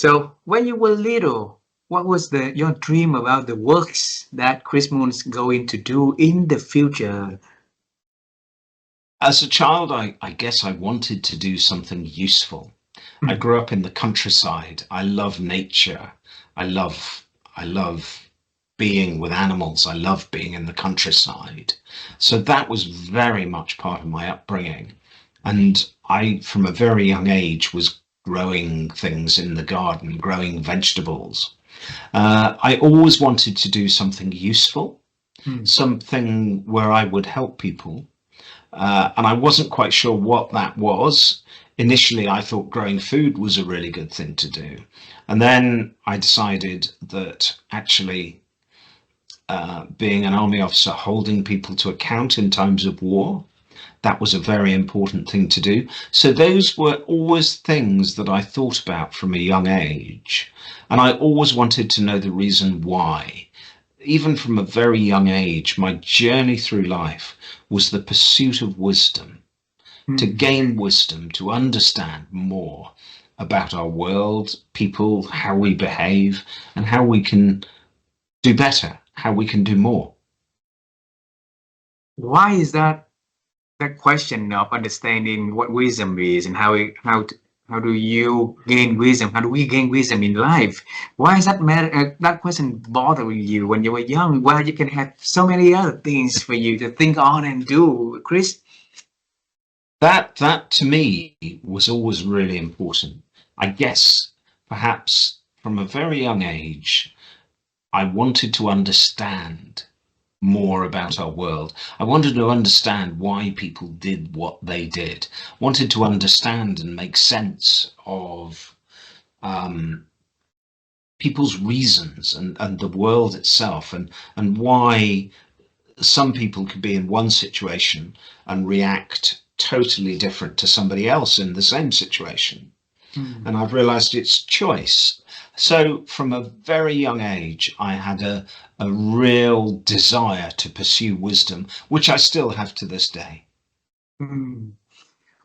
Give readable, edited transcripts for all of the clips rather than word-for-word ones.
So when you were little, what was your dream about the works that Chris Moon's going to do in the future? As a child, I guess I wanted to do something useful. I Mm. grew up in the countryside. I love nature. I love being with animals. I love being in the countryside. So that was very much part of my upbringing. And I, from a very young age, was growing things in the garden, growing vegetables. I always wanted to do something useful, Mm. something where I would help people. And I wasn't quite sure what that was. Initially, I thought growing food was a really good thing to do. And then I decided that actually being an army officer, holding people to account in times of war, that was a very important thing to do. So those were always things that I thought about from a young age. And I always wanted to know the reason why. Even from a very young age, my journey through life was the pursuit of wisdom, to Mm. gain wisdom, to understand more about our world, people, how we behave, and how we can do better, how we can do more. Why is that question of understanding what wisdom is and how do you gain wisdom? How do we gain wisdom in life? Why is that matter? That question bothering you when you were young? While you can have so many other things for you to think on and do, Chris. That to me was always really important. I guess perhaps from a very young age, I wanted to understand more about our world. I wanted to understand why people did what they did. Wanted to understand and make sense of um, people's reasons and the world itself, and why some people could be in one situation and react totally different to somebody else in the same situation. Mm. And I've realized it's choice. So from a very young age, I had a real desire to pursue wisdom, which I still have to this day. Mm.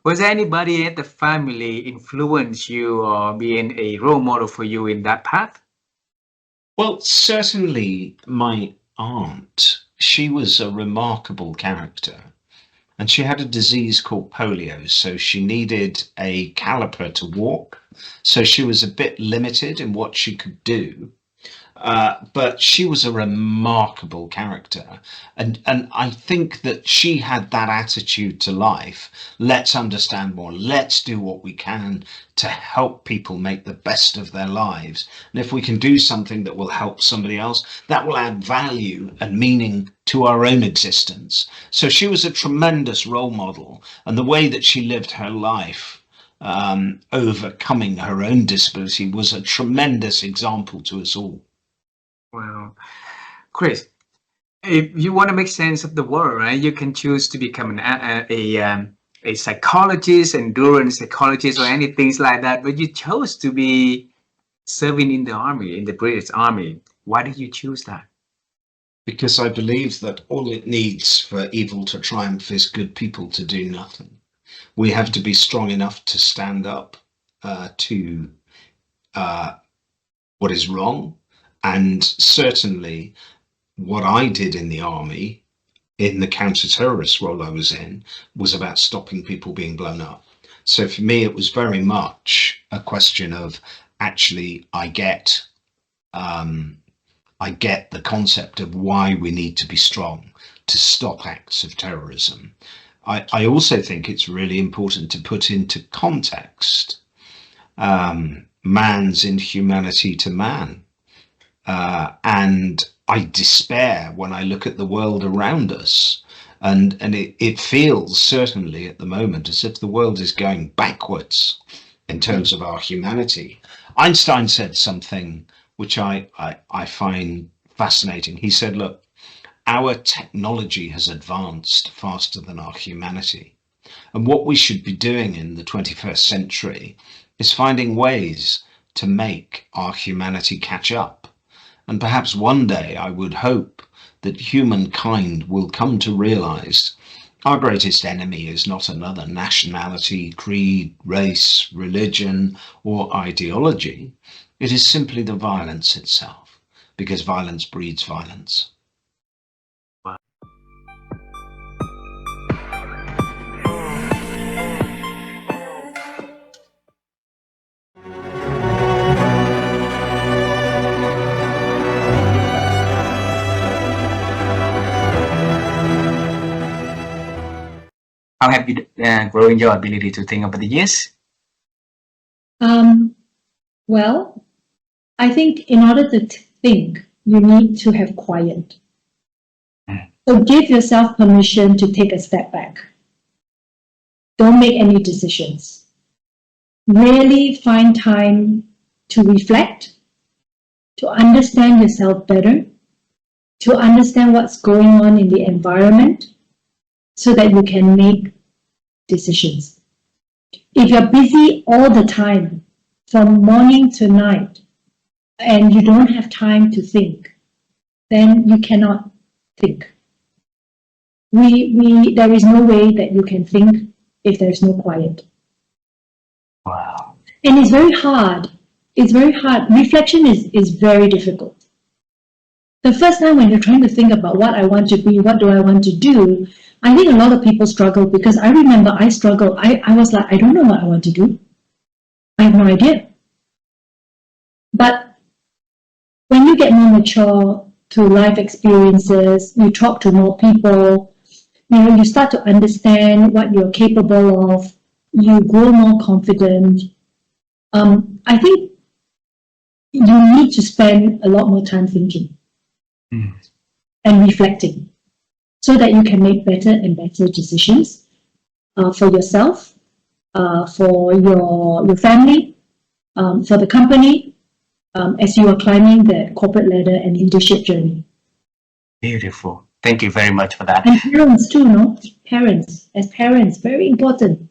Was there anybody at the family influence you or being a role model for you in that path? Well, certainly my aunt, she was a remarkable character. And she had a disease called polio, so she needed a caliper to walk. So she was a bit limited in what she could do. But she was a remarkable character. And I think that she had that attitude to life. Let's understand more. Let's do what we can to help people make the best of their lives. And if we can do something that will help somebody else, that will add value and meaning to our own existence. So she was a tremendous role model. And the way that she lived her life, overcoming her own disability, was a tremendous example to us all. Well, Chris, if you want to make sense of the world, right, you can choose to become a psychologist, endurance psychologist, or anything like that. But you chose to be serving in the army, in the British Army. Why did you choose that? Because I believe that all it needs for evil to triumph is good people to do nothing. We have to be strong enough to stand up to uh, what is wrong. And certainly, what I did in the army, in the counter-terrorist role I was in, was about stopping people being blown up. So for me, it was very much a question of actually, um, I get the concept of why we need to be strong to stop acts of terrorism. I also think it's really important to put into context man's inhumanity to man. And I despair when I look at the world around us. And it feels certainly at the moment as if the world is going backwards in terms of our humanity. Einstein said something which I find fascinating. He said, look, our technology has advanced faster than our humanity. And what we should be doing in the 21st century is finding ways to make our humanity catch up. And perhaps one day I would hope that humankind will come to realize our greatest enemy is not another nationality, creed, race, religion, or ideology. It is simply the violence itself, because violence breeds violence. How have you grown your ability to think over the years? Well, I think in order to think, you need to have quiet. So give yourself permission to take a step back. Don't make any decisions. Really find time to reflect, to understand yourself better, to understand what's going on in the environment so that you can make decisions. If you're busy all the time, from morning to night, and you don't have time to think, then you cannot think. There is no way that you can think if there's no quiet. Wow. And it's very hard. It's very hard. Reflection is very difficult. The first time when you're trying to think about what I want to be, what do I want to do, I think a lot of people struggle, because I remember I struggled. I was like, I don't know what I want to do. I have no idea. But when you get more mature through life experiences, you talk to more people, you start to understand what you're capable of, you grow more confident. I think you need to spend a lot more time thinking and reflecting so that you can make better and better decisions for yourself, for your family, for the company, as you are climbing the corporate ladder and leadership journey. Beautiful. Thank you very much for that. And parents too, no? Parents, as parents, very important.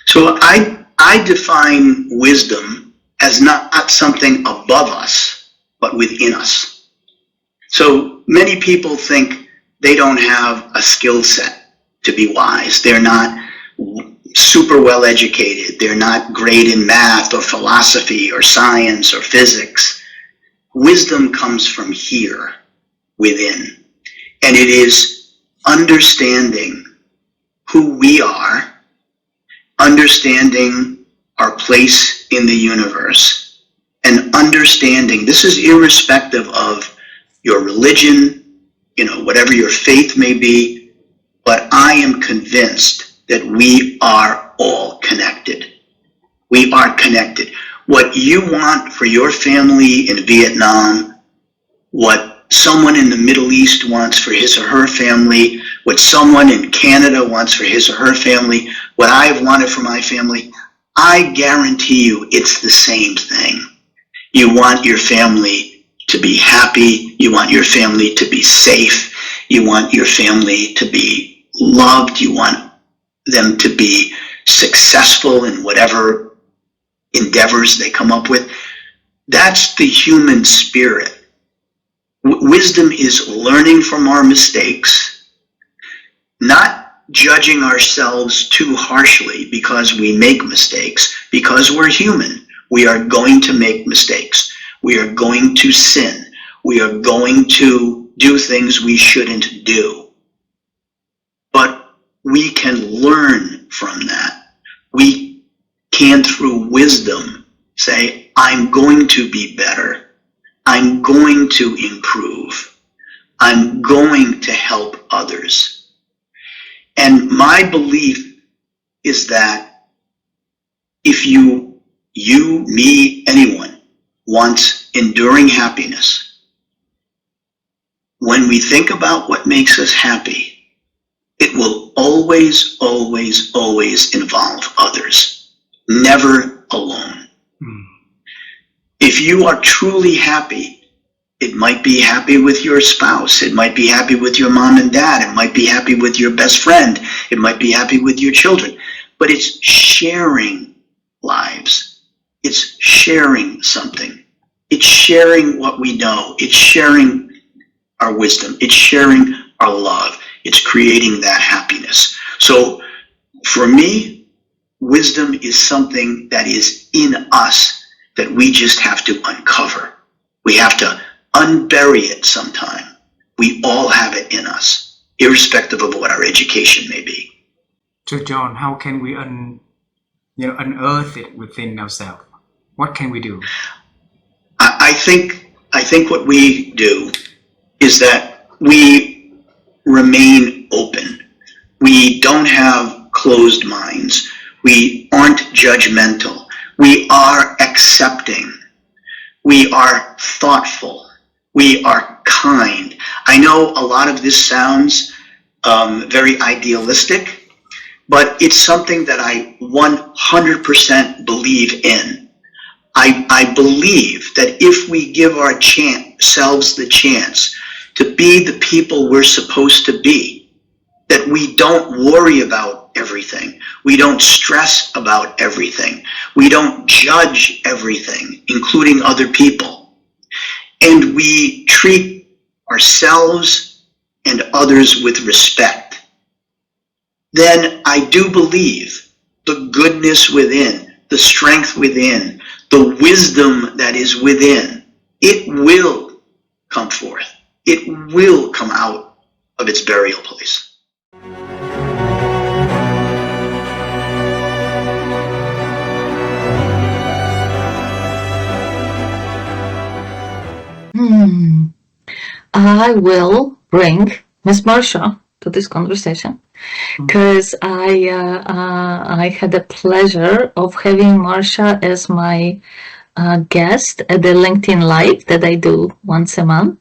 So I define wisdom as not something above us, but within us. So many people think they don't have a skill set to be wise. They're not super well educated. They're not great in math or philosophy or science or physics. Wisdom comes from here, within. And it is understanding who we are, understanding our place in the universe, and understanding, this is irrespective of your religion, whatever your faith may be, but I am convinced that we are all connected. We are connected. What you want for your family in Vietnam, what someone in the Middle East wants for his or her family, what someone in Canada wants for his or her family, what I've wanted for my family, I guarantee you it's the same thing. You want your family to be happy. You want your family to be safe. You want your family to be loved. You want them to be successful in whatever endeavors they come up with. That's the human spirit. Wisdom is learning from our mistakes, not judging ourselves too harshly because we make mistakes, because we're human. We are going to make mistakes. We are going to sin. We are going to do things we shouldn't do. But we can learn from that. We can, through wisdom, say, I'm going to be better. I'm going to improve. I'm going to help others. And my belief is that if you, me, anyone wants enduring happiness, when we think about what makes us happy, it will always, always, always involve others, never alone. If you are truly happy, it might be happy with your spouse. It might be happy with your mom and dad. It might be happy with your best friend. It might be happy with your children. but it's sharing lives. It's sharing something. It's sharing what we know. It's sharing our wisdom. It's sharing our love. It's creating that happiness. So for me, wisdom is something that is in us that we just have to uncover. We have to unbury it sometime. We all have it in us, irrespective of what our education may be. So John, how can we unearth it within ourselves? What can we do? I think what we do is that we remain open. We don't have closed minds. We aren't judgmental. We are accepting. We are thoughtful. We are kind. I know a lot of this sounds very idealistic, but it's something that I 100% believe in. I believe that if we give ourselves the chance to be the people we're supposed to be, that we don't worry about everything, we don't stress about everything, we don't judge everything, including other people, and we treat ourselves and others with respect, then I do believe the goodness within, the strength within, the wisdom that is within, it will come forth. It will come out of its burial place. I will bring Miss Marsha to this conversation because I had the pleasure of having Marsha as my guest at the LinkedIn Live that I do once a month.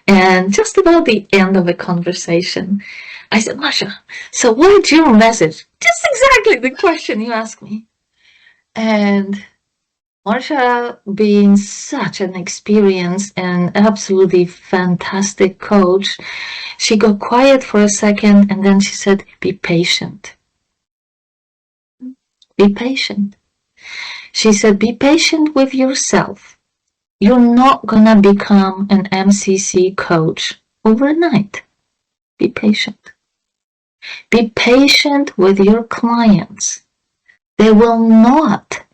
And just about the end of the conversation, I said, Marsha, so what's your message? Just exactly the question you asked me. And Marsha, being such an experienced and absolutely fantastic coach, she got quiet for a second and then she said, be patient. Be patient. She said, be patient with yourself. You're not gonna become an MCC coach overnight. Be patient. Be patient with your clients. They will not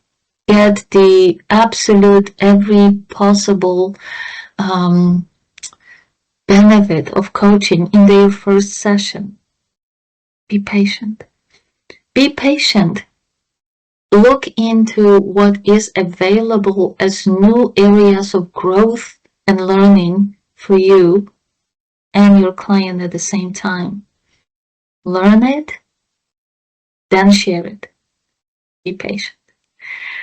get the absolute every possible benefit of coaching in their first session. Be patient. Be patient. Look into what is available as new areas of growth and learning for you and your client at the same time. Learn it, then share it. Be patient.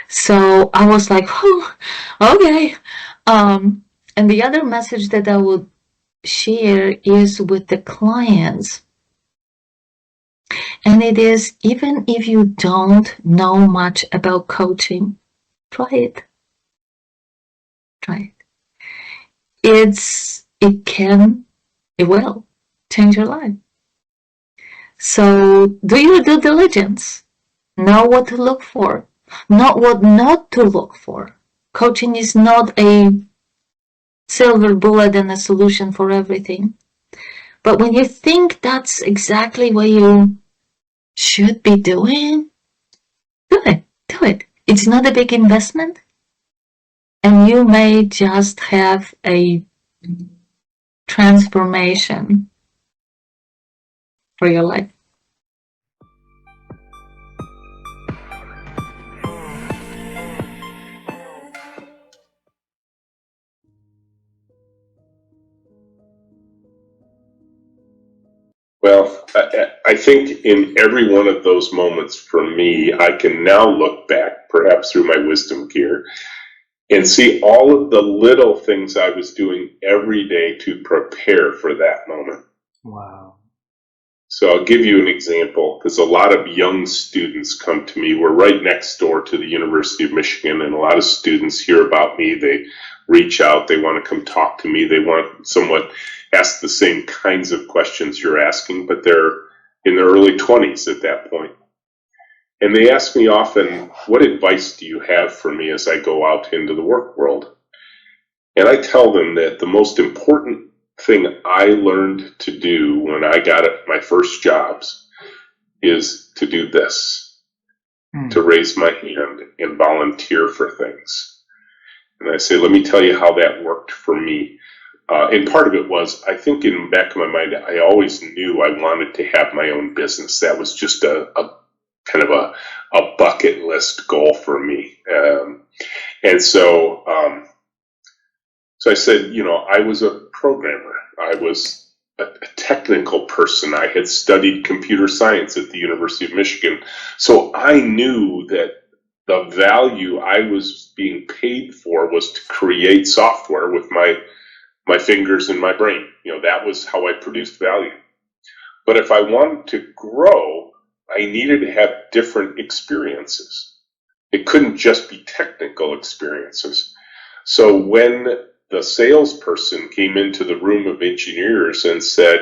So I was like, oh, okay. And the other message that I would share is with the clients. And it is, even if you don't know much about coaching, try it. Try it. It will change your life. So do your due diligence. Know what to look for. Not what not to look for. Coaching is not a silver bullet and a solution for everything. But when you think that's exactly what you should be doing, do it. Do it. It's not a big investment. And you may just have a transformation for your life. Well, I think in every one of those moments for me, I can now look back, perhaps through my wisdom gear, and see all of the little things I was doing every day to prepare for that moment. Wow. So I'll give you an example, because a lot of young students come to me. We're right next door to the University of Michigan, and a lot of students hear about me. They reach out. They want to come talk to me. They want somewhat ask the same kinds of questions you're asking, but they're in their early 20s at that point. And they ask me often, what advice do you have for me as I go out into the work world? And I tell them that the most important thing I learned to do when I got my first jobs is to do this, to raise my hand and volunteer for things. And I say, let me tell you how that worked for me. And part of it was, I think in the back of my mind, I always knew I wanted to have my own business. That was just a kind of a bucket list goal for me. And so I said, I was a programmer. I was a technical person. I had studied computer science at the University of Michigan. So I knew that the value I was being paid for was to create software with my fingers and my brain. That was how I produced value. But if I wanted to grow, I needed to have different experiences. It couldn't just be technical experiences. So when the salesperson came into the room of engineers and said,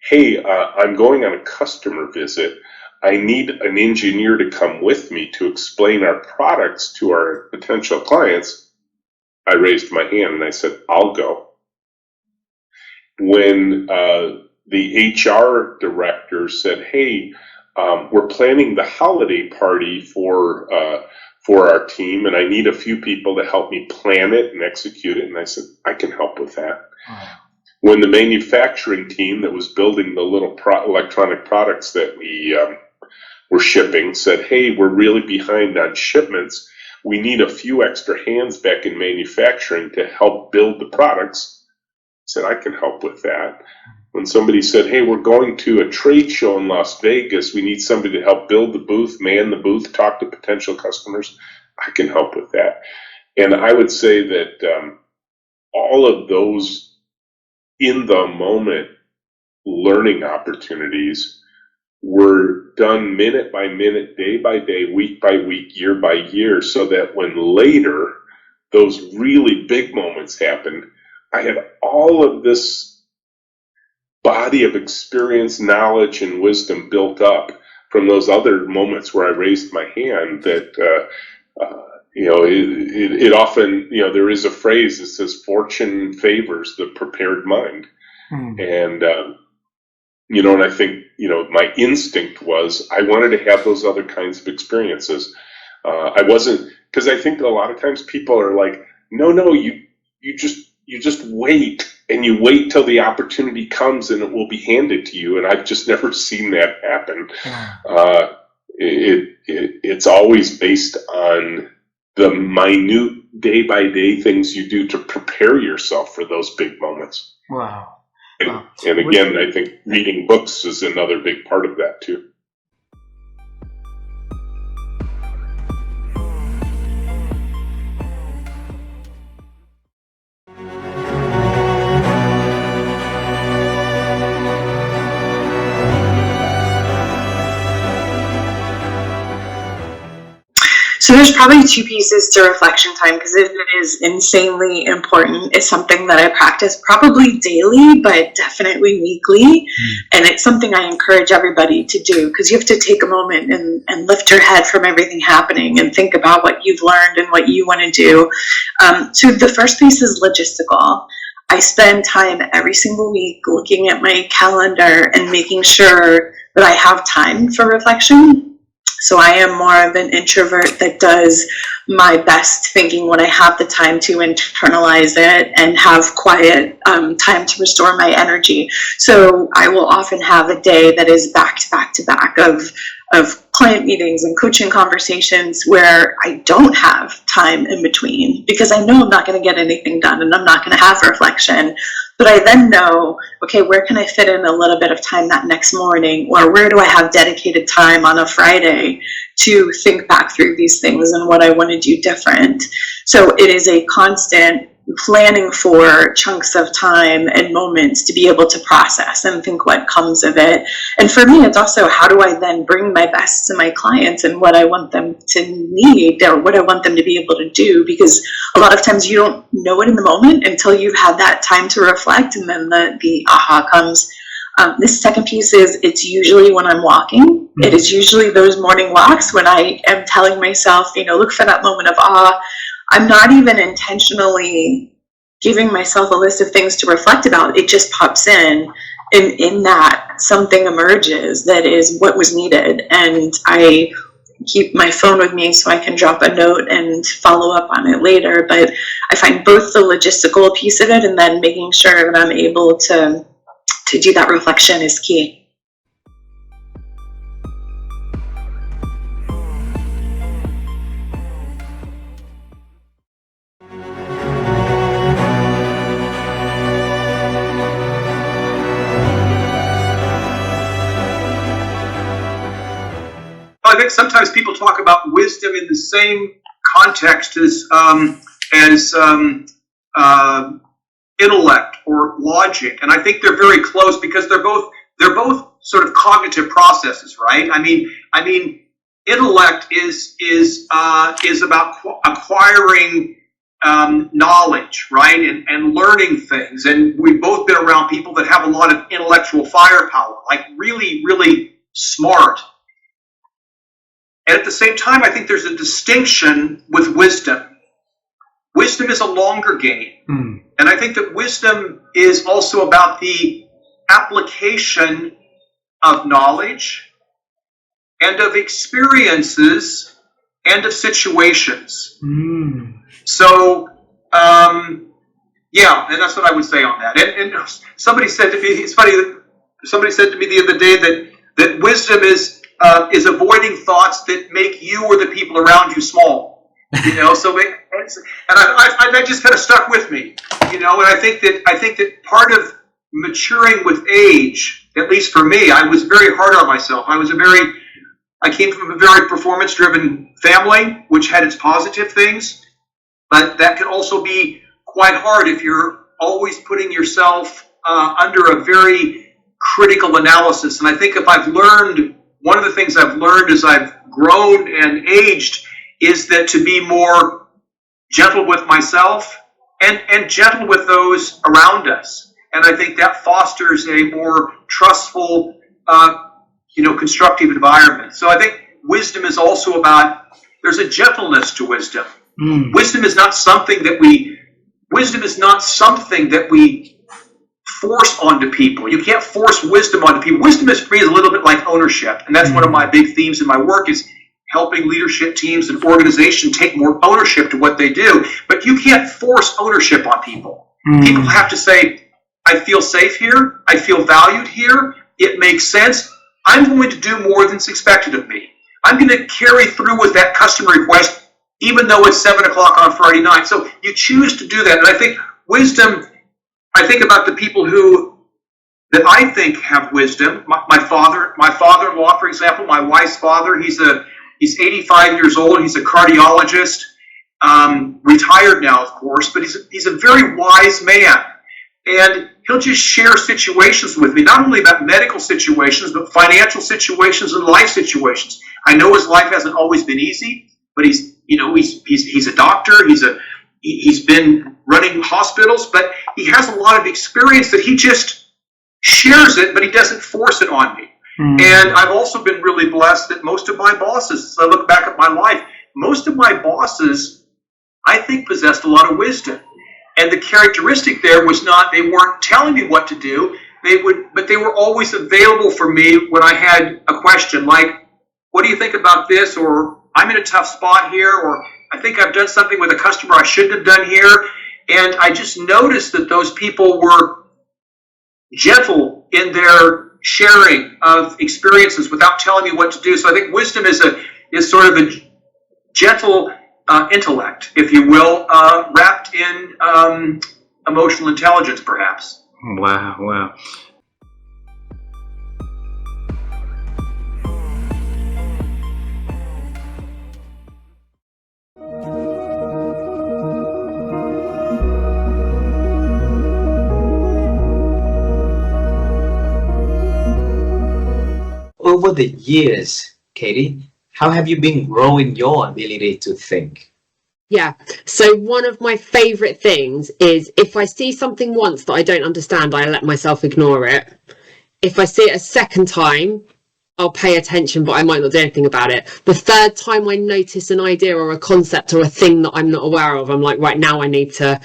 hey, I'm going on a customer visit. I need an engineer to come with me to explain our products to our potential clients, I raised my hand and I said, I'll go. When the HR director said, hey, we're planning the holiday party for our team, and I need a few people to help me plan it and execute it. And I said, I can help with that. Wow. When the manufacturing team that was building the little electronic products that we were shipping said, hey, we're really behind on shipments. We need a few extra hands back in manufacturing to help build the products. I said, I can help with that. When somebody said, hey, we're going to a trade show in Las Vegas, we need somebody to help build the booth, man the booth, talk to potential customers, I can help with that. And I would say that all of those in the moment learning opportunities were done minute by minute, day by day, week by week, year by year, so that when later those really big moments happened, I had all of this body of experience, knowledge, and wisdom built up from those other moments where I raised my hand that, it often, there is a phrase that says fortune favors the prepared mind. And, and I think, my instinct was I wanted to have those other kinds of experiences. I wasn't, because I think a lot of times people are like, no, you just wait. And you wait till the opportunity comes and it will be handed to you. And I've just never seen that happen. It's always based on the minute day by day things you do to prepare yourself for those big moments. Wow. And again, I think reading books is another big part of that too. So there's probably two pieces to reflection time, because it is insanely important. It's something that I practice probably daily, but definitely weekly. And it's something I encourage everybody to do, because you have to take a moment and lift your head from everything happening and think about what you've learned and what you want to do. So the first piece is logistical. I spend time every single week looking at my calendar and making sure that I have time for reflection. So I am more of an introvert that does my best thinking when I have the time to internalize it and have quiet time to restore my energy. So I will often have a day that is back to back to back of client meetings and coaching conversations where I don't have time in between, because I know I'm not going to get anything done and I'm not going to have reflection. But I then know, okay, where can I fit in a little bit of time that next morning, or where do I have dedicated time on a Friday to think back through these things and what I want to do different. So it is a constant planning for chunks of time and moments to be able to process and think what comes of it. And for me, it's also, how do I then bring my best to my clients and what I want them to need or what I want them to be able to do, because a lot of times you don't know it in the moment until you've had that time to reflect, and then the aha comes. This second piece is it's usually when I'm walking. It is usually those morning walks when I am telling myself, look for that moment of awe. I'm not even intentionally giving myself a list of things to reflect about. It just pops in. And in that, something emerges that is what was needed. And I keep my phone with me so I can drop a note and follow up on it later. But I find both the logistical piece of it and then making sure that I'm able to do that reflection is key. I think sometimes people talk about wisdom in the same context as intellect or logic, and I think they're very close because they're both sort of cognitive processes, right? I mean, intellect is about acquiring knowledge, right, and learning things, and we've both been around people that have a lot of intellectual firepower, like really, really smart. And at the same time, I think there's a distinction with wisdom. Wisdom is a longer game. And I think that wisdom is also about the application of knowledge and of experiences and of situations. So, yeah, and that's what I would say on that. And somebody said to me, it's funny that somebody said to me the other day that wisdom is avoiding thoughts that make you or the people around you small. So that just kind of stuck with me. And I think that part of maturing with age, at least for me, I was very hard on myself. I came from a very performance-driven family, which had its positive things, but that can also be quite hard if you're always putting yourself under a very critical analysis. And I think one of the things I've learned as I've grown and aged is that to be more gentle with myself and gentle with those around us. And I think that fosters a more trustful, constructive environment. So I think wisdom is also there's a gentleness to wisdom. Wisdom is not something that we force onto people. You can't force wisdom onto people. Wisdom is, for me, is a little bit like ownership. And that's one of my big themes in my work is helping leadership teams and organizations take more ownership to what they do. But you can't force ownership on people. People have to say, I feel safe here. I feel valued here. It makes sense. I'm going to do more than's expected of me. I'm going to carry through with that customer request, even though it's 7 o'clock on Friday night. So you choose to do that. And I think wisdom, I think about the people that I think have wisdom. My father-in-law, for example, my wife's father, he's 85 years old. He's a cardiologist, retired now, of course, but he's a very wise man. And he'll just share situations with me, not only about medical situations, but financial situations and life situations. I know his life hasn't always been easy, but he's a doctor. He's been running hospitals, but he has a lot of experience that he just shares it, but he doesn't force it on me. And I've also been really blessed that most of my bosses, as I look back at my life, most of my bosses, I think, possessed a lot of wisdom. And the characteristic there was not, they weren't telling me what to do, but they were always available for me when I had a question, like, what do you think about this? Or I'm in a tough spot here, or I think I've done something with a customer I shouldn't have done here. And I just noticed that those people were gentle in their sharing of experiences without telling me what to do. So I think wisdom is sort of a gentle intellect, if you will, wrapped in emotional intelligence, perhaps. Wow. Over the years, Katie, how have you been growing your ability to think? Yeah. So one of my favorite things is if I see something once that I don't understand, I let myself ignore it. if I see it a second time, I'll pay attention, but I might not do anything about it. The third time I notice an idea or a concept or a thing that I'm not aware of, I'm like, right, now I need to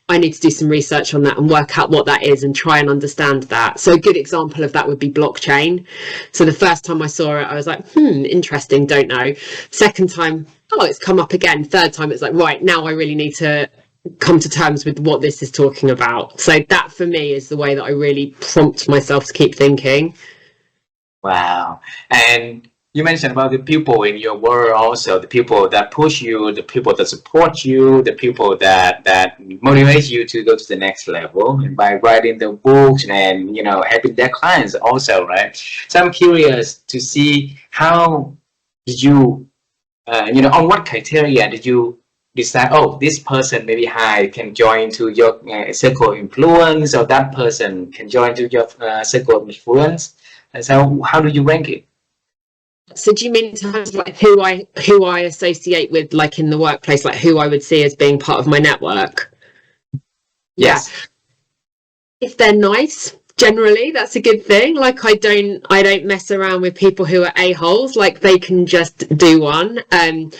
do some research on that and work out what that is and try and understand that. So a good example of that would be blockchain. So the first time I saw it, I was like, interesting, don't know. Second time, oh, it's come up again. Third time, it's like, right, now I really need to come to terms with what this is talking about. So that for me is the way that I really prompt myself to keep thinking. Wow. And you mentioned about the people in your world also, the people that push you, the people that support you, the people that motivate you to go to the next level, and by writing the books and, helping their clients also, right? So I'm curious to see how did you, on what criteria did you decide, oh, this person maybe can join to your circle of influence, or that person can join to your circle of influence? And so how do you rank it? So do you mean in terms of like who I associate with, like in the workplace, like who I would see as being part of my network? Yes. Yeah. If they're nice, generally, that's a good thing. Like I don't mess around with people who are a-holes, like they can just do one. And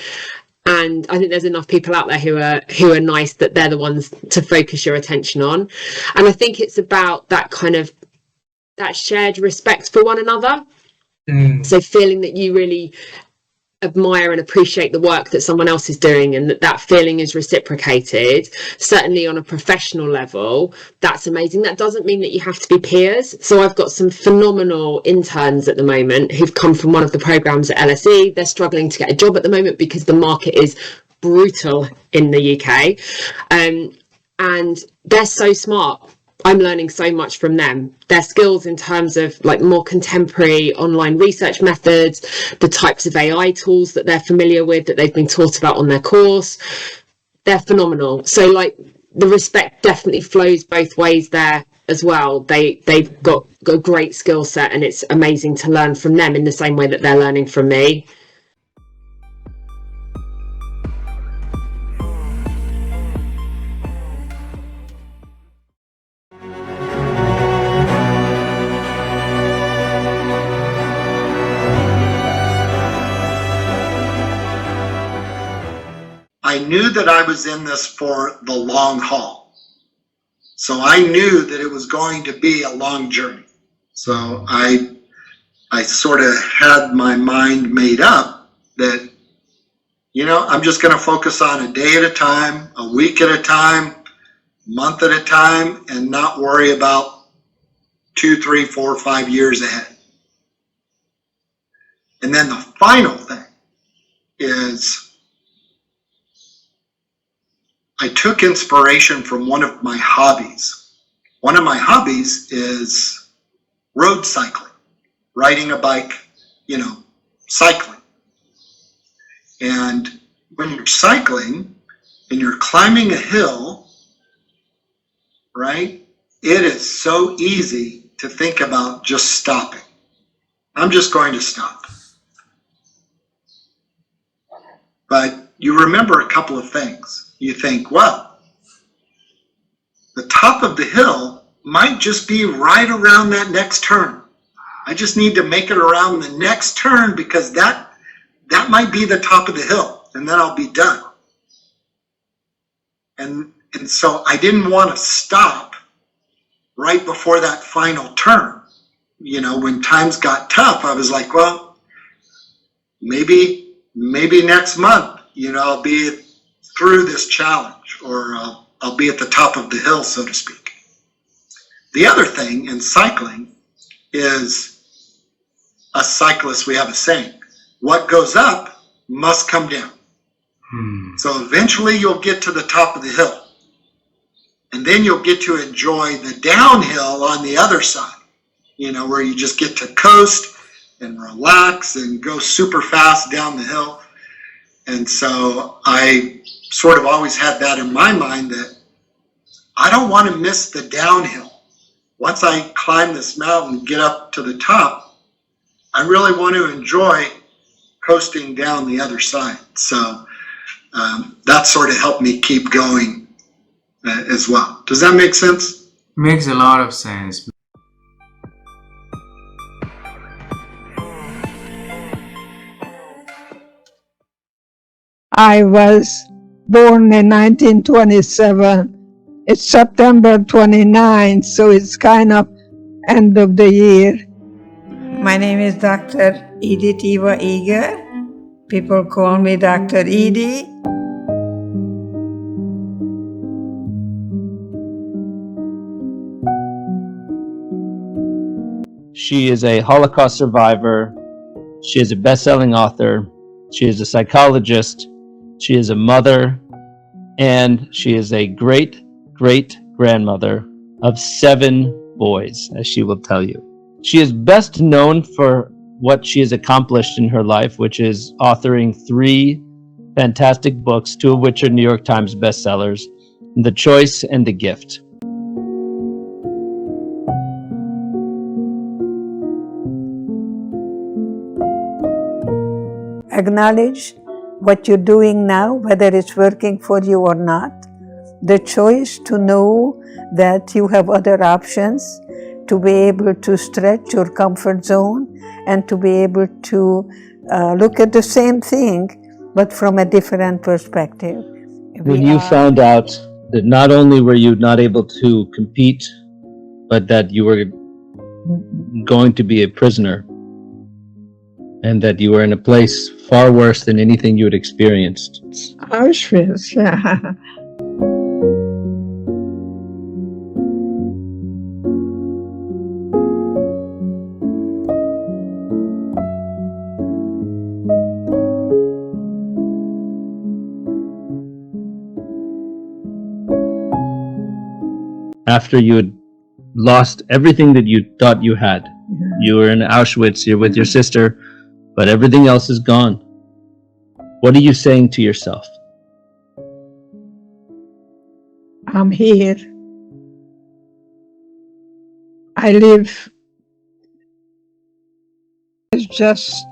I think there's enough people out there who are nice that they're the ones to focus your attention on. And I think it's about that kind of that shared respect for one another. So feeling that you really admire and appreciate the work that someone else is doing, and that feeling is reciprocated, certainly on a professional level, that's amazing. That doesn't mean that you have to be peers. So I've got some phenomenal interns at the moment who've come from one of the programs at LSE. They're struggling to get a job at the moment because the market is brutal in the UK. And they're so smart. I'm learning so much from them. Their skills in terms of like more contemporary online research methods, the types of AI tools that they're familiar with, that they've been taught about on their course, they're phenomenal. So like the respect definitely flows both ways there as well. They've got a great skill set, and it's amazing to learn from them in the same way that they're learning from me. I knew that I was in this for the long haul. So I knew that it was going to be a long journey. So I sort of had my mind made up that, I'm just going to focus on a day at a time, a week at a time, month at a time, and not worry about 2, 3, 4, 5 years ahead. And then the final thing is, I took inspiration from one of my hobbies. One of my hobbies is road cycling, riding a bike, cycling. And when you're cycling and you're climbing a hill, right, it is so easy to think about just stopping. I'm just going to stop. But you remember a couple of things. You think, well, the top of the hill might just be right around that next turn. I just need to make it around the next turn because that might be the top of the hill, and then I'll be done. And so I didn't want to stop right before that final turn. When times got tough, I was like, well, maybe next month, I'll be through this challenge, or I'll be at the top of the hill, so to speak. The other thing in cycling is, us cyclists, we have a saying, what goes up must come down. So eventually you'll get to the top of the hill, and then you'll get to enjoy the downhill on the other side, where you just get to coast and relax and go super fast down the hill. And so I sort of always had that in my mind, that I don't want to miss the downhill. Once I climb this mountain and get up to the top, I really want to enjoy coasting down the other side. So that sort of helped me keep going as well. Does that make sense? Makes a lot of sense. I was born in 1927. It's September 29th, so it's kind of end of the year. My name is Dr. Edith Eva Eager. People call me Dr. Edie. She is a Holocaust survivor. She is a best-selling author. She is a psychologist. She is a mother. And she is a great-great-grandmother of 7 boys, as she will tell you. She is best known for what she has accomplished in her life, which is authoring 3 fantastic books, 2 of which are New York Times bestsellers, The Choice and The Gift. Acknowledge what you're doing now, whether it's working for you or not. The choice to know that you have other options, to be able to stretch your comfort zone, and to be able to look at the same thing, but from a different perspective. When you found out that not only were you not able to compete, but that you were going to be a prisoner, and that you were in a place far worse than anything you had experienced. Auschwitz, yeah. After you had lost everything that you thought you had, you were in Auschwitz, you're with your sister, but everything else is gone. What are you saying to yourself? I'm here. I live. It's just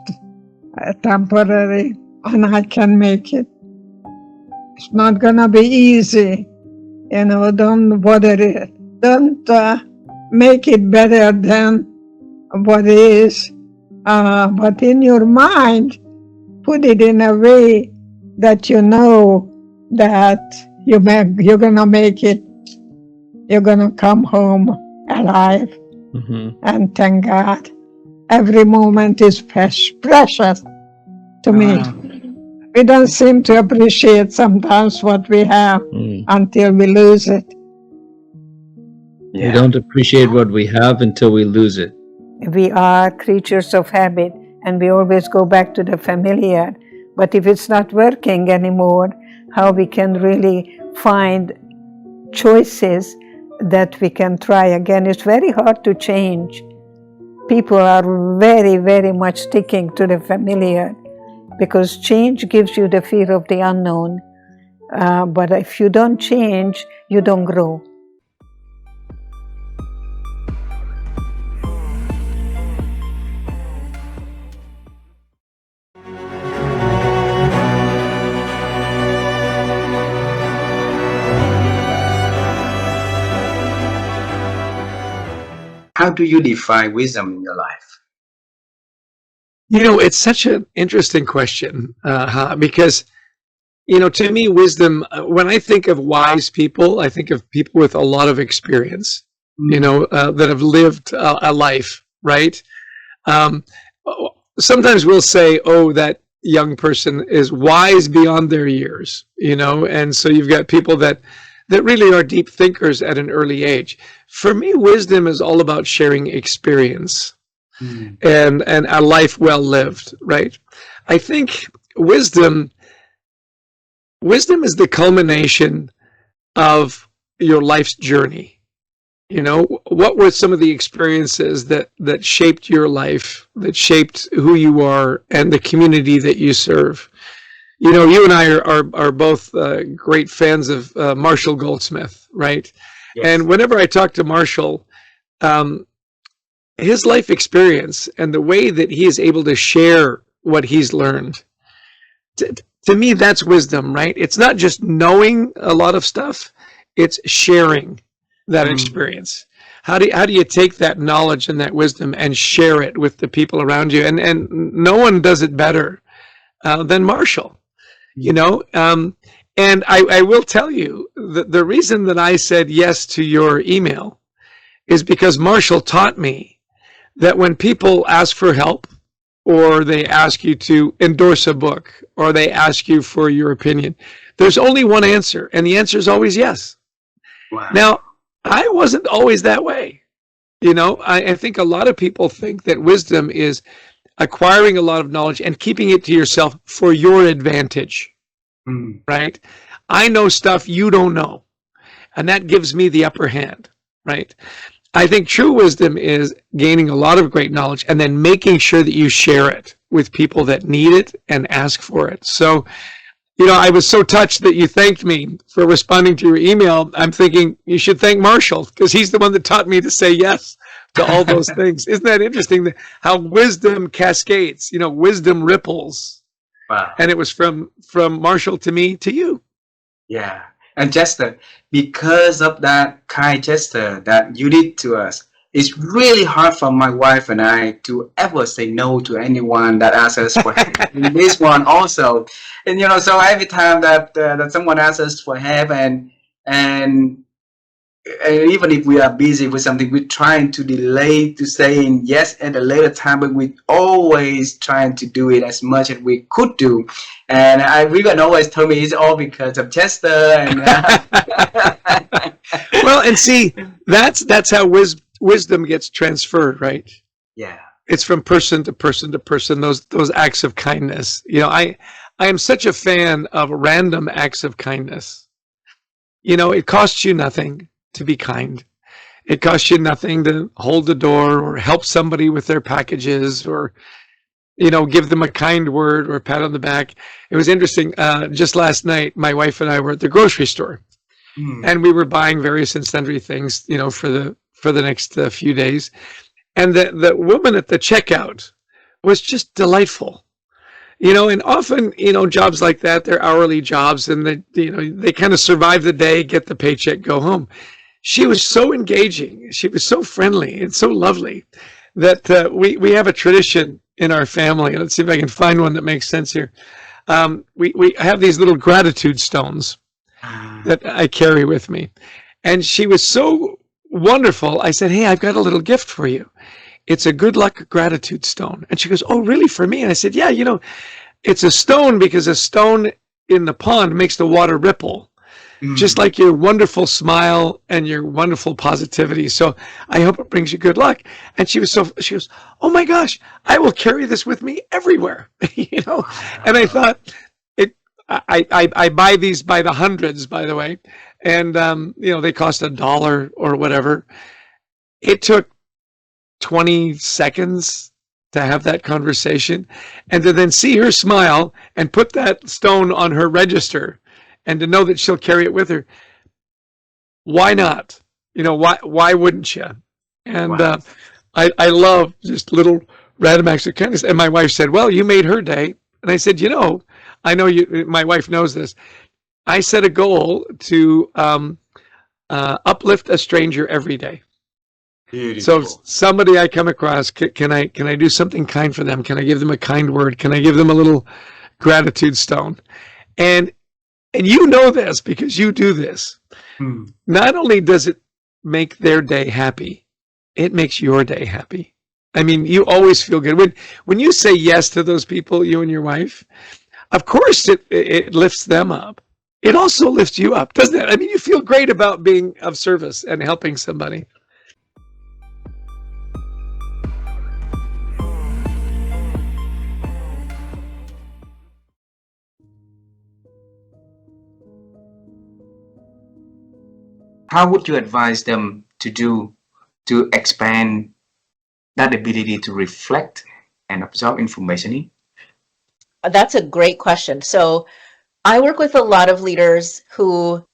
temporary, and I can make it. It's not gonna be easy. You know, don't bother it. Don't make it better than what it is. But in your mind, put it in a way that you know that you're gonna make it. You're gonna come home alive. And thank God. Every moment is precious to me. We don't seem to appreciate sometimes what we have until we lose it. We don't appreciate what we have until we lose it. We are creatures of habit, and we always go back to the familiar. But if it's not working anymore, how we can really find choices that we can try again? It's very hard to change. People are very, very much sticking to the familiar, because change gives you the fear of the unknown. But if you don't change, you don't grow. How do you define wisdom in your life? You know, it's such an interesting question because, you know, to me, wisdom, when I think of wise people, I think of people with a lot of experience, you know, that have lived a life, right? Sometimes we'll say, oh, that young person is wise beyond their years, you know, and so you've got people that really are deep thinkers at an early age. For me, wisdom is all about sharing experience. And a life well lived, right? I think wisdom is the culmination of your life's journey. You know, what were some of the experiences that shaped your life, that shaped who you are and the community that you serve? You know, you and I are both great fans of Marshall Goldsmith, right? Yes. And whenever I talk to Marshall, his life experience and the way that he is able to share what he's learned, to me, that's wisdom, right? It's not just knowing a lot of stuff, it's sharing that experience. How do you take that knowledge and that wisdom and share it with the people around you? And no one does it better than Marshall. you know. And I will tell you that the reason that I said yes to your email is because Marshall taught me that when people ask for help, or they ask you to endorse a book, or they ask you for your opinion, there's only one answer, and the answer is always yes. Wow. Now, I wasn't always that way. You know, I think a lot of people think that wisdom is acquiring a lot of knowledge and keeping it to yourself for your advantage, right? I know stuff you don't know, and that gives me the upper hand, right? I think true wisdom is gaining a lot of great knowledge and then making sure that you share it with people that need it and ask for it. So, you know, I was so touched that you thanked me for responding to your email. I'm thinking you should thank Marshall, because he's the one that taught me to say yes to all those things. Isn't that interesting, how wisdom cascades, you know, wisdom ripples. Wow. And it was from Marshall to me to you. Yeah. And just because of that kind gesture that you did to us, it's really hard for my wife and I to ever say no to anyone that asks us for help. And this one also. And, you know, so every time that someone asks us for help, and even if we are busy with something, we're trying to delay to saying yes at a later time, but we're always trying to do it as much as we could do. And Vivian always told me it's all because of Chester. And well, and see, that's how wisdom gets transferred, right? Yeah. It's from person to person to person, those acts of kindness. You know, I am such a fan of random acts of kindness. You know, it costs you nothing to be kind. It costs you nothing to hold the door or help somebody with their packages, or, you know, give them a kind word or a pat on the back. It was interesting. Just last night, my wife and I were at the grocery store, and we were buying various and sundry things, you know, for the next few days. And the woman at the checkout was just delightful. You know, and often, you know, jobs like that, they're hourly jobs, and they kind of survive the day, get the paycheck, go home. She was so engaging. She was so friendly and so lovely that we have a tradition in our family. Let's see if I can find one that makes sense here. We have these little gratitude stones that I carry with me. And she was so wonderful. I said, hey, I've got a little gift for you. It's a good luck gratitude stone. And she goes, oh, really, for me? And I said, yeah, you know, it's a stone because a stone in the pond makes the water ripple, just like your wonderful smile and your wonderful positivity. So I hope it brings you good luck. And she goes, oh my gosh, I will carry this with me everywhere. You know, and I thought, I buy these by the hundreds, by the way, and you know, they cost $1 or whatever. It took 20 seconds to have that conversation, and to then see her smile and put that stone on her register, and to know that she'll carry it with her. Why not? You know, why wouldn't you? And wow. I love just little random acts of kindness. And my wife said, well, you made her day. And I said, you know, I know you, my wife knows this. I set a goal to uplift a stranger every day. Beautiful. So somebody I come across, can I do something kind for them? Can I give them a kind word? Can I give them a little gratitude stone? And you know this because you do this. Not only does it make their day happy, it makes your day happy. I mean, you always feel good. When you say yes to those people, you and your wife, of course it lifts them up. It also lifts you up, doesn't it? I mean, you feel great about being of service and helping somebody. How would you advise them to expand that ability to reflect and absorb information? That's a great question. So I work with a lot of leaders who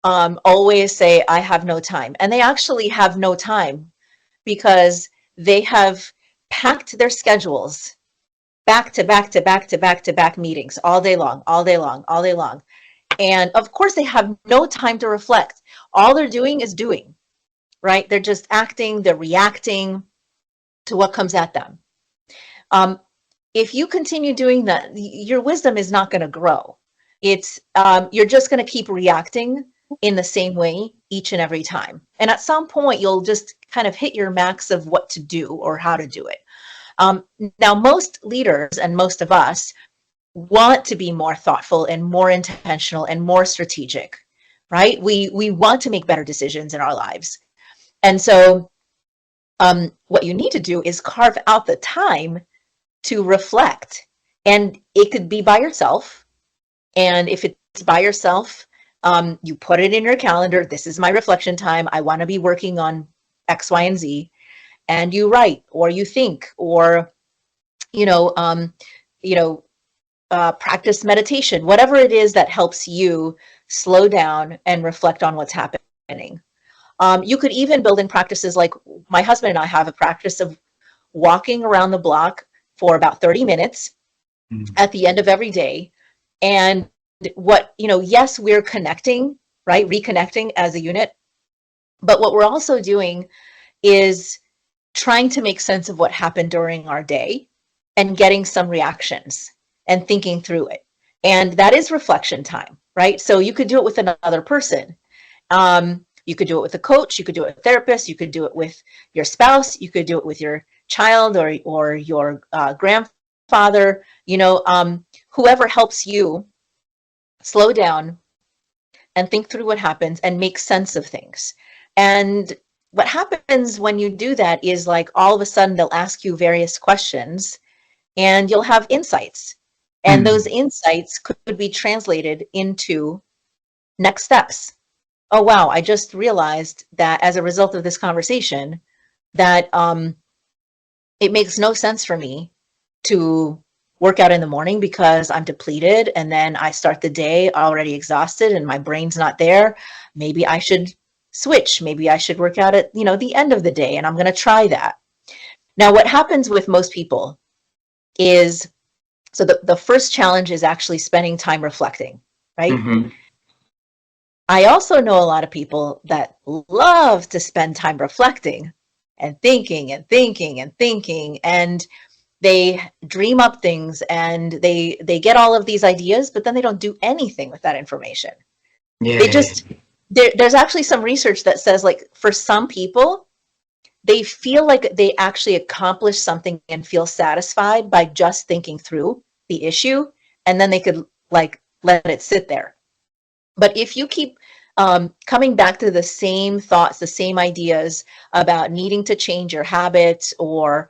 always say, I have no time. And they actually have no time because they have packed their schedules back to back to back to back to back meetings all day long, all day long, all day long. And of course, they have no time to reflect. All they're doing is doing, right? They're just acting, they're reacting to what comes at them. If you continue doing that, your wisdom is not going to grow. It's you're just going to keep reacting in the same way each and every time. And at some point, you'll just kind of hit your max of what to do or how to do it. Now, most leaders and most of us want to be more thoughtful and more intentional and more strategic, right? We want to make better decisions in our lives. And so what you need to do is carve out the time to reflect. And it could be by yourself. And if it's by yourself, you put it in your calendar. This is my reflection time. I want to be working on X, Y, and Z. And you write or you think or, practice meditation, whatever it is that helps you slow down and reflect on what's happening. You could even build in practices like my husband and I have a practice of walking around the block for about 30 minutes at the end of every day. And yes, we're connecting, right? Reconnecting as a unit. But what we're also doing is trying to make sense of what happened during our day and getting some reactions and thinking through it. And that is reflection time, right? So you could do it with another person. You could do it with a coach. You could do it with a therapist. You could do it with your spouse. You could do it with your child or your grandfather, whoever helps you slow down and think through what happens and make sense of things. And what happens when you do that is like all of a sudden they'll ask you various questions and you'll have insights. And those insights could be translated into next steps. Oh, wow, I just realized that as a result of this conversation that it makes no sense for me to work out in the morning because I'm depleted and then I start the day already exhausted and my brain's not there. Maybe I should switch. Maybe I should work out at, the end of the day, and I'm going to try that. Now, what happens with most people is, so the first challenge is actually spending time reflecting, right? Mm-hmm. I also know a lot of people that love to spend time reflecting and thinking and thinking and thinking, and they dream up things and they get all of these ideas, but then they don't do anything with that information. Yeah. They just, there's actually some research that says, like, for some people, they feel like they actually accomplished something and feel satisfied by just thinking through the issue, and then they could like let it sit there. But if you keep coming back to the same thoughts, the same ideas about needing to change your habits or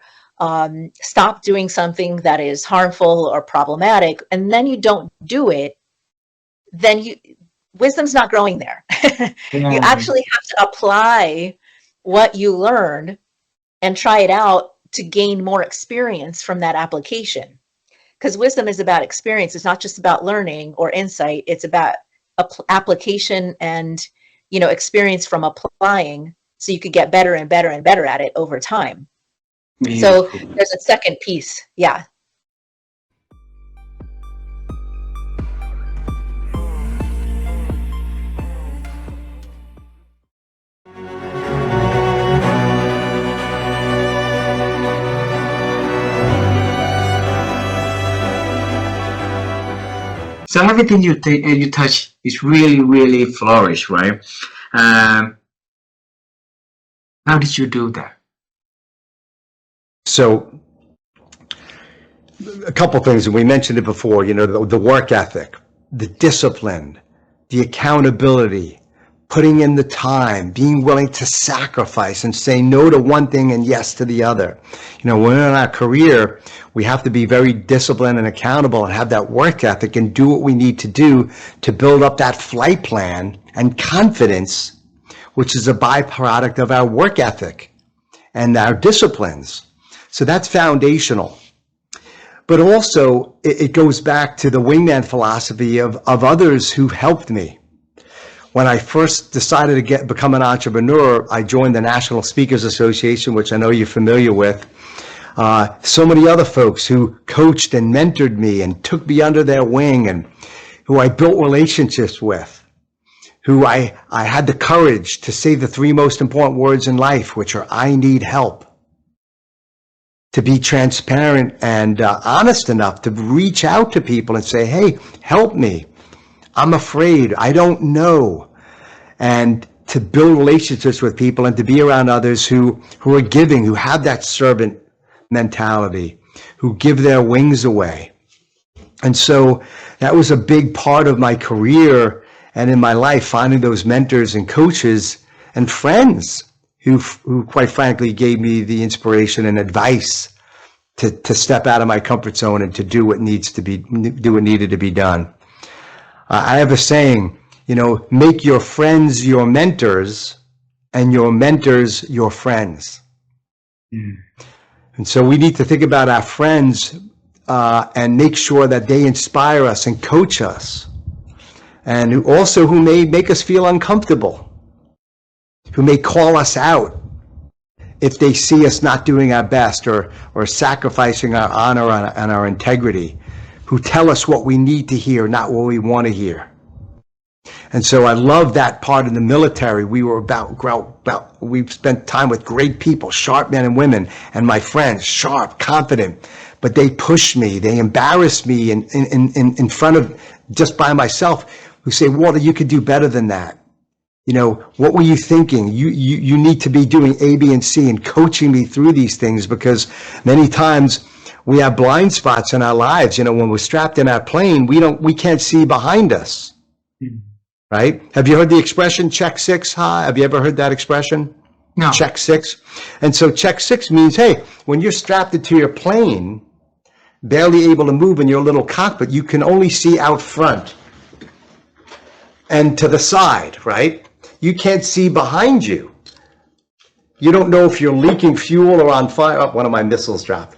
stop doing something that is harmful or problematic, and then you don't do it, then wisdom's not growing there. Yeah. You actually have to apply what you learned and try it out to gain more experience from that application. Because wisdom is about experience. It's not just about learning or insight. It's about application and, experience from applying, so you could get better and better and better at it over time. Beautiful. So there's a second piece. Yeah. So everything you touch is really, really flourish, right? How did you do that? So a couple things, and we mentioned it before, the work ethic, the discipline, the accountability, putting in the time, being willing to sacrifice and say no to one thing and yes to the other. When in our career, we have to be very disciplined and accountable and have that work ethic and do what we need to do to build up that flight plan and confidence, which is a byproduct of our work ethic and our disciplines. So that's foundational. But also, it goes back to the wingman philosophy of others who helped me. When I first decided to become an entrepreneur, I joined the National Speakers Association, which I know you're familiar with. So many other folks who coached and mentored me and took me under their wing, and who I built relationships with, who I had the courage to say the three most important words in life, which are, I need help. To be transparent and honest enough to reach out to people and say, hey, help me. I'm afraid. I don't know. And to build relationships with people and to be around others who are giving, who have that servant mentality, who give their wings away. And so that was a big part of my career and in my life, finding those mentors and coaches and friends who quite frankly gave me the inspiration and advice to step out of my comfort zone and to do what needed to be done. I have a saying, make your friends your mentors and your mentors your friends. Mm. And so we need to think about our friends and make sure that they inspire us and coach us, and who may make us feel uncomfortable, who may call us out if they see us not doing our best or sacrificing our honor and our integrity, who tell us what we need to hear, not what we want to hear. And so I love that part in the military. We spent time with great people, sharp men and women, and my friends, sharp, confident, but they pushed me, they embarrassed me in front of, just by myself, who say, Walter, you could do better than that. What were you thinking? You need to be doing A, B, and C, and coaching me through these things, because many times we have blind spots in our lives. When we're strapped in our plane, we can't see behind us. Right? Have you heard the expression check six? Have you ever heard that expression? No. Check six. And so check six means, hey, when you're strapped into your plane, barely able to move in your little cockpit, you can only see out front and to the side, right? You can't see behind you. You don't know if you're leaking fuel or on fire. Oh, one of my missiles dropped.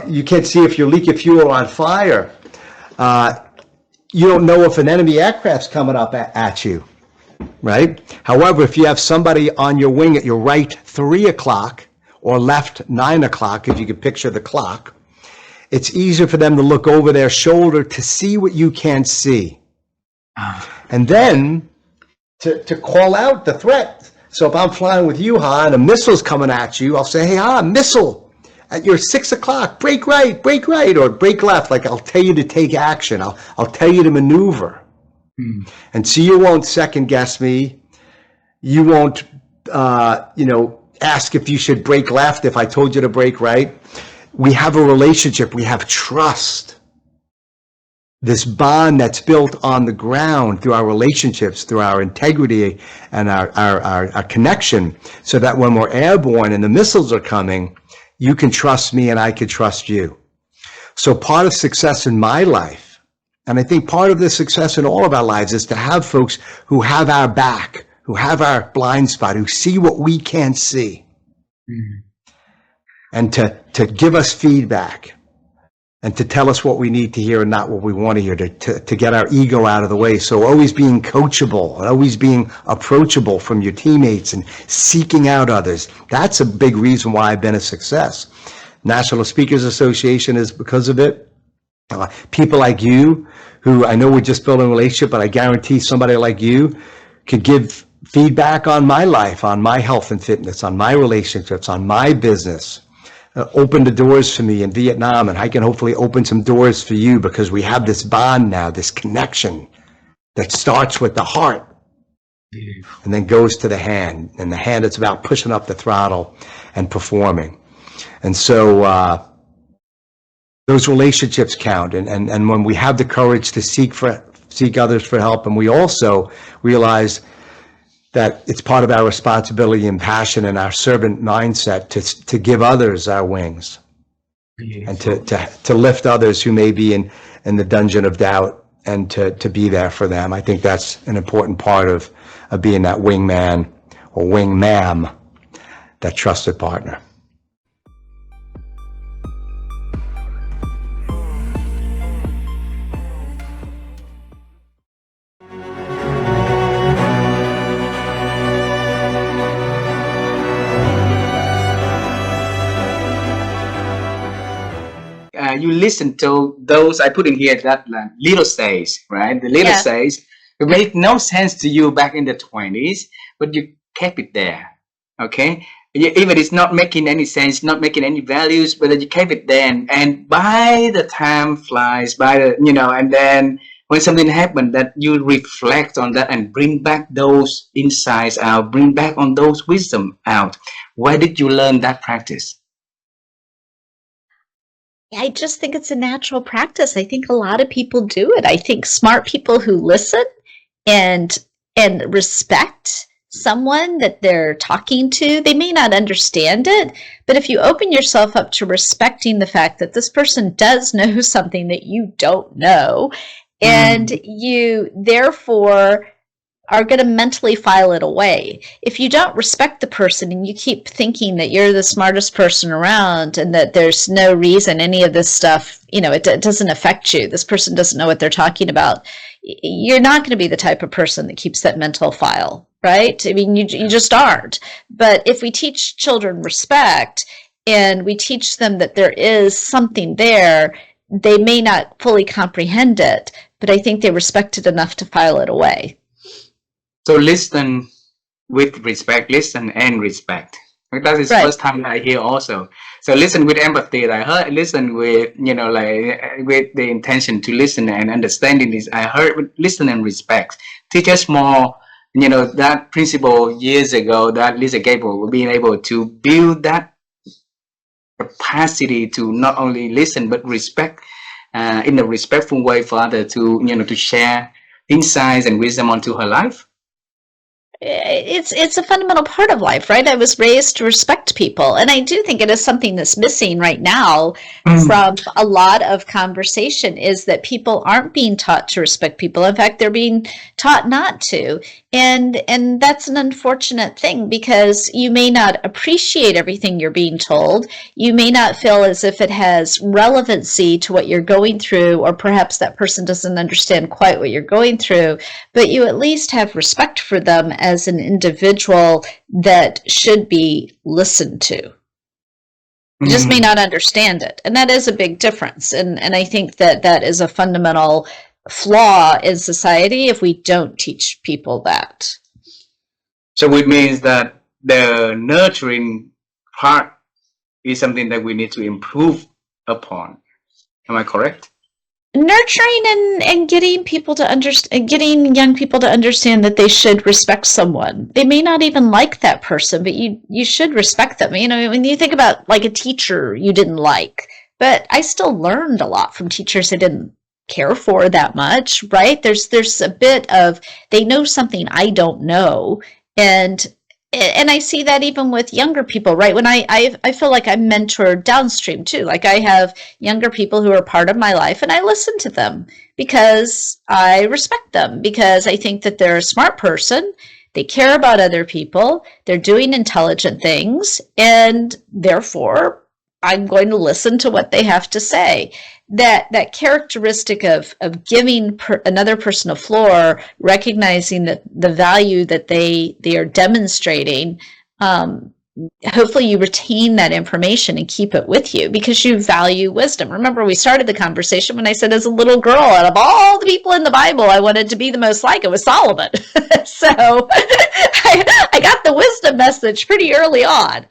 You can't see if you're leaking fuel or on fire. You don't know if an enemy aircraft's coming up at you, right? However, if you have somebody on your wing at your right 3 o'clock or left 9 o'clock, if you can picture the clock, it's easier for them to look over their shoulder to see what you can't see. And then to call out the threat. So if I'm flying with you, and a missile's coming at you, I'll say, hey, missile. At your 6 o'clock, brake right, or brake left. Like, I'll tell you to take action. I'll tell you to maneuver. And so you won't second guess me. You won't, ask if you should brake left if I told you to brake right. We have a relationship. We have trust. This bond that's built on the ground through our relationships, through our integrity and our connection, so that when we're airborne and the missiles are coming, you can trust me and I can trust you. So part of success in my life, and I think part of the success in all of our lives, is to have folks who have our back, who have our blind spot, who see what we can't see. And to give us feedback and to tell us what we need to hear and not what we want to hear, to get our ego out of the way. So always being coachable, always being approachable from your teammates and seeking out others. That's a big reason why I've been a success. National Speakers Association is because of it. People like you, who I know we're just building a relationship, but I guarantee somebody like you could give feedback on my life, on my health and fitness, on my relationships, on my business. Open the doors for me in Vietnam, and I can hopefully open some doors for you, because we have this bond now, this connection that starts with the heart and then goes to the hand. And the hand, it's about pushing up the throttle and performing. And so those relationships count. And when we have the courage to seek others for help, and we also realize that it's part of our responsibility and passion and our servant mindset to give others our wings. And to lift others who may be in the dungeon of doubt, and to be there for them. I think that's an important part of being that wingman or wingmam, that trusted partner. You listen to those, I put in here that little says, right? The little says, it made no sense to you back in the 20s, but you kept it there, okay? Even it's not making any sense, not making any values, but you kept it there. And by the time flies by, and then when something happened, that you reflect on that and bring back those insights out, bring back on those wisdom out. Where did you learn that practice? I just think it's a natural practice. I think a lot of people do it. I think smart people who listen and respect someone that they're talking to, they may not understand it, but if you open yourself up to respecting the fact that this person does know something that you don't know, and you therefore are going to mentally file it away. If you don't respect the person and you keep thinking that you're the smartest person around and that there's no reason any of this stuff, it doesn't affect you, this person doesn't know what they're talking about, you're not going to be the type of person that keeps that mental file, right? I mean, you just aren't. But if we teach children respect and we teach them that there is something there, they may not fully comprehend it, but I think they respect it enough to file it away. So listen with respect, listen and respect. That is the first time I hear also. So listen with empathy. I heard listen with, with the intention to listen and understanding this. I heard listen and respect. Teach us more, that principle years ago that Lisa Gable being able to build that capacity to not only listen, but respect in a respectful way for others to share insights and wisdom onto her life. It's a fundamental part of life, right? I was raised to respect people, and I do think it is something that's missing right now from a lot of conversation, is that people aren't being taught to respect people. In fact, they're being taught not to, and that's an unfortunate thing, because you may not appreciate everything you're being told. You may not feel as if it has relevancy to what you're going through, or perhaps that person doesn't understand quite what you're going through, but you at least have respect for them as an individual that should be listened to. You just may not understand it. And that is a big difference. And I think that is a fundamental flaw in society if we don't teach people that. So it means that the nurturing part is something that we need to improve upon. Am I correct? Nurturing and getting people to understand, getting young people to understand that they should respect someone. They may not even like that person, but you should respect them. When you think about like a teacher you didn't like, but I still learned a lot from teachers I didn't care for that much, right? There's a bit of, they know something I don't know, and I see that even with younger people, right? When I feel like I'm mentored downstream too. Like I have younger people who are part of my life, and I listen to them because I respect them, because I think that they're a smart person. They care about other people. They're doing intelligent things, and therefore I'm going to listen to what they have to say. That characteristic of giving another person a floor, recognizing that the value that they are demonstrating, hopefully you retain that information and keep it with you because you value wisdom. Remember, we started the conversation when I said as a little girl, out of all the people in the Bible, I wanted to be the most like it was Solomon. So I got the wisdom message pretty early on.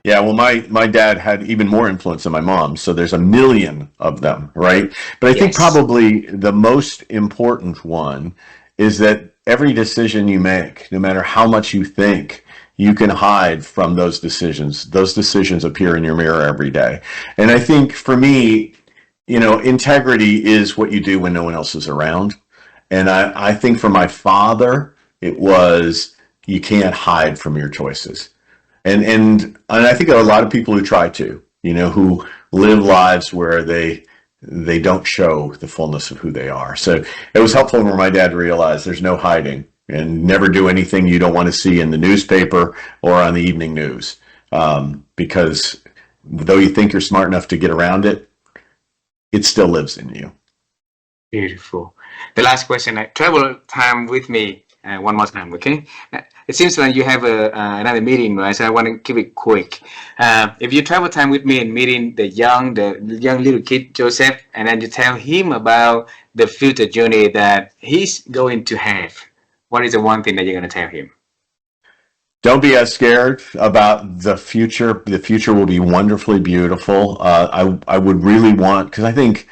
Yeah, well, my dad had even more influence than my mom, so there's a million of them, right? But I think probably the most important one is that every decision you make, no matter how much you think, you can hide from those decisions. Those decisions appear in your mirror every day. And I think for me, integrity is what you do when no one else is around. And I think for my father, it was, you can't hide from your choices. And I think there are a lot of people who try to, who live lives where they don't show the fullness of who they are. So it was helpful when my dad realized there's no hiding, and never do anything you don't want to see in the newspaper or on the evening news. Because though you think you're smart enough to get around it, it still lives in you. Beautiful. The last question, travel time with me. one more time, okay? It seems like you have another meeting, right? So I want to keep it quick. If you travel time with me and meeting the young little kid Joseph, and then you tell him about the future journey that he's going to have, what is the one thing that you're going to tell him? Don't be as scared about the future. The future will be wonderfully beautiful. I would really want, because I think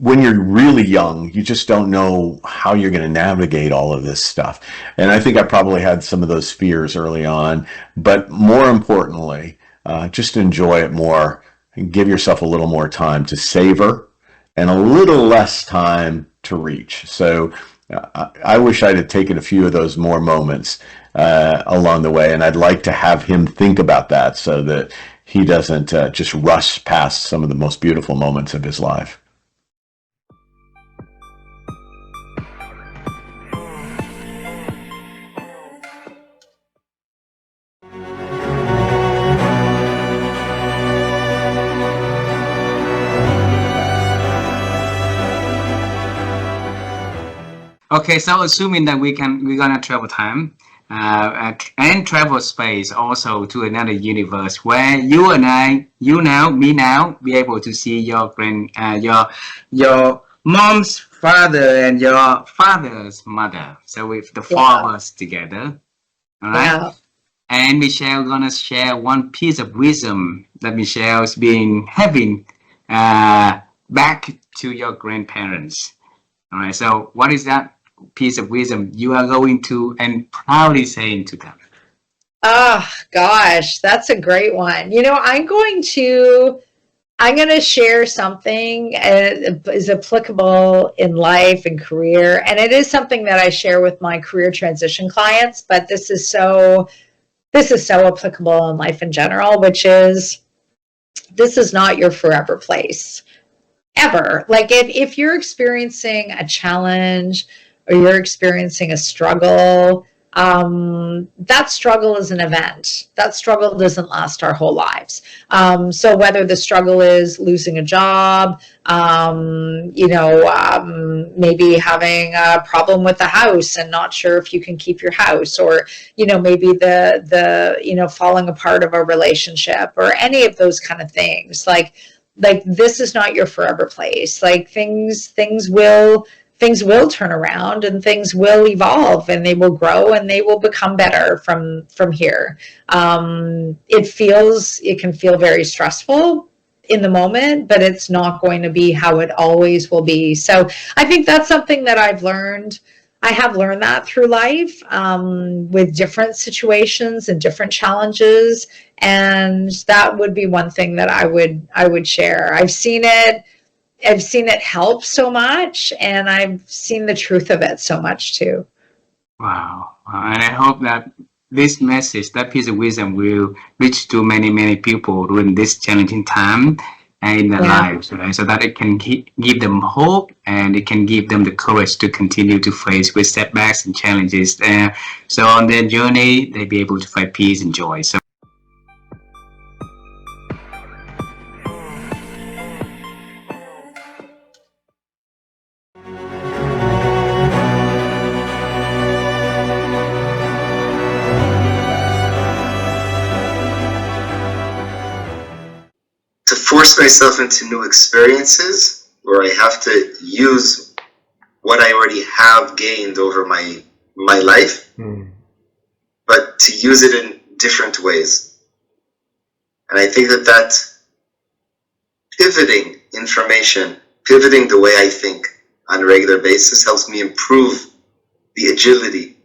when you're really young, you just don't know how you're going to navigate all of this stuff. And I think I probably had some of those fears early on. But more importantly, just enjoy it more and give yourself a little more time to savor and a little less time to reach. So I wish I'd have taken a few of those more moments along the way, and I'd like to have him think about that so that he doesn't just rush past some of the most beautiful moments of his life. Okay, so assuming that we're gonna travel time and travel space also to another universe where you and I, me now, be able to see your your mom's father and your father's mother. So with the four of us together, all right. Yeah. And Michelle gonna share one piece of wisdom that Michelle's been having back to your grandparents. All right. So what is that piece of wisdom you are going to and proudly saying to them? Oh gosh, that's a great one. You know, I'm going to share something that is applicable in life and career, and it is something that I share with my career transition clients, but this is so applicable in life in general, which is, this is not your forever place ever. Like if you're experiencing a challenge or you're experiencing a struggle, that struggle is an event. That struggle doesn't last our whole lives. So whether the struggle is losing a job, maybe having a problem with the house and not sure if you can keep your house, or, maybe the falling apart of a relationship, or any of those kind of things, like this is not your forever place. Like things will turn around, and things will evolve, and they will grow, and they will become better from here. It can feel very stressful in the moment, but it's not going to be how it always will be. So I think that's something that I've learned. I have learned that through life, with different situations and different challenges. And that would be one thing that I would share. I've seen it help so much, and I've seen the truth of it so much too. Wow. And I hope that this message, that piece of wisdom, will reach to many, many people during this challenging time in their lives, right? So that it can give them hope, and it can give them the courage to continue to face with setbacks and challenges. So on their journey, they'll be able to find peace and joy. So to force myself into new experiences where I have to use what I already have gained over my life, but to use it in different ways. And I think that pivoting information, pivoting the way I think on a regular basis helps me improve the agility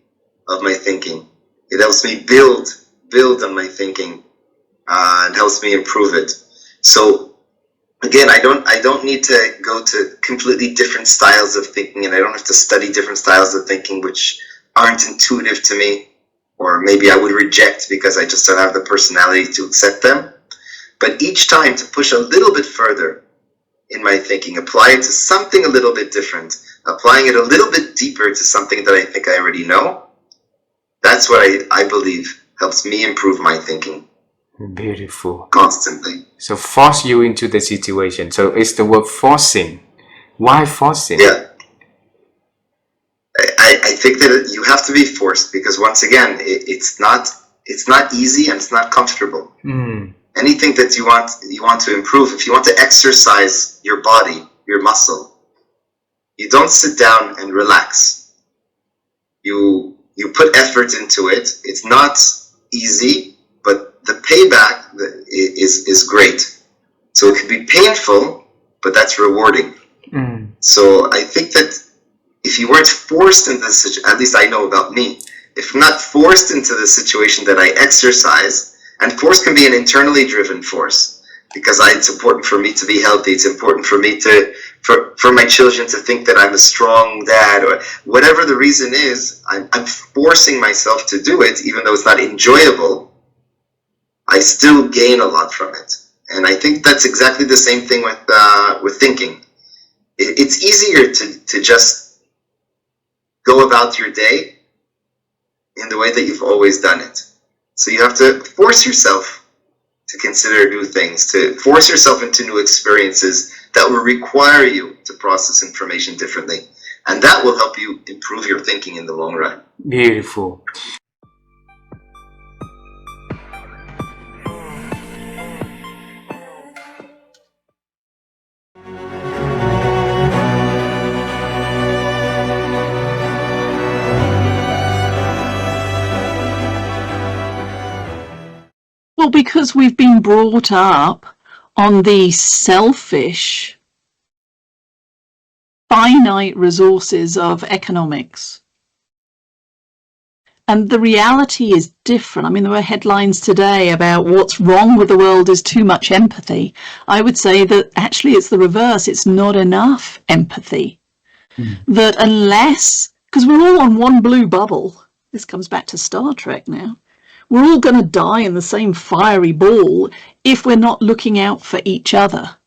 of my thinking. It helps me build on my thinking, and helps me improve it. So again, I don't need to go to completely different styles of thinking, and I don't have to study different styles of thinking which aren't intuitive to me, or maybe I would reject because I just don't have the personality to accept them. But each time to push a little bit further in my thinking, apply it to something a little bit different, applying it a little bit deeper to something that I think I already know, that's what I believe helps me improve my thinking. beautiful. Constantly. So force you into the situation. So it's the word forcing. Why forcing? Yeah. I think that you have to be forced, because once again, it's not easy and it's not comfortable. Anything that you want to improve, if you want to exercise your body, your muscle, you don't sit down and relax. You put effort into it. It's not easy, but the payback is great. So it could be painful, but that's rewarding. So I think that if you weren't forced into this, at least I know about me, if I'm not forced into the situation that I exercise, and force can be an internally driven force, because it's important for me to be healthy, it's important for me for my children to think that I'm a strong dad, or whatever the reason is, I'm forcing myself to do it, even though it's not enjoyable, I still gain a lot from it. And I think that's exactly the same thing with thinking. It's easier to just go about your day in the way that you've always done it. So you have to force yourself to consider new things, to force yourself into new experiences that will require you to process information differently. And that will help you improve your thinking in the long run. Beautiful. Well, because we've been brought up on the selfish, finite resources of economics. And the reality is different. I mean, there were headlines today about what's wrong with the world is too much empathy. I would say that actually it's the reverse. It's not enough empathy. That unless, because we're all on one blue bubble, this comes back to Star Trek now, we're all going to die in the same fiery ball if we're not looking out for each other.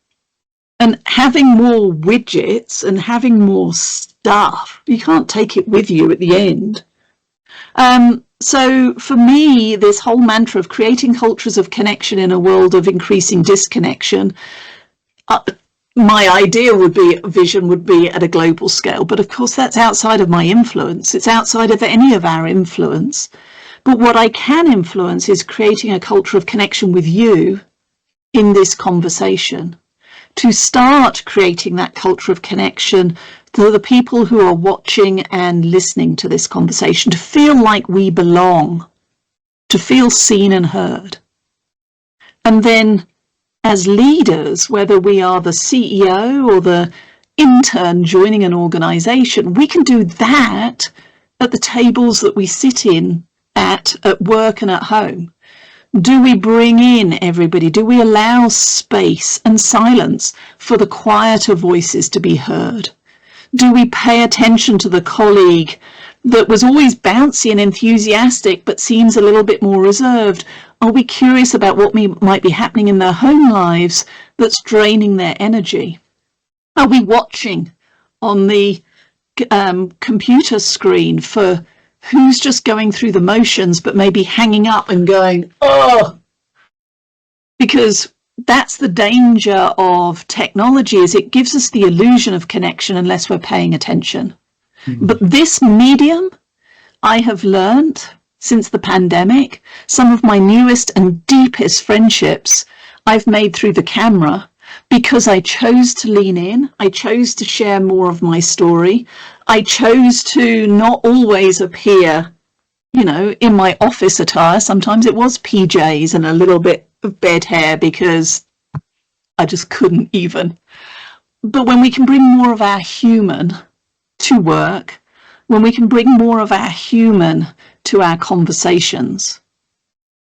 And having more widgets and having more stuff, you can't take it with you at the end. So for me, this whole mantra of creating cultures of connection in a world of increasing disconnection, my ideal vision would be at a global scale. But of course, that's outside of my influence. It's outside of any of our influence. But what I can influence is creating a culture of connection with you in this conversation. To start creating that culture of connection to the people who are watching and listening to this conversation, to feel like we belong, to feel seen and heard. And then as leaders, whether we are the CEO or the intern joining an organization, we can do that at the tables that we sit in at work and at home. Do we bring in everybody? Do we allow space and silence for the quieter voices to be heard? Do we pay attention to the colleague that was always bouncy and enthusiastic but seems a little bit more reserved? Are we curious about what might be happening in their home lives that's draining their energy? Are we watching on the computer screen for who's just going through the motions but maybe hanging up and going, oh? Because that's the danger of technology, is it gives us the illusion of connection unless we're paying attention. But this medium, I have learned since the pandemic, some of my newest and deepest friendships I've made through the camera, because I chose to lean in, I chose to share more of my story, I chose to not always appear, you know, in my office attire. Sometimes it was PJs and a little bit of bed hair because I just couldn't even. But when we can bring more of our human to work, when we can bring more of our human to our conversations,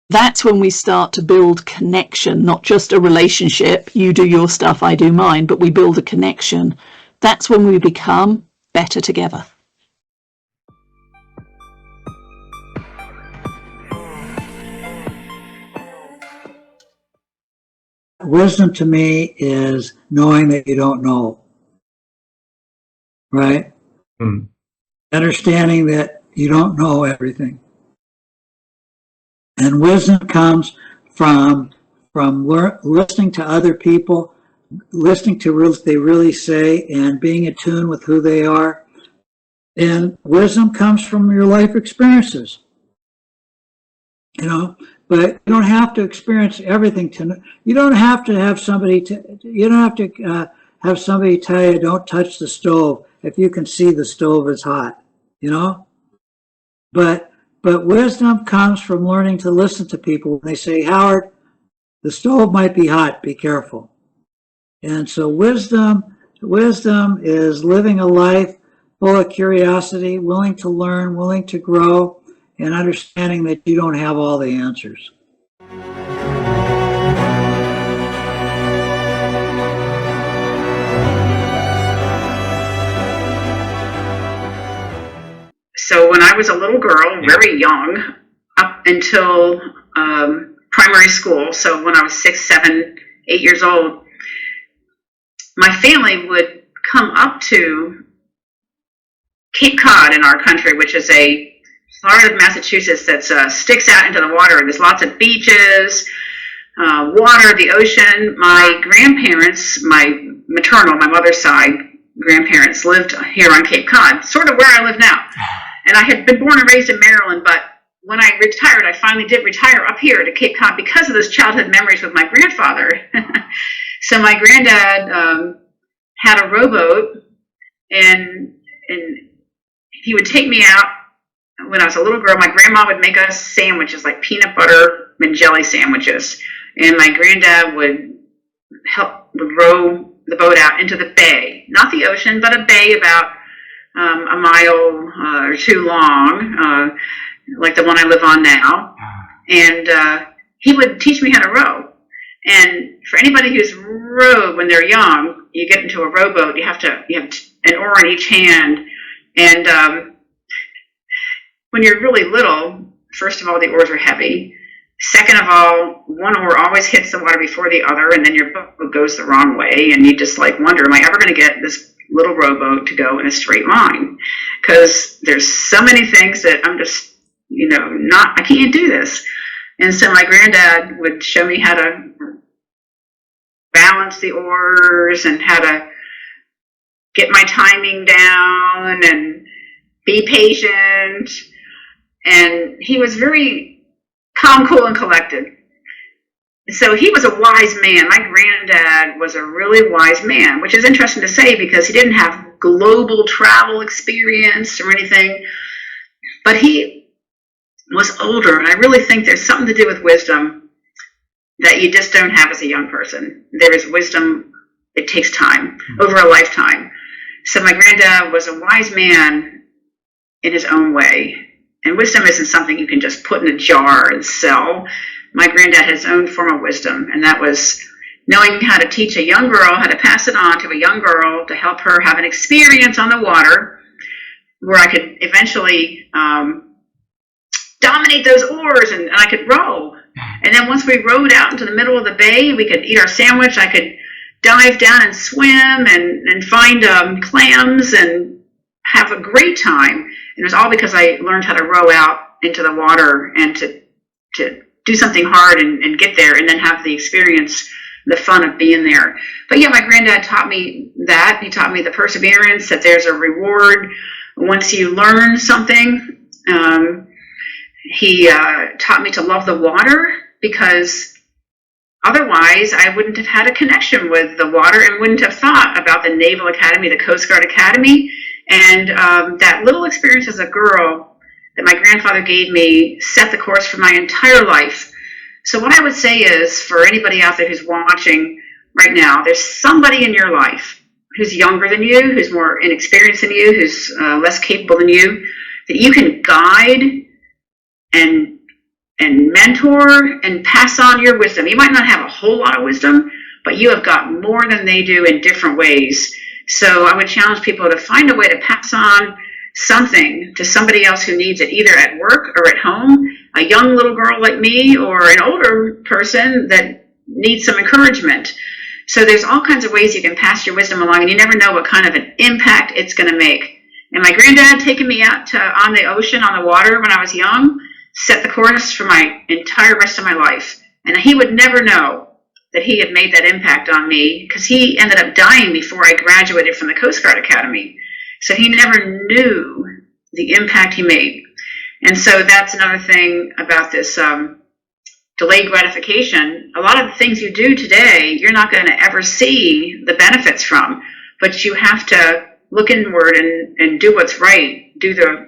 that's when we start to build connection, not just a relationship. You do your stuff, I do mine, but we build a connection. That's when we become better together. Wisdom to me is knowing that you don't know, right? Understanding that you don't know everything. And wisdom comes from listening to other people, listening to what they really say, and being in tune with who they are, And wisdom comes from your life experiences, you know, but you don't have to experience everything you don't have to have somebody, you don't have to have somebody tell you, don't touch the stove if you can see the stove is hot, you know? But wisdom comes from learning to listen to people when they say, Howard, the stove might be hot, be careful. And so wisdom is living a life full of curiosity, willing to learn, willing to grow, and understanding that you don't have all the answers. So when I was a little girl, very young, up until primary school, so when I was 6, 7, 8 years old, my family would come up to Cape Cod in our country, which is a part of Massachusetts that sticks out into the water. There's lots of beaches, water, the ocean. My grandparents, my maternal, my mother's side grandparents lived here on Cape Cod, sort of where I live now. And I had been born and raised in Maryland, but when I retired, I finally did retire up here to Cape Cod because of those childhood memories with my grandfather. So my granddad had a rowboat, and he would take me out when I was a little girl. My grandma would make us sandwiches, like peanut butter and jelly sandwiches, and my granddad would row the boat out into the bay, not the ocean, but a bay about a mile or two long, like the one I live on now. And he would teach me how to row. And for anybody who's rowed when they're young, you get into a rowboat, you have an oar in each hand. And when you're really little, first of all, the oars are heavy. Second of all, one oar always hits the water before the other, and then your boat goes the wrong way, and you just like wonder, am I ever going to get this little rowboat to go in a straight line? Because there's so many things that I'm just, I can't do this. And so my granddad would show me how to balance the oars and how to get my timing down and be patient. And he was very calm, cool, and collected. So he was a wise man. My granddad was a really wise man, which is interesting to say because he didn't have global travel experience or anything, but he was older, and I really think there's something to do with wisdom that you just don't have as a young person. There is wisdom, it takes time, over a lifetime. So my granddad was a wise man in his own way, and wisdom isn't something you can just put in a jar and sell. My granddad had his own form of wisdom, and that was knowing how to teach a young girl, how to pass it on to a young girl to help her have an experience on the water where I could eventually dominate those oars and I could row. And then once we rowed out into the middle of the bay, we could eat our sandwich. I could dive down and swim and find clams and have a great time. And it was all because I learned how to row out into the water and to do something hard and get there and then have the experience, the fun of being there. But yeah, my granddad taught me that. He taught me the perseverance, that there's a reward once you learn something. He taught me to love the water because otherwise I wouldn't have had a connection with the water and wouldn't have thought about the Naval Academy, the Coast Guard Academy. And that little experience as a girl that my grandfather gave me set the course for my entire life. So what I would say is, for anybody out there who's watching right now, there's somebody in your life who's younger than you, who's more inexperienced than you, who's less capable than you, that you can guide and mentor and pass on your wisdom. You might not have a whole lot of wisdom, but you have got more than they do in different ways. So I would challenge people to find a way to pass on something to somebody else who needs it, either at work or at home, a young little girl like me or an older person that needs some encouragement. So there's all kinds of ways you can pass your wisdom along, and you never know what kind of an impact it's going to make. And my granddad taking me out on the ocean, on the water when I was young, set the course for my entire rest of my life. And he would never know that he had made that impact on me because he ended up dying before I graduated from the Coast Guard Academy. So he never knew the impact he made. And so that's another thing about this delayed gratification. A lot of the things you do today, you're not going to ever see the benefits from, but you have to look inward and do what's right, do the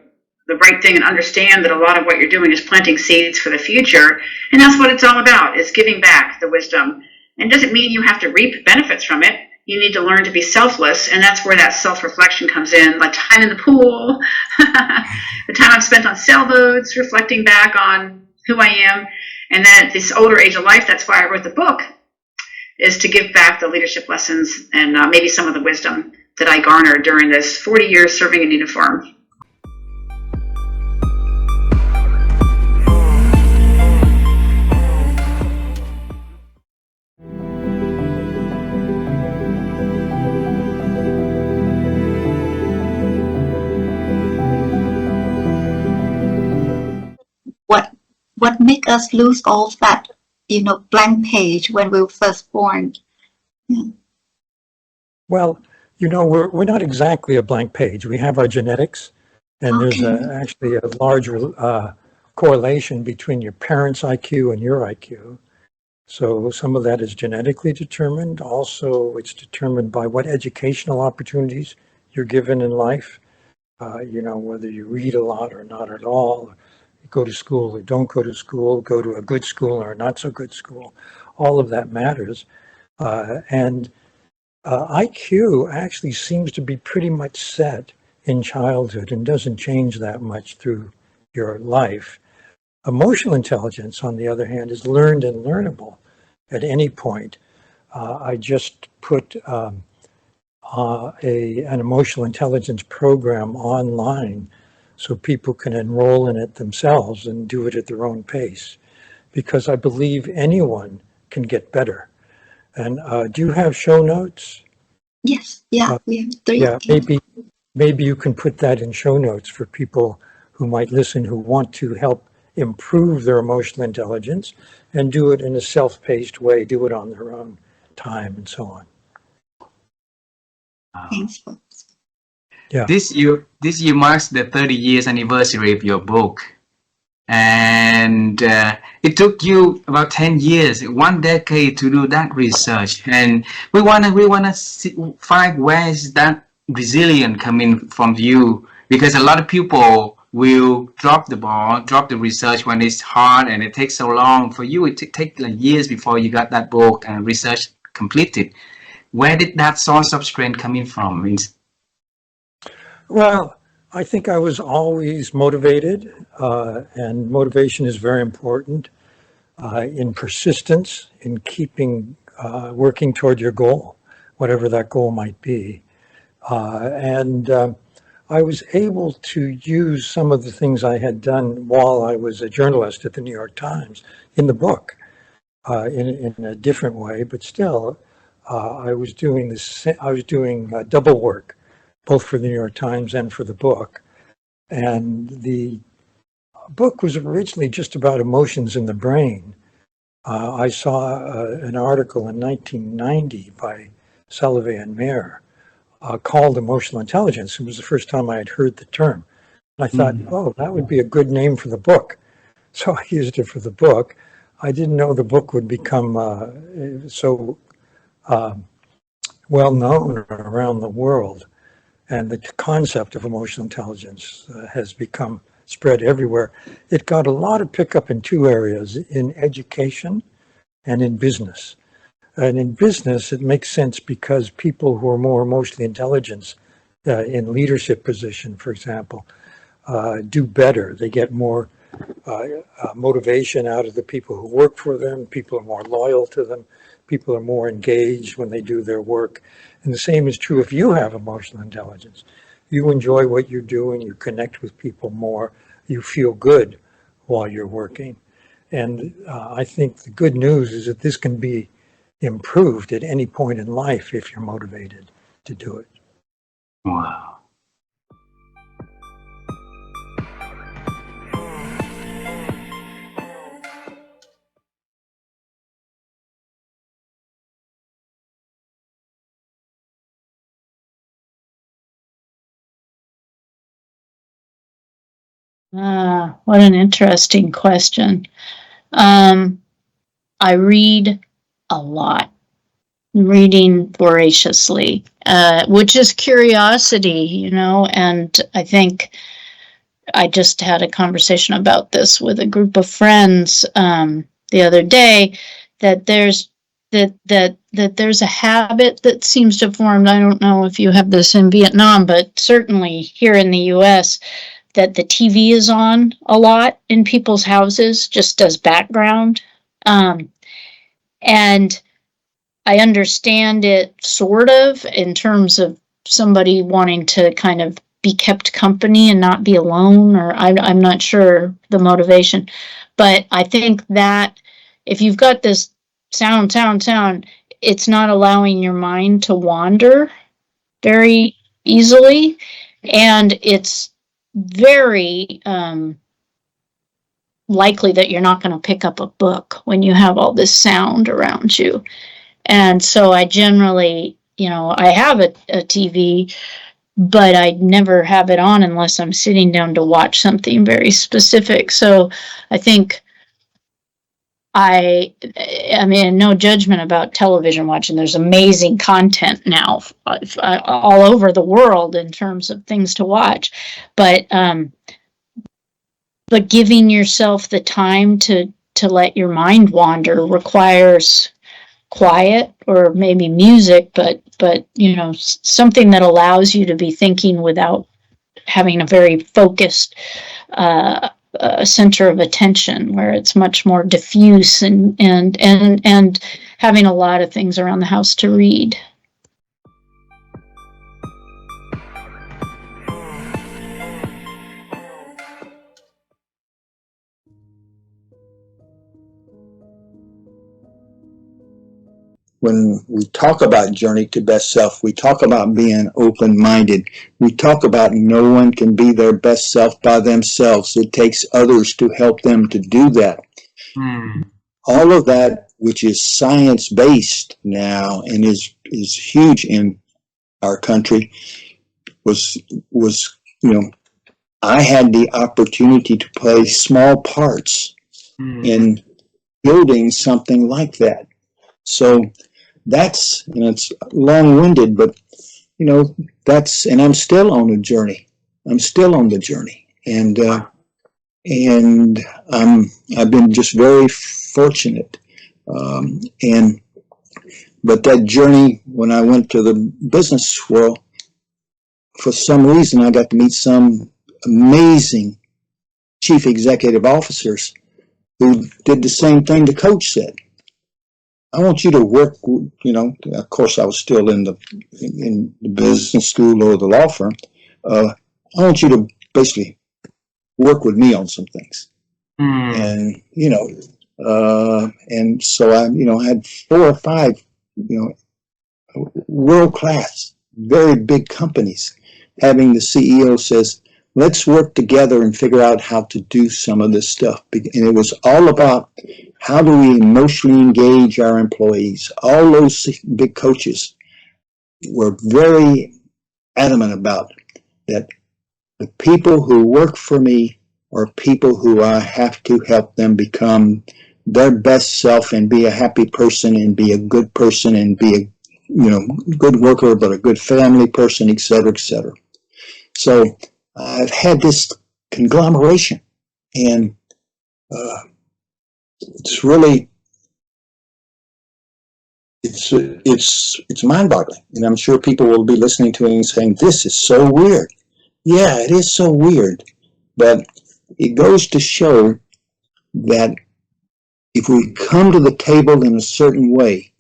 right thing, and understand that a lot of what you're doing is planting seeds for the future. And that's what it's all about, is giving back the wisdom. And it doesn't mean you have to reap benefits from it. You need to learn to be selfless, and that's where that self-reflection comes in, like time in the pool, the time I've spent on sailboats, reflecting back on who I am. And then at this older age of life, that's why I wrote the book, is to give back the leadership lessons and maybe some of the wisdom that I garnered during this 40 years serving in uniform. What make us lose all that, blank page when we were first born? Yeah. Well, we're not exactly a blank page. We have our genetics, and there's actually a large correlation between your parents' IQ and your IQ. So some of that is genetically determined. Also, it's determined by what educational opportunities you're given in life. Whether you read a lot or not at all, go to school or don't go to school, go to a good school or not so good school. All of that matters. And IQ actually seems to be pretty much set in childhood and doesn't change that much through your life. Emotional intelligence, on the other hand, is learned and learnable at any point. I just put an emotional intelligence program online so people can enroll in it themselves and do it at their own pace, because I believe anyone can get better. And do you have show notes? Yes, yeah, we have 3. Yeah, maybe you can put that in show notes for people who might listen, who want to help improve their emotional intelligence and do it in a self-paced way, do it on their own time and so on. Thanks, folks. Yeah. This year marks the 30 years anniversary of your book. And it took you about 10 years, 1 decade to do that research. And we wanna find where is that resilience coming from you, because a lot of people will drop the ball, drop the research when it's hard and it takes so long. For you, it takes like years before you got that book and research completed. Where did that source of strength coming from? Well, I think I was always motivated, and motivation is very important in persistence, in keeping working toward your goal, whatever that goal might be. And I was able to use some of the things I had done while I was a journalist at the New York Times in the book in a different way, but still I was doing double work, both for the New York Times and for the book. And the book was originally just about emotions in the brain. I saw an article in 1990 by Sullivan and Mayer called Emotional Intelligence. It was the first time I had heard the term. And I thought, oh, that would be a good name for the book. So I used it for the book. I didn't know the book would become so well known around the world. And the concept of emotional intelligence has become spread everywhere. It got a lot of pickup in 2 areas, in education and in business. And in business, it makes sense because people who are more emotionally intelligent in leadership position, for example, do better. They get more motivation out of the people who work for them. People are more loyal to them. People are more engaged when they do their work. And the same is true if you have emotional intelligence. You enjoy what you're doing, you connect with people more, you feel good while you're working. And I think the good news is that this can be improved at any point in life if you're motivated to do it. Wow. What an interesting question. I read a lot, reading voraciously, which is curiosity, and I think I just had a conversation about this with a group of friends the other day, that there's there's a habit that seems to have formed. I don't know if you have this in Vietnam, but certainly here in the US, that the TV is on a lot in people's houses, just as background. And I understand it sort of in terms of somebody wanting to kind of be kept company and not be alone, or I'm not sure the motivation. But I think that if you've got this sound, it's not allowing your mind to wander very easily. And it's very likely that you're not going to pick up a book when you have all this sound around you. And so I generally, I have a TV, but I never have it on unless I'm sitting down to watch something very specific. So I think I mean, no judgment about television watching. There's amazing content now all over the world in terms of things to watch. But giving yourself the time to let your mind wander requires quiet, or maybe music, but something that allows you to be thinking without having a very focused center of attention, where it's much more diffuse, and having a lot of things around the house to read. When we talk about journey to best self, we talk about being open-minded. We talk about no one can be their best self by themselves. It takes others to help them to do that. All of that, which is science-based now and is huge in our country, was I had the opportunity to play small parts in building something like that. So that's, it's long-winded, but that's, and I'm still on a journey. I'm still on the journey, and I've been just very fortunate. But that journey, when I went to the business world, for some reason, I got to meet some amazing chief executive officers who did the same thing the coach said. I want you to work, of course I was still in the business school or the law firm. I want you to basically work with me on some things. And, and so I had 4 or 5, world-class, very big companies, having the CEO says, let's work together and figure out how to do some of this stuff. And it was all about how do we emotionally engage our employees. All those big coaches were very adamant about that. The people who work for me are people who I have to help them become their best self and be a happy person and be a good person and be a good worker, but a good family person, et cetera, et cetera. So I've had this conglomeration, and it's really, it's mind-boggling. And I'm sure people will be listening to it and saying, this is so weird. Yeah, it is so weird. But it goes to show that if we come to the table in a certain way,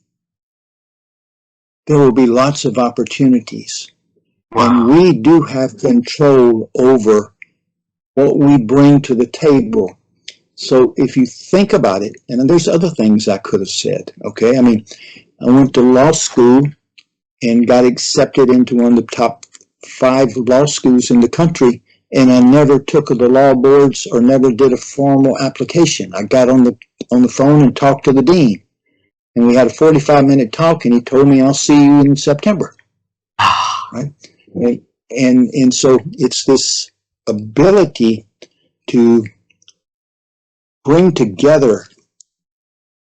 there will be lots of opportunities. Wow. And we do have control over what we bring to the table. So if you think about it, and there's other things I could have said, okay? I mean, I went to law school and got accepted into one of the top 5 law schools in the country, and I never took the law boards or never did a formal application. I got on the phone and talked to the dean, and we had a 45-minute talk, and he told me, I'll see you in September. Right? And so it's this ability to bring together,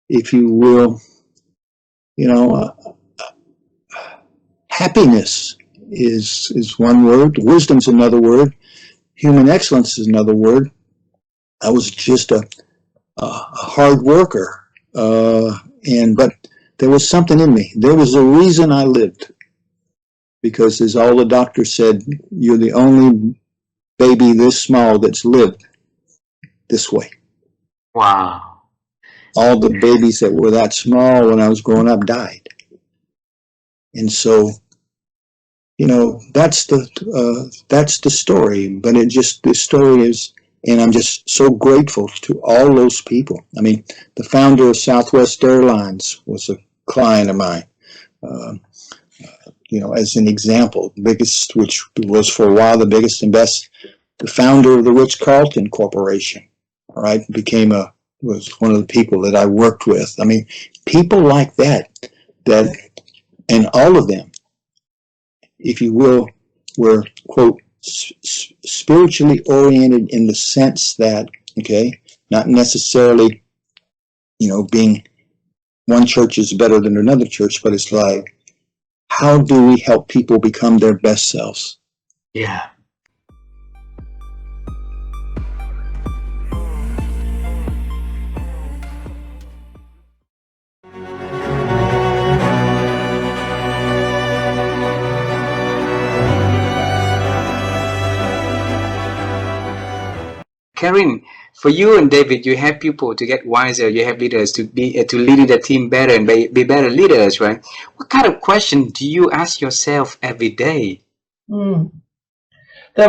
if you will, happiness is one word, wisdom's another word, human excellence is another word. I was just a hard worker, but there was something in me. There was a reason I lived, because as all the doctors said, you're the only baby this small that's lived this way. Wow. All the babies that were that small when I was growing up died. And so, that's the story. But the story is, and I'm just so grateful to all those people. I mean, the founder of Southwest Airlines was a client of mine. As an example, biggest, which was for a while the biggest and best, the founder of the Ritz-Carlton Corporation, all right, was one of the people that I worked with. I mean, people like that, and all of them, if you will, were, quote, spiritually oriented in the sense that, okay, not necessarily, being one church is better than another church, but it's like, how do we help people become their best selves? Yeah. Karen, for you and David, you have people to get wiser. You have leaders to be to lead the team better and be better leaders, right? What kind of question do you ask yourself every day? One of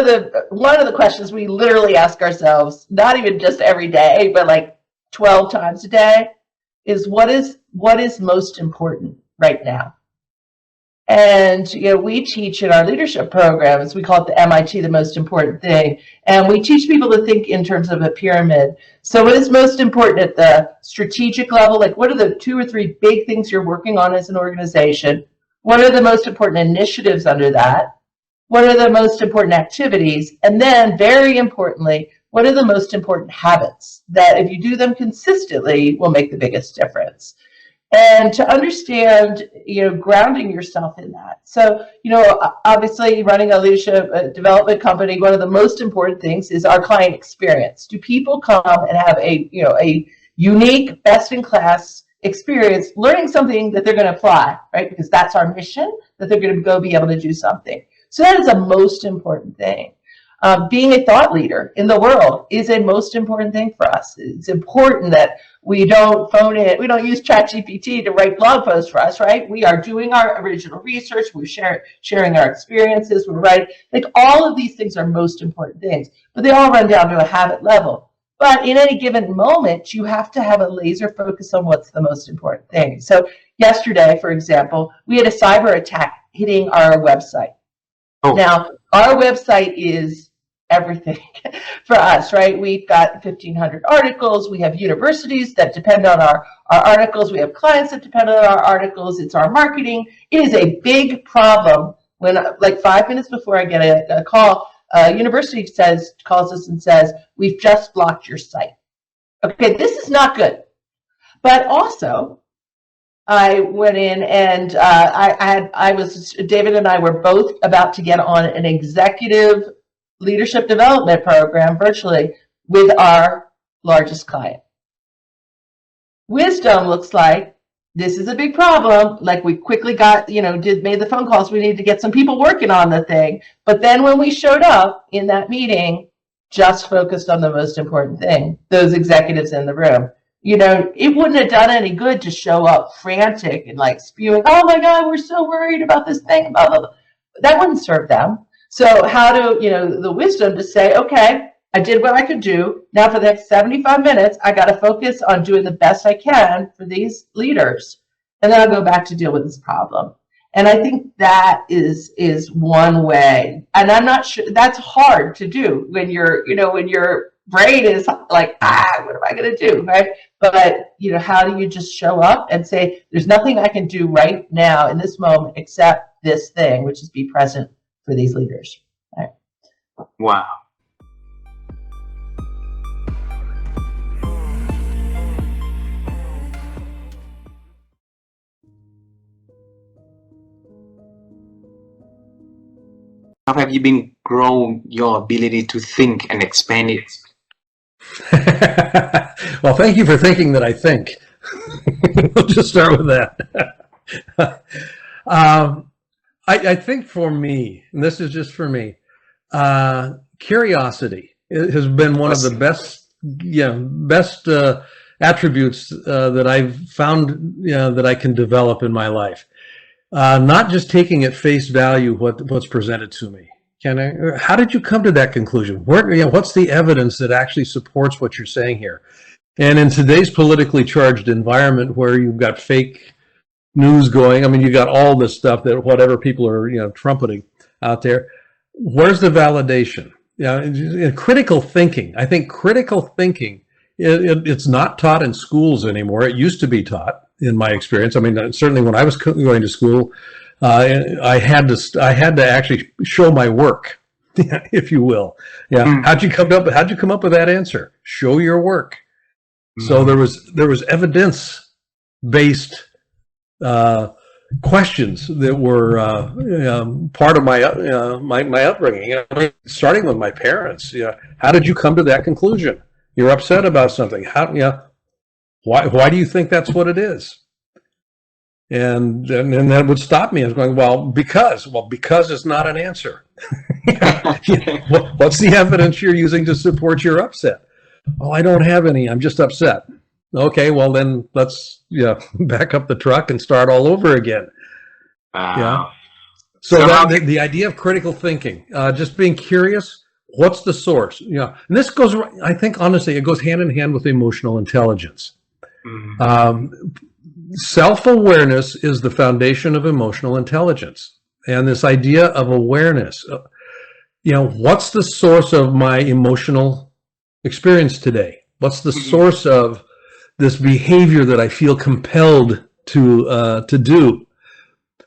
the questions we literally ask ourselves, not even just every day, but like 12 times a day, is what is most important right now. And we teach in our leadership programs, we call it the MIT, the most important thing, and we teach people to think in terms of a pyramid. So what is most important at the strategic level? Like, what are the 2 or 3 big things you're working on as an organization? What are the most important initiatives under that? What are the most important activities? And then, very importantly, what are the most important habits that, if you do them consistently, will make the biggest difference? And to understand, grounding yourself in that. So, obviously running a leadership development company, one of the most important things is our client experience. Do people come and have a unique, best-in-class experience learning something that they're going to apply, right? Because that's our mission, that they're going to go be able to do something. So that is a most important thing. Being a thought leader in the world is a most important thing for us. It's important that we don't phone it. We don't use ChatGPT to write blog posts for us, right? We are doing our original research. We're sharing our experiences. We're writing. Like, all of these things are most important things, but they all run down to a habit level. But in any given moment, you have to have a laser focus on what's the most important thing. So yesterday, for example, we had a cyber attack hitting our website. Oh. Now, our website is everything for us, right? We've got 1,500 articles. We have universities that depend on our articles. We have clients that depend on our articles. It's our marketing. It is a big problem when, like, 5 minutes before I get a call, a university calls us and says, we've just blocked your site. Okay, this is not good. But also, I went in and David and I were both about to get on an executive leadership development program virtually with our largest client. Wisdom looks like, this is a big problem. Like, we quickly got, made the phone calls. We needed to get some people working on the thing. But then when we showed up in that meeting, just focused on the most important thing, those executives in the room. It wouldn't have done any good to show up frantic and like spewing, oh my God, we're so worried about this thing. Blah, blah, blah. That wouldn't serve them. So how do, the wisdom to say, okay, I did what I could do. Now for the next 75 minutes, I got to focus on doing the best I can for these leaders. And then I'll go back to deal with this problem. And I think that is one way. And I'm not sure, that's hard to do when when your brain is like, what am I going to do, right? But, how do you just show up and say, there's nothing I can do right now in this moment except this thing, which is be present for these leaders. Right. Wow. How have you been growing your ability to think and expand it? Well, thank you for thinking that I think. We'll just start with that. I think for me, and this is just for me, curiosity has been one of the best attributes that I've found that I can develop in my life. Not just taking at face value what's presented to me. How did you come to that conclusion? What's the evidence that actually supports what you're saying here? And in today's politically charged environment where you've got fake news going, I mean, you got all this stuff that whatever people are trumpeting out there. Where's the validation? Critical thinking. I think critical thinking, it's not taught in schools anymore. It used to be taught, in my experience. I mean, certainly when I was going to school, I had to actually show my work, if you will. Yeah. How'd you come up with that answer? Show your work. So there was evidence-based questions that were part of my upbringing. Starting with my parents. How did you come to that conclusion? You're upset about something. Why do you think that's what it is? And that would stop me. I was going, because it's not an answer. What's the evidence you're using to support your upset? Oh, I don't have any. I'm just upset. Okay, well then let's back up the truck and start all over again. So the idea of critical thinking, just being curious. What's the source? And this goes. I think honestly, it goes hand in hand with emotional intelligence. Self-awareness is the foundation of emotional intelligence, and this idea of awareness. What's the source of my emotional experience today? What's the source of this behavior that I feel compelled to do?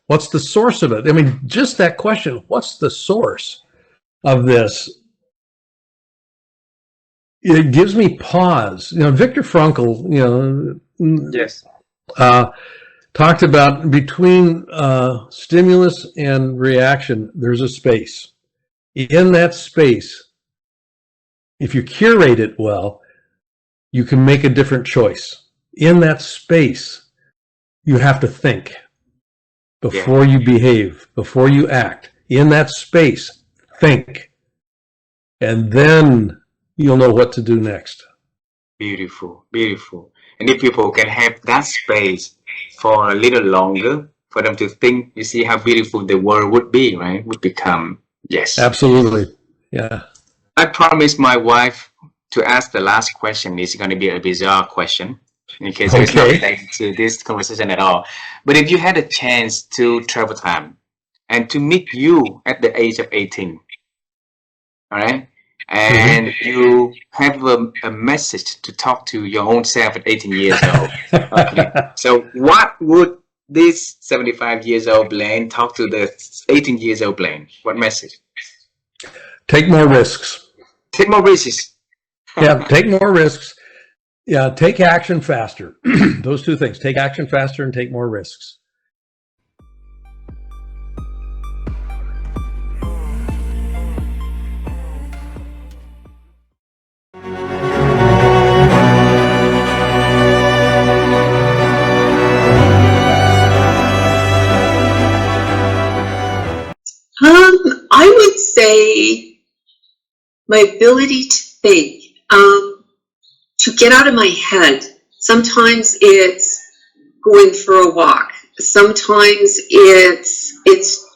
What's the source of it? I mean, just that question. What's the source of this? It gives me pause. Viktor Frankl, yes, talked about between stimulus and reaction, there's a space. In that space, if you curate it well, you can make a different choice. In that space, you have to think before you behave, before you act. In that space, think. And then you'll know what to do next. Beautiful, beautiful. And if people can have that space for a little longer, for them to think, you see how beautiful the world would be, right? Would become, yes. Absolutely, yeah. I promised my wife to ask the last question. It's going to be a bizarre question, in case it's not related to this conversation at all. But if you had a chance to travel time and to meet you at the age of 18, all right? And you have a message to talk to your own self at 18 years old. Okay. So what would this 75 years old Blaine talk to the 18 years old Blaine? What message? Take more risks. Take more risks. Take more risks. Take action faster. Those two things. Take action faster and take more risks. I would say my ability to think, to get out of my head. Sometimes it's going for a walk. Sometimes it's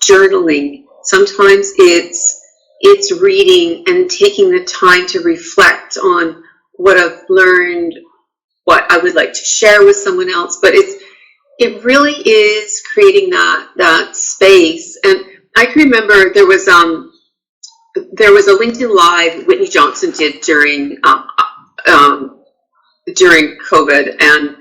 journaling. Sometimes it's reading and taking the time to reflect on what I've learned, what I would like to share with someone else. But it really is creating that space. And I can remember there was a LinkedIn Live Whitney Johnson did during COVID, and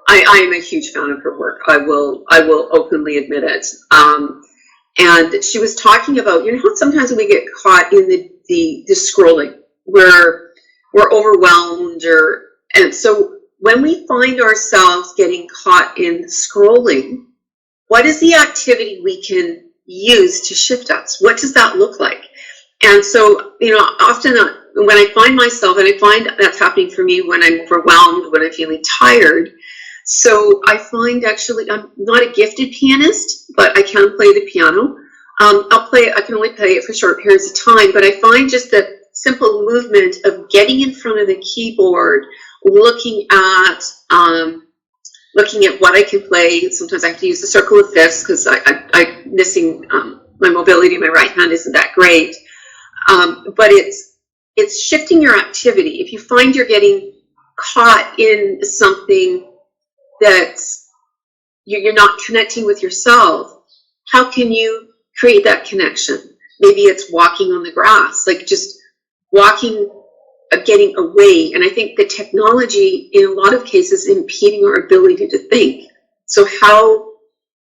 I am a huge fan of her work. I will openly admit it. And she was talking about, how sometimes we get caught in the scrolling, where we're overwhelmed, and so when we find ourselves getting caught in scrolling, what is the activity we can use to shift us? What does that look like? And so, often when I find myself, and I find that's happening for me when I'm overwhelmed, when I'm feeling tired. So I find actually, I'm not a gifted pianist, but I can play the piano. I can only play it for short periods of time, but I find just the simple movement of getting in front of the keyboard, looking at what I can play. Sometimes I have to use the circle of fifths because I'm missing my mobility in my right hand isn't that great. But it's shifting your activity. If you find you're getting caught in something that's you're not connecting with yourself, how can you create that connection? Maybe it's walking on the grass, like just walking, getting away. And I think the technology in a lot of cases is impeding our ability to think. So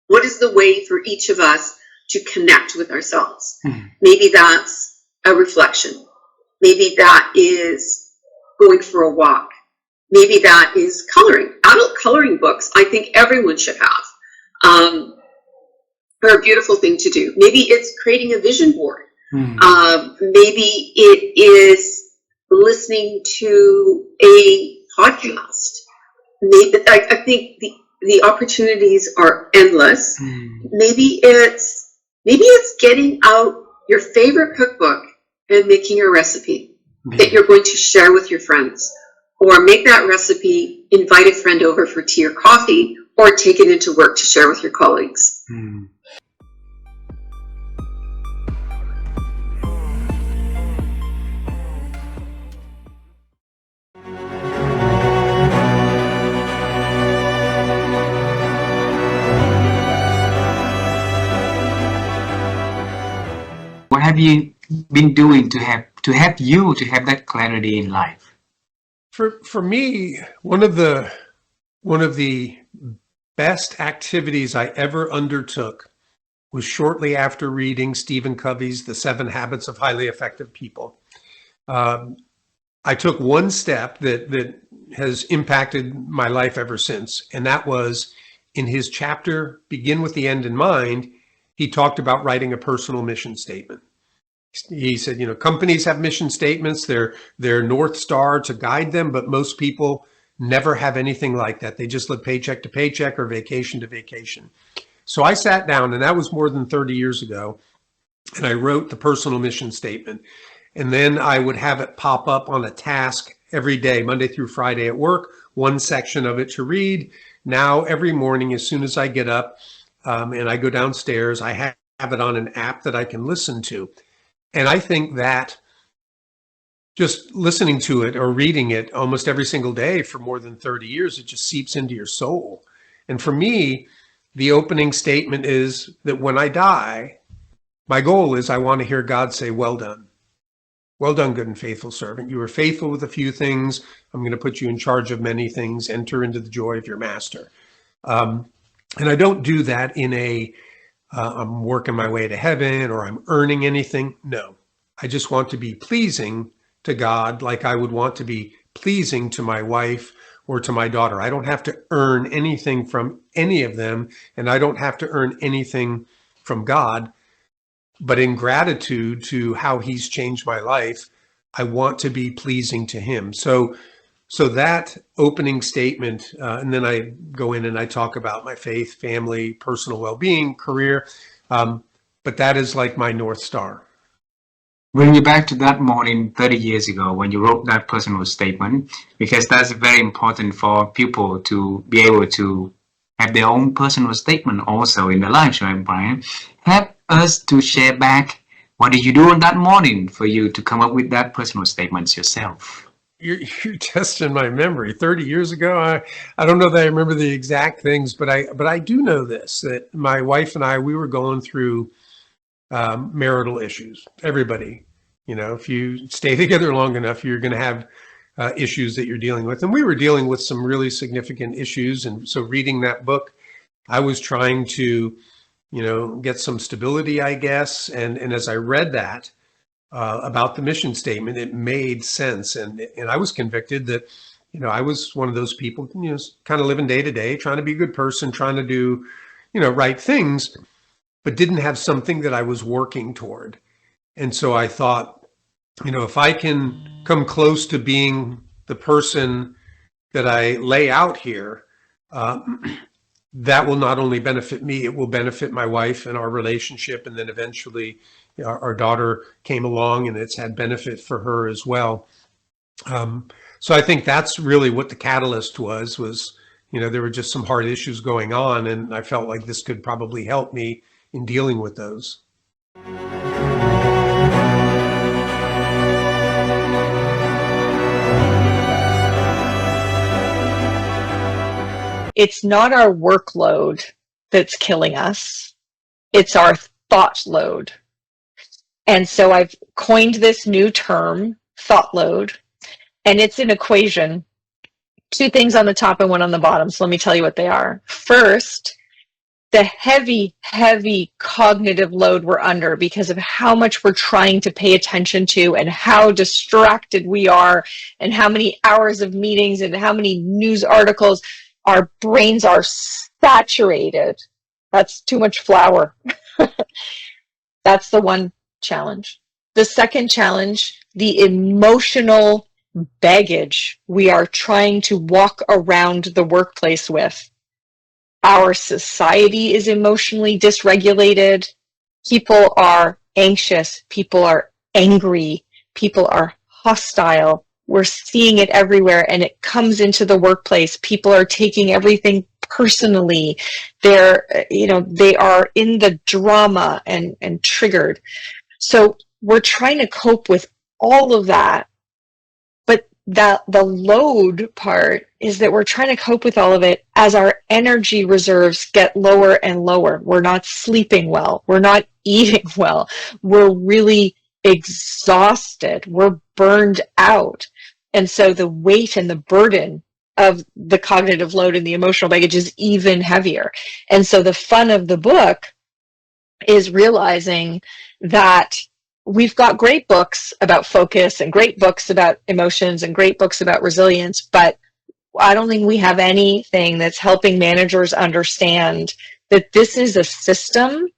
what is the way for each of us to connect with ourselves? Maybe that's a reflection. Maybe that is going for a walk. Maybe that is coloring. Adult coloring books, I think everyone should have. They're a beautiful thing to do. Maybe it's creating a vision board. Maybe it is listening to a podcast. Maybe I think the opportunities are endless. Maybe it's getting out your favorite cookbook and making a recipe that you're going to share with your friends, or make that recipe, invite a friend over for tea or coffee, or take it into work to share with your colleagues. What have you been doing to have that clarity in life? For me, one of the best activities I ever undertook was shortly after reading Stephen Covey's The 7 Habits of Highly Effective People. I took one step that has impacted my life ever since, and that was in his chapter, Begin with the End in Mind. He talked about writing a personal mission statement. He said, companies have mission statements, they're North Star to guide them, but most people never have anything like that. They just live paycheck to paycheck or vacation to vacation. So I sat down, and that was more than 30 years ago, and I wrote the personal mission statement. And then I would have it pop up on a task every day, Monday through Friday at work, one section of it to read. Now, every morning, as soon as I get up and I go downstairs, I have it on an app that I can listen to. And I think that just listening to it or reading it almost every single day for more than 30 years, it just seeps into your soul. And for me, the opening statement is that when I die, my goal is I want to hear God say, well done. Well done, good and faithful servant. You were faithful with a few things. I'm going to put you in charge of many things. Enter into the joy of your master. And I don't do that in I'm working my way to heaven or I'm earning anything. No, I just want to be pleasing to God like I would want to be pleasing to my wife or to my daughter. I don't have to earn anything from any of them, and I don't have to earn anything from God. But in gratitude to how he's changed my life, I want to be pleasing to him. So that opening statement, and then I go in and I talk about my faith, family, personal well-being, career, but that is like my North Star. Bring you back to that morning 30 years ago when you wrote that personal statement, because that's very important for people to be able to have their own personal statement also in their lives, right, Brian? Have us to share back, what did you do on that morning for you to come up with that personal statements yourself? You're testing my memory. 30 years ago, I don't know that I remember the exact things, but I do know this, that my wife and I, we were going through marital issues. Everybody, if you stay together long enough, you're going to have issues that you're dealing with. And we were dealing with some really significant issues. And so reading that book, I was trying to, get some stability, I guess. And as I read that about the mission statement, it made sense. And I was convicted that, I was one of those people, kind of living day to day, trying to be a good person, trying to do, right things. but didn't have something that I was working toward. And so I thought, if I can come close to being the person that I lay out here, that will not only benefit me, it will benefit my wife and our relationship. And then eventually our daughter came along, and it's had benefit for her as well. So I think that's really what the catalyst was, there were just some hard issues going on, and I felt like this could probably help me in dealing with those. It's not our workload that's killing us. It's our thought load. And so I've coined this new term, thought load, and it's an equation. 2 things on the top and 1 on the bottom. So let me tell you what they are. First, the heavy, heavy cognitive load we're under because of how much we're trying to pay attention to and how distracted we are and how many hours of meetings and how many news articles. Our brains are saturated. That's too much flour. That's the one challenge. The second challenge, the emotional baggage we are trying to walk around the workplace with. Our society is emotionally dysregulated. People are anxious. People are angry. People are hostile. We're seeing it everywhere, and it comes into the workplace. People are taking everything personally. They are in the drama and triggered. So we're trying to cope with all of that. But the load part is that we're trying to cope with all of it as our energy reserves get lower and lower. We're not sleeping well. We're not eating well. We're really exhausted. We're burned out. And so the weight and the burden of the cognitive load and the emotional baggage is even heavier. And so the fun of the book is realizing that we've got great books about focus and great books about emotions and great books about resilience, but I don't think we have anything that's helping managers understand that this is a system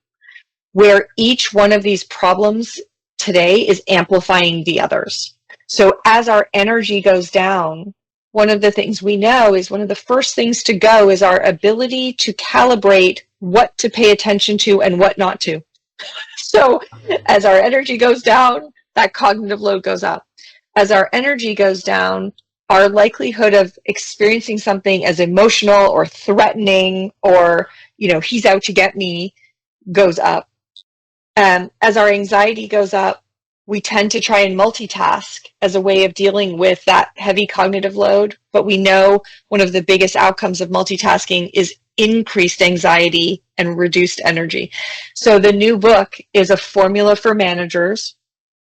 where each one of these problems today is amplifying the others. So as our energy goes down, one of the things we know is one of the first things to go is our ability to calibrate what to pay attention to and what not to. So as our energy goes down, that cognitive load goes up. As our energy goes down, our likelihood of experiencing something as emotional or threatening or, he's out to get me goes up. As our anxiety goes up, we tend to try and multitask as a way of dealing with that heavy cognitive load. But we know one of the biggest outcomes of multitasking is increased anxiety and reduced energy. So the new book is a formula for managers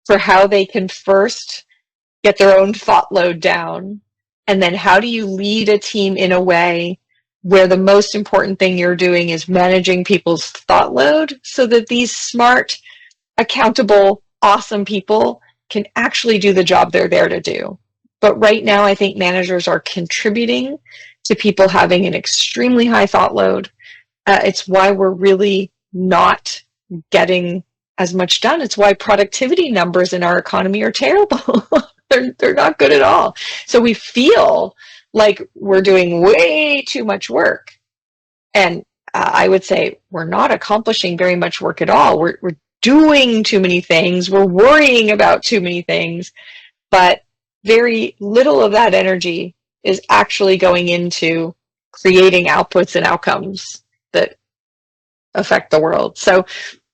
for how they can first get their own thought load down. And then how do you lead a team in a way where the most important thing you're doing is managing people's thought load so that these smart, accountable, awesome people can actually do the job they're there to do. But right now, I think managers are contributing to people having an extremely high thought load. It's why we're really not getting as much done. It's why productivity numbers in our economy are terrible. They're not good at all. So we feel like we're doing way too much work. And I would say we're not accomplishing very much work at all. We're doing too many things. We're worrying about too many things. But very little of that energy is actually going into creating outputs and outcomes that affect the world. So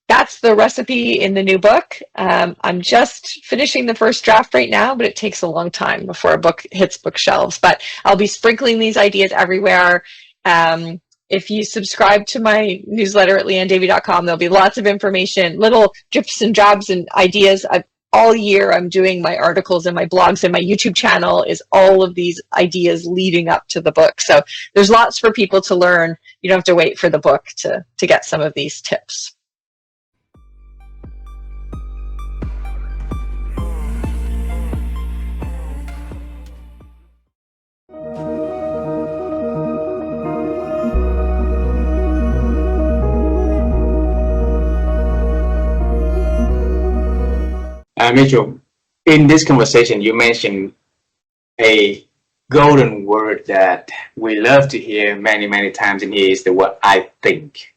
that's the recipe in the new book. I'm just finishing the first draft right now, but it takes a long time before a book hits bookshelves. But I'll be sprinkling these ideas everywhere. If you subscribe to my newsletter at leannedavy.com, there'll be lots of information, little drips and jobs and ideas. All year I'm doing my articles and my blogs, and my YouTube channel is all of these ideas leading up to the book. So there's lots for people to learn. You don't have to wait for the book to get some of these tips. Mitchell, in this conversation, you mentioned a golden word that we love to hear many, many times in here is the word I think.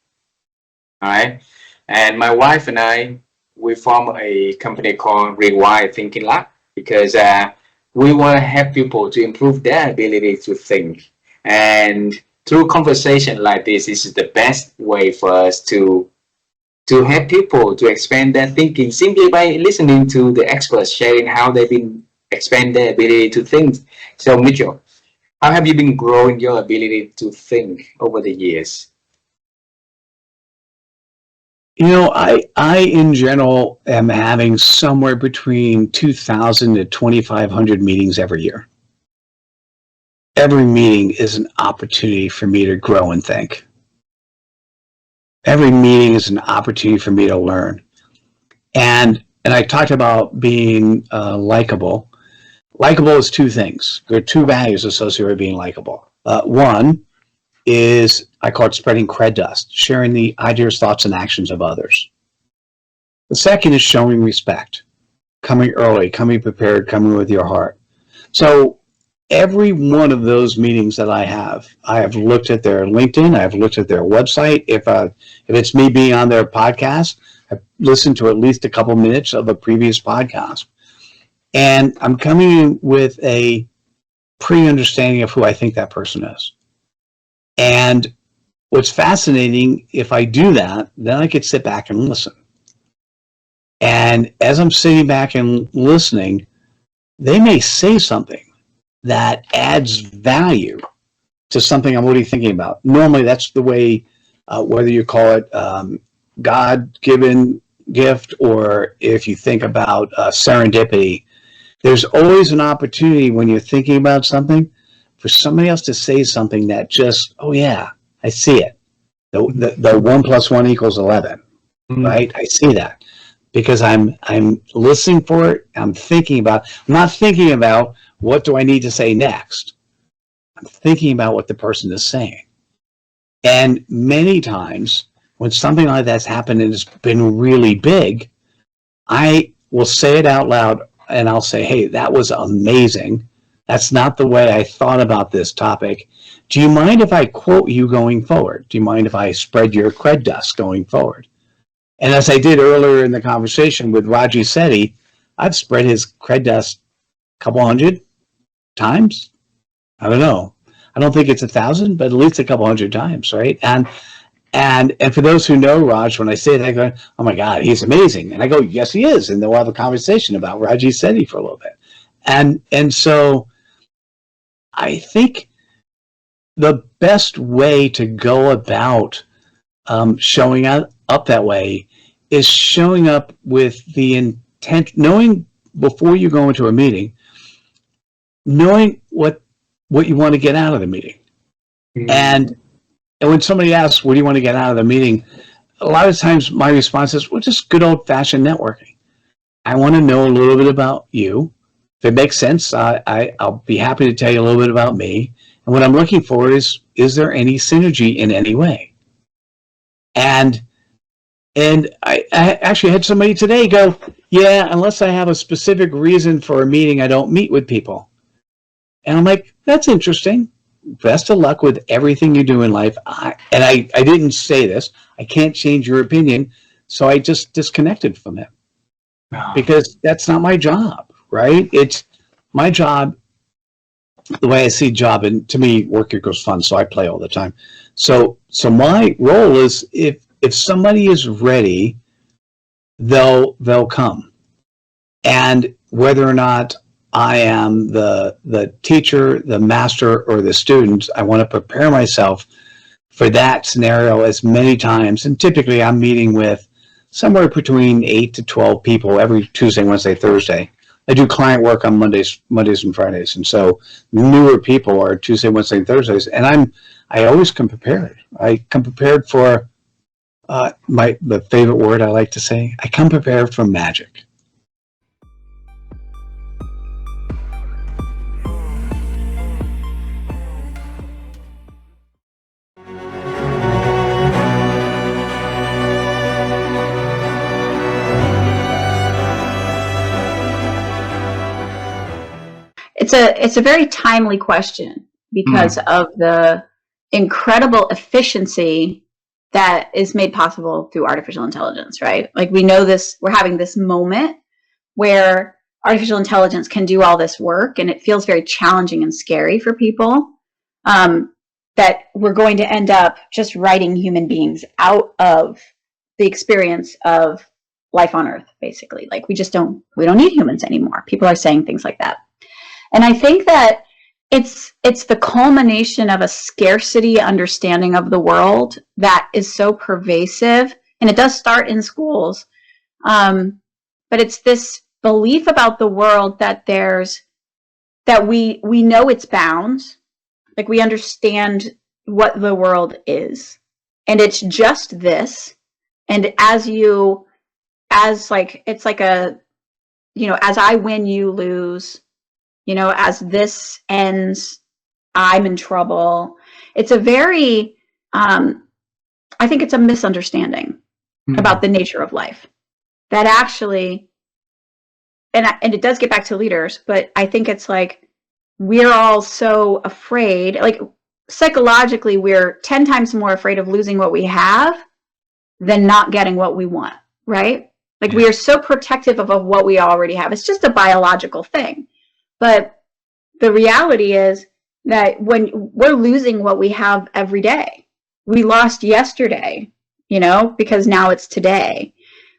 All right. And my wife and I, we form a company called Rewire Thinking Lab because we want to help people to improve their ability to think. And through conversation like this is the best way for us to help people to expand their thinking simply by listening to the experts sharing how they've been expand their ability to think. So Mitchell, how have you been growing your ability to think over the years? I in general am having somewhere between 2,000 to 2,500 meetings every year. Every meeting is an opportunity for me to grow and think. Every meeting is an opportunity for me to learn. And I talked about being likable. Likable is two things. There are two values associated with being likable. One is, I call it spreading cred dust, sharing the ideas, thoughts, and actions of others. The second is showing respect, coming early, coming prepared, coming with your heart. So every one of those meetings that I have looked at their LinkedIn, I've looked at their website. If it's me being on their podcast, I've listened to at least a couple minutes of a previous podcast. And I'm coming in with a pre-understanding of who I think that person is. And what's fascinating, if I do that, then I could sit back and listen. And as I'm sitting back and listening, they may say something that adds value to something I'm already thinking about. Normally, that's the way, whether you call it God-given gift or if you think about serendipity, there's always an opportunity when you're thinking about something for somebody else to say something that just, oh yeah, I see it. The 1 + 1 = 11, right? I see that because I'm listening for it. I'm not thinking about what do I need to say next. I'm thinking about what the person is saying. And many times when something like that's happened and it's been really big, I will say it out loud and I'll say, hey, that was amazing. That's not the way I thought about this topic. Do you mind if I quote you going forward? Do you mind if I spread your cred dust going forward? And as I did earlier in the conversation with Raji Sethi, I've spread his cred dust a couple hundred times. I don't know. I don't think it's 1,000, but at least a couple hundred times, right? And for those who know Raj, when I say that, I go, oh my God, he's amazing. And I go, yes, he is. And then we'll have a conversation about Raji Sethi for a little bit. And so I think the best way to go about showing up that way is showing up with the intent, knowing before you go into a meeting, knowing what you want to get out of the meeting. Mm-hmm. And when somebody asks, what do you want to get out of the meeting? A lot of times my response is, well, just good old fashioned networking. I want to know a little bit about you. If it makes sense, I'll be happy to tell you a little bit about me. And what I'm looking for is there any synergy in any way? And I actually had somebody today go, yeah, unless I have a specific reason for a meeting, I don't meet with people. And I'm like, that's interesting. Best of luck with everything you do in life. I didn't say this. I can't change your opinion. So I just disconnected from him because that's not my job. Right? It's my job, the way I see job, and to me, work equals fun, so I play all the time. So my role is if somebody is ready, they'll come. And whether or not I am the teacher, the master, or the student, I want to prepare myself for that scenario as many times. And typically I'm meeting with somewhere between 8 to 12 people every Tuesday, Wednesday, Thursday. I do client work on Mondays and Fridays, and so newer people are Tuesday, Wednesday, and Thursdays. And I always come prepared. I come prepared for the favorite word I like to say. I come prepared for magic. it's a very timely question because of the incredible efficiency that is made possible through artificial intelligence, right? Like we know this, we're having this moment where artificial intelligence can do all this work, and it feels very challenging and scary for people, that we're going to end up just writing human beings out of the experience of life on Earth, basically. Like we don't need humans anymore. People are saying things like that. And I think that it's the culmination of a scarcity understanding of the world that is so pervasive, and it does start in schools. But it's this belief about the world that we know its bounds, like we understand what the world is, and it's just this. And as I win, you lose. As this ends, I'm in trouble. It's a very, I think it's a misunderstanding about the nature of life. That actually, and it does get back to leaders, but I think it's like we're all so afraid, like psychologically, we're 10 times more afraid of losing what we have than not getting what we want, right? Like we are so protective of what we already have. It's just a biological thing. But the reality is that when we're losing what we have every day, we lost yesterday, because now it's today.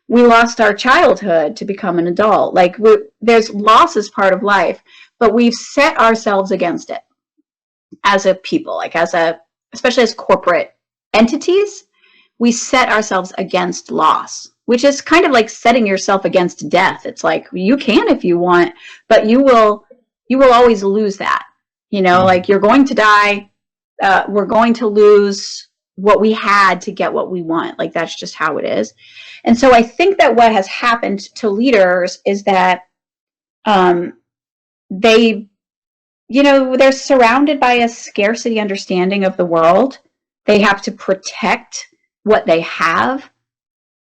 We lost our childhood to become an adult. Like there's loss as part of life, but we've set ourselves against it as a people, like especially as corporate entities, we set ourselves against loss, which is kind of like setting yourself against death. It's like you can if you want, but you will always lose that. Like you're going to die. We're going to lose what we had to get what we want. Like that's just how it is. And so I think that what has happened to leaders is that they're surrounded by a scarcity understanding of the world. They have to protect what they have,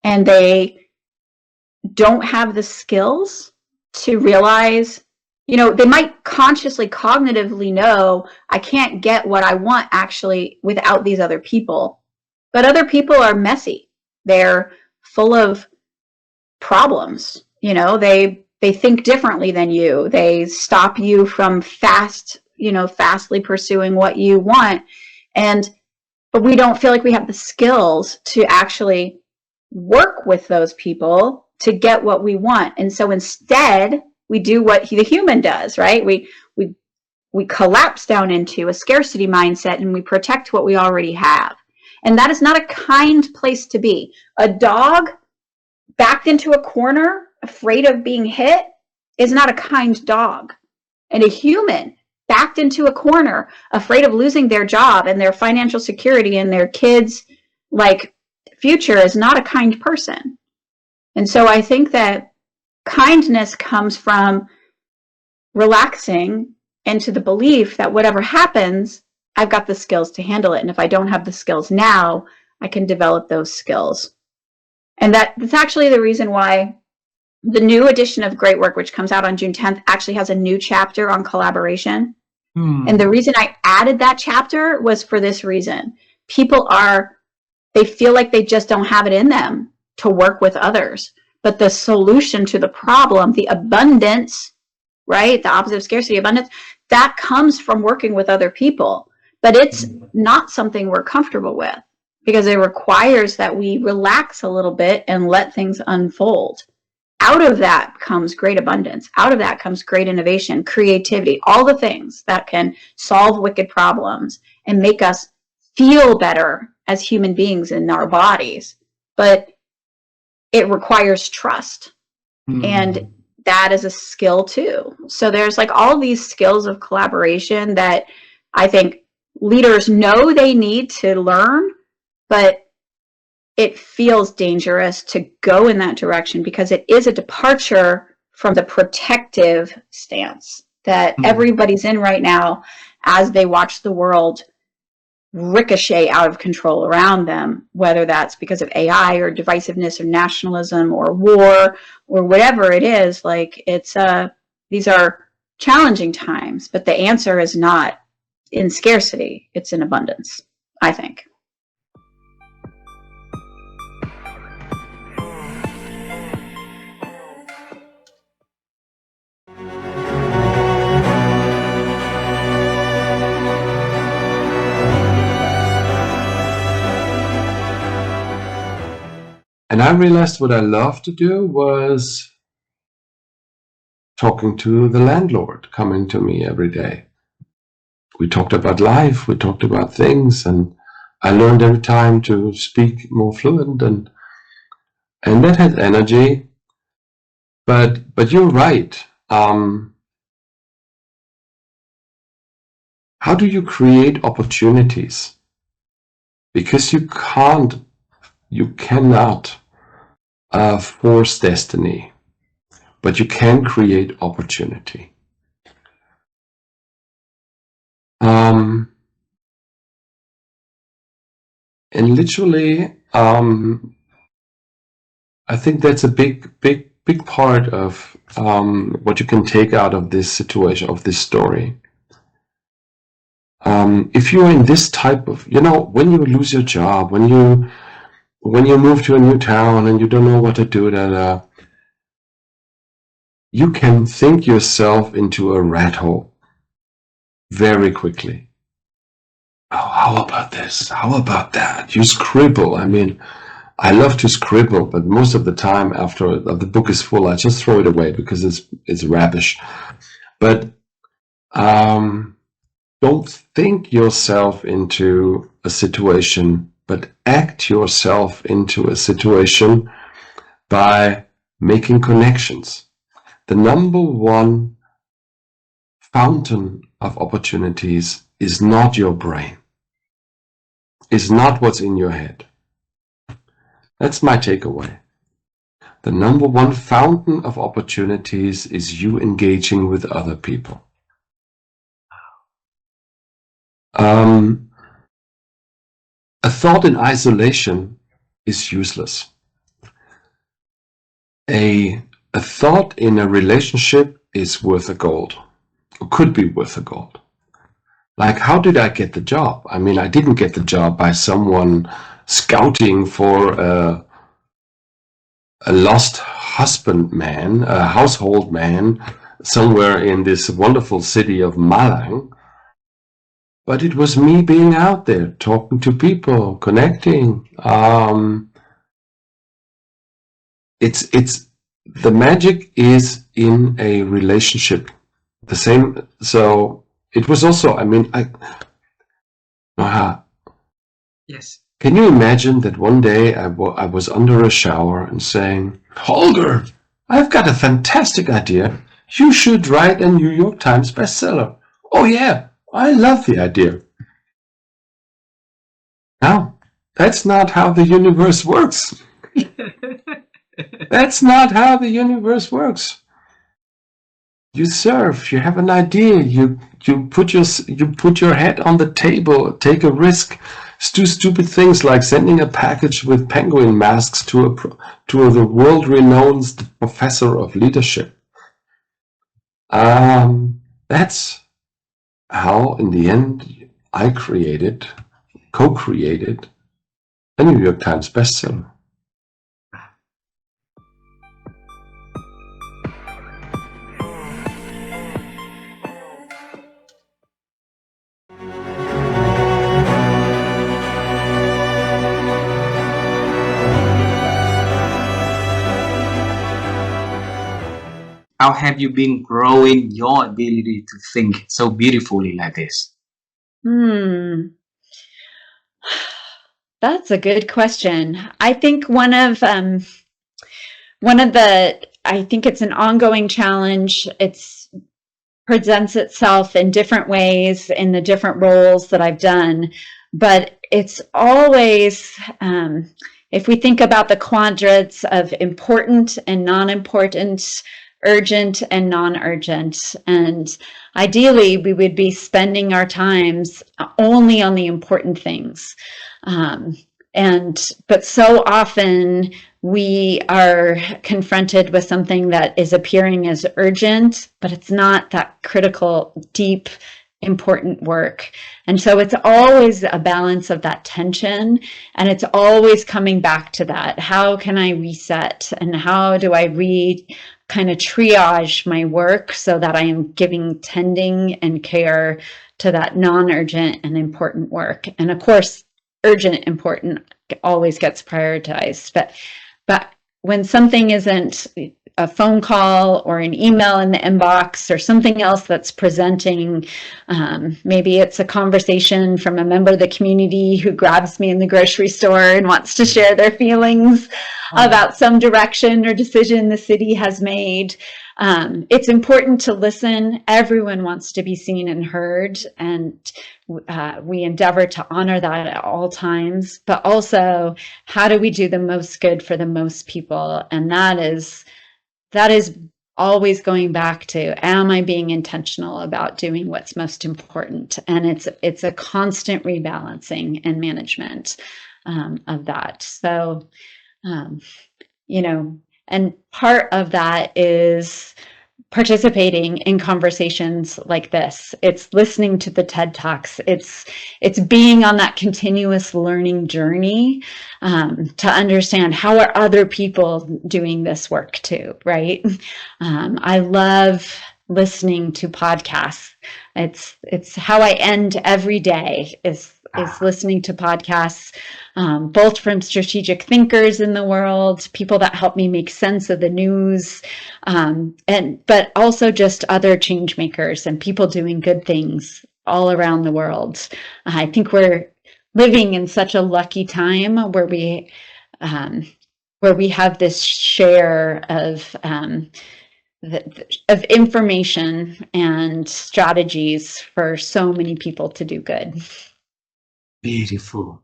and they don't have the skills to realize, they might consciously, cognitively know, I can't get what I want actually without these other people. But other people are messy. They're full of problems. They think differently than you. They stop you from fastly pursuing what you want. But we don't feel like we have the skills to actually work with those people to get what we want. And so instead, we do what the human does, right? We collapse down into a scarcity mindset, and we protect what we already have. And that is not a kind place to be. A dog backed into a corner, afraid of being hit, is not a kind dog. And a human backed into a corner, afraid of losing their job and their financial security and their kids' future, is not a kind person. And so I think that kindness comes from relaxing into the belief that whatever happens, I've got the skills to handle it. And if I don't have the skills now, I can develop those skills. And that's actually the reason why the new edition of Great Work, which comes out on June 10th, actually has a new chapter on collaboration. And the reason I added that chapter was for this reason. People they feel like they just don't have it in them to work with others. But the solution to the problem, the abundance, right? The opposite of scarcity, abundance, that comes from working with other people. But it's not something we're comfortable with, because it requires that we relax a little bit and let things unfold. Out of that comes great abundance. Out of that comes great innovation, creativity, all the things that can solve wicked problems and make us feel better as human beings in our bodies. But it requires trust. And that is a skill too. So there's all these skills of collaboration that I think leaders know they need to learn, but it feels dangerous to go in that direction because it is a departure from the protective stance that everybody's in right now as they watch the world ricochet out of control around them, whether that's because of AI or divisiveness or nationalism or war or whatever it is. These are challenging times, but the answer is not in scarcity, it's in abundance, I think. And I realized what I loved to do was talking to the landlord coming to me every day. We talked about life, we talked about things, and I learned every time to speak more fluent, and that had energy. But you're right. How do you create opportunities? Because you cannot force destiny, but you can create opportunity. And literally, I think that's a big part of what you can take out of this situation, of this story. If you're in this type of, when you lose your job, when you move to a new town and you don't know what to do, you can think yourself into a rat hole very quickly. Oh, how about this? How about that? You scribble. I mean, I love to scribble, but most of the time after the book is full, I just throw it away because it's rubbish. But don't think yourself into a situation, but act yourself into a situation by making connections. The number one fountain of opportunities is not your brain, is not what's in your head. That's my takeaway. The number one fountain of opportunities is you engaging with other people. A thought in isolation is useless. A thought in a relationship is worth a gold, or could be worth a gold. Like, how did I get the job? I mean, I didn't get the job by someone scouting for a lost husband man, a household man, somewhere in this wonderful city of Malang. But it was me being out there, talking to people, connecting. The magic is in a relationship. The same. So it was also, I mean, Yes. Can you imagine that one day I was under a shower and saying, Holger, I've got a fantastic idea. You should write a New York Times bestseller. Oh yeah, I love the idea. No, that's not how the universe works. That's not how the universe works. You serve, you have an idea, you put your head on the table, take a risk, do stupid things like sending a package with penguin masks to the world-renowned professor of leadership. That's how, in the end, I co-created a New York Times bestseller. How have you been growing your ability to think so beautifully like this? That's a good question. I think one of the, I think it's an ongoing challenge. It's presents itself in different ways in the different roles that I've done, but it's always, if we think about the quadrants of important and non-important, urgent and non-urgent, and ideally we would be spending our times only on the important things. But so often we are confronted with something that is appearing as urgent, but it's not that critical, deep, important work. And so it's always a balance of that tension, and it's always coming back to that. How can I reset, and how do I kind of triage my work so that I am giving tending and care to that non-urgent and important work? And of course, urgent, important always gets prioritized, but when something isn't a phone call or an email in the inbox or something else that's presenting, maybe it's a conversation from a member of the community who grabs me in the grocery store and wants to share their feelings about some direction or decision the city has made. It's important to listen. Everyone wants to be seen and heard, and we endeavor to honor that at all times. But also, how do we do the most good for the most people? And that is always going back to, am I being intentional about doing what's most important? And it's a constant rebalancing and management of that. So, and part of that is participating in conversations like this. It's listening to the TED Talks. It's being on that continuous learning journey to understand how are other people doing this work too, right? I love listening to podcasts. It's how I end every day is listening to podcasts, both from strategic thinkers in the world, people that help me make sense of the news, but also just other change makers and people doing good things all around the world. I think we're living in such a lucky time where we have this share of information and strategies for so many people to do good. Beautiful.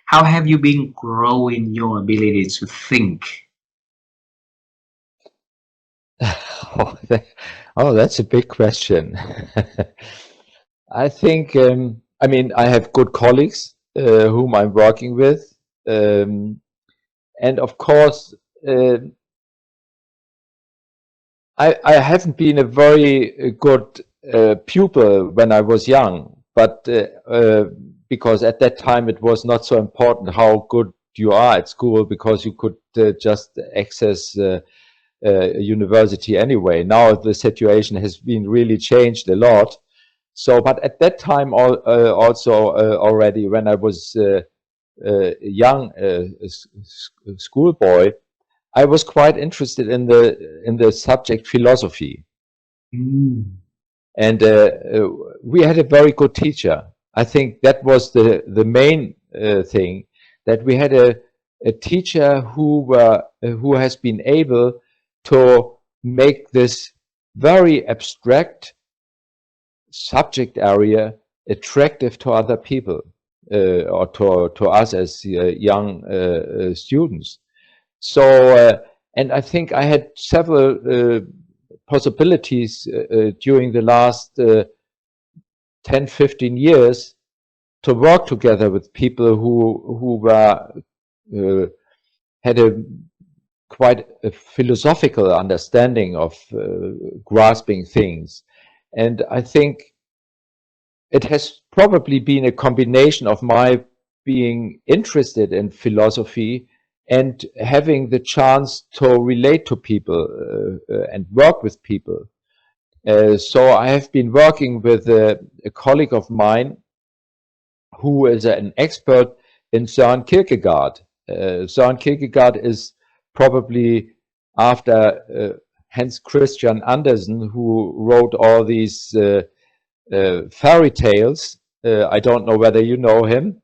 How have you been growing your ability to think? Oh, that's a big question. I think, I mean, I have good colleagues whom I'm working with. And of course, I haven't been a very good pupil when I was young, but because at that time it was not so important how good you are at school, because you could just access university anyway. Now the situation has been really changed a lot. So, but at that time also already when I was young schoolboy, I was quite interested in the subject philosophy. And we had a very good teacher. I think that was the main thing, that we had a teacher who has been able to make this very abstract subject area attractive to other people, or to us as young students. So, and I think I had several possibilities during the last 10, 15 years to work together with people who were had a quite a philosophical understanding of grasping things. And I think it has probably been a combination of my being interested in philosophy and having the chance to relate to people and work with people. So I have been working with a colleague of mine who is an expert in Søren Kierkegaard. Søren Kierkegaard is probably after Hans Christian Andersen, who wrote all these fairy tales. I don't know whether you know him.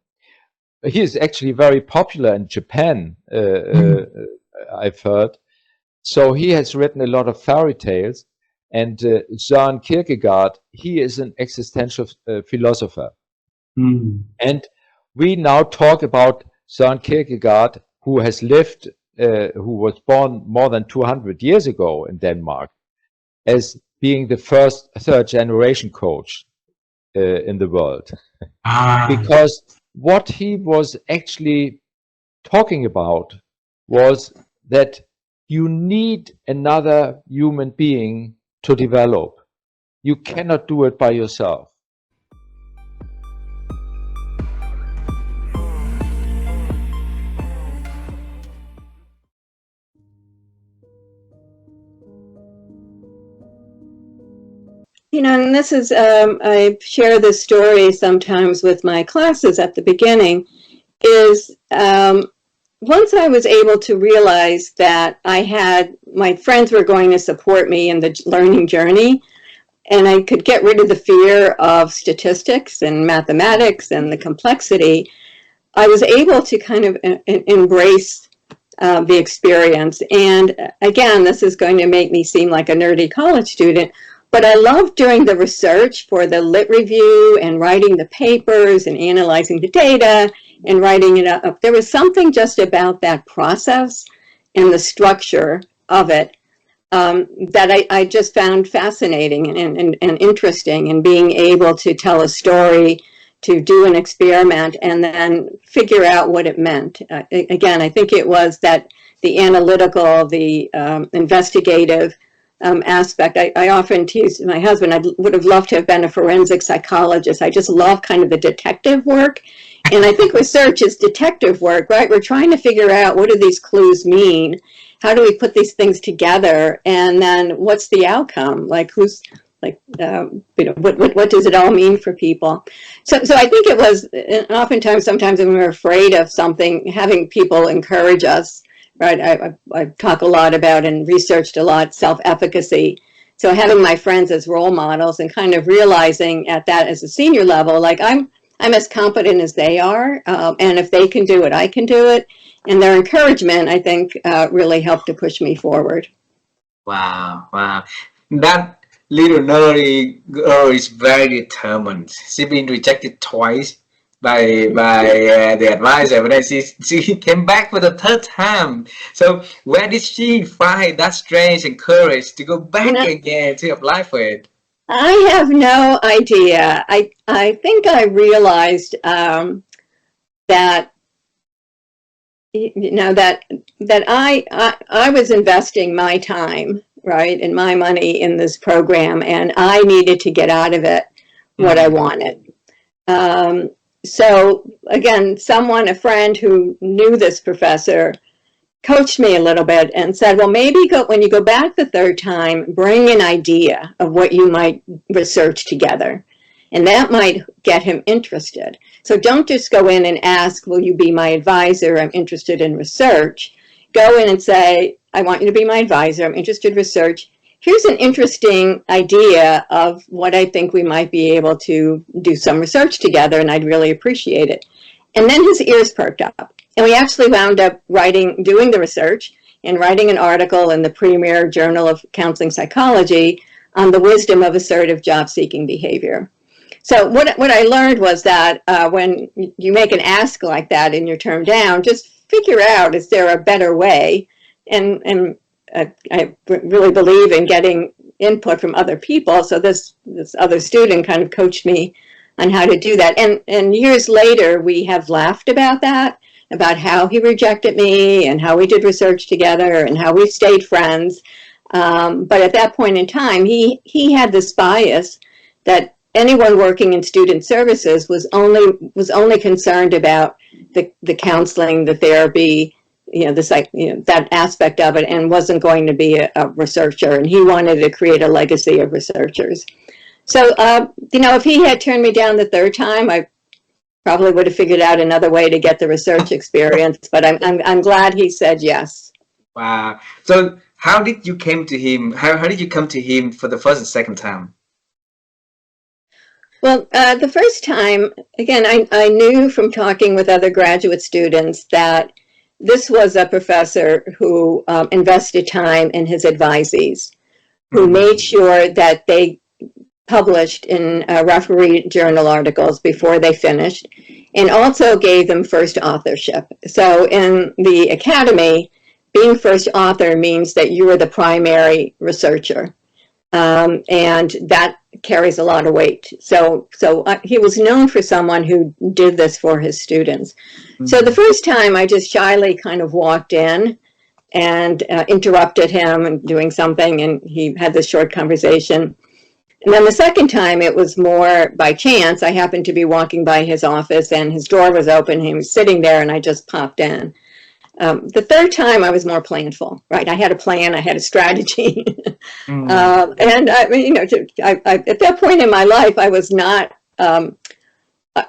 He is actually very popular in Japan, I've heard. So he has written a lot of fairy tales. And Søren Kierkegaard, he is an existential philosopher. And we now talk about Søren Kierkegaard, who has lived, who was born more than 200 years ago in Denmark, as being the first third generation coach in the world. Because what he was actually talking about was that you need another human being to develop. You cannot do it by yourself. You know, and this is, I share this story sometimes with my classes at the beginning, is once I was able to realize that my friends were going to support me in the learning journey, and I could get rid of the fear of statistics and mathematics and the complexity, I was able to kind of embrace the experience. And again, this is going to make me seem like a nerdy college student, but I loved doing the research for the lit review and writing the papers and analyzing the data and writing it up. There was something just about that process and the structure of it that I just found fascinating and interesting, and being able to tell a story, to do an experiment, and then figure out what it meant. Again, I think it was that the analytical, the investigative aspect. I often tease my husband, I would have loved to have been a forensic psychologist. I just love kind of the detective work. And I think research is detective work, right? We're trying to figure out, what do these clues mean? How do we put these things together? And then what's the outcome? Like, who's, like, you know, what does it all mean for people? So I think it was, oftentimes, sometimes when we're afraid of something, having people encourage us, right? I talk a lot about and researched a lot self-efficacy. So having my friends as role models and kind of realizing at that as a senior level, like I'm as competent as they are, and if they can do it, I can do it. And their encouragement, I think, really helped to push me forward. Wow, wow. That little nerdy girl is very determined. She's been rejected twice by the advisor, but then she came back for the third time. So where did she find that strength and courage to go back again to apply for it? I have no idea. I think I realized that, you know, that I was investing my time, right, and my money in this program, and I needed to get out of it what I wanted. So again, a friend who knew this professor, coached me a little bit and said, well, maybe when you go back the third time, bring an idea of what you might research together. And that might get him interested. So don't just go in and ask, will you be my advisor? I'm interested in research. Go in and say, I want you to be my advisor. I'm interested in research. Here's an interesting idea of what I think we might be able to do some research together, and I'd really appreciate it. And then his ears perked up. And we actually wound up doing the research and writing an article in the premier Journal of Counseling Psychology on the wisdom of assertive job-seeking behavior. So what I learned was that when you make an ask like that and you're turned down, just figure out, is there a better way? And I really believe in getting input from other people. So this other student kind of coached me on how to do that. And years later, we have laughed about that, about how he rejected me and how we did research together and how we stayed friends. But at that point in time, he had this bias that anyone working in student services was only concerned about the counseling, the therapy, that aspect of it, and wasn't going to be a researcher. And he wanted to create a legacy of researchers. So, if he had turned me down the third time, I probably would have figured out another way to get the research experience. But I'm glad he said yes. Wow. So how did you come to him? How did you come to him for the first and second time? Well, the first time, again, I knew from talking with other graduate students that this was a professor who invested time in his advisees, who made sure that they published in referee journal articles before they finished, and also gave them first authorship. So in the academy, being first author means that you are the primary researcher, and that carries a lot of weight. So he was known for someone who did this for his students. Mm-hmm. So the first time I just shyly kind of walked in and interrupted him and doing something, and he had this short conversation. And then the second time, it was more by chance. I happened to be walking by his office, and his door was open. He was sitting there, and I just popped in. The third time, I was more planful, right? I had a plan. I had a strategy. And I mean, you know, at that point in my life, I was not.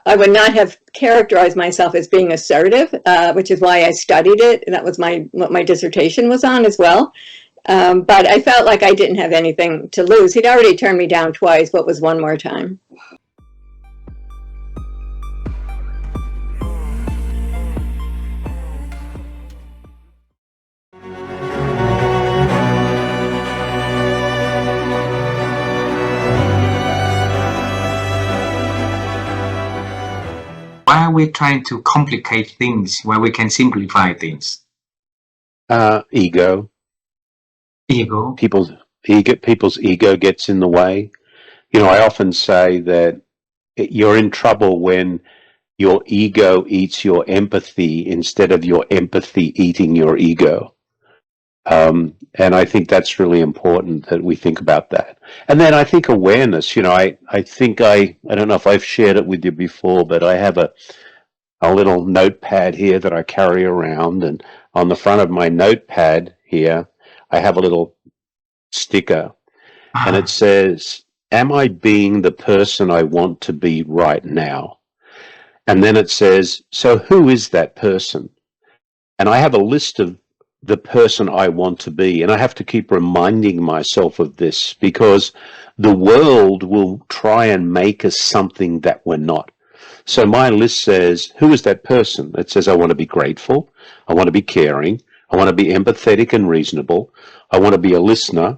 I would not have characterized myself as being assertive, which is why I studied it. And that was what my dissertation was on as well. But I felt like I didn't have anything to lose. He'd already turned me down twice. What was one more time? Why are we trying to complicate things when we can simplify things? Ego. Ego. People's ego gets in the way. You know, I often say that you're in trouble when your ego eats your empathy instead of your empathy eating your ego. And I think that's really important that we think about that. And then I think awareness, you know, I think I don't know if I've shared it with you before, but I have a little notepad here that I carry around, and on the front of my notepad here, I have a little sticker, and it says, "Am I being the person I want to be right now?" And then it says, "So who is that person?" And I have a list of the person I want to be, and I have to keep reminding myself of this because the world will try and make us something that we're not. So my list says, who is that person? It says, I want to be grateful. I want to be caring. I want to be empathetic and reasonable. I want to be a listener.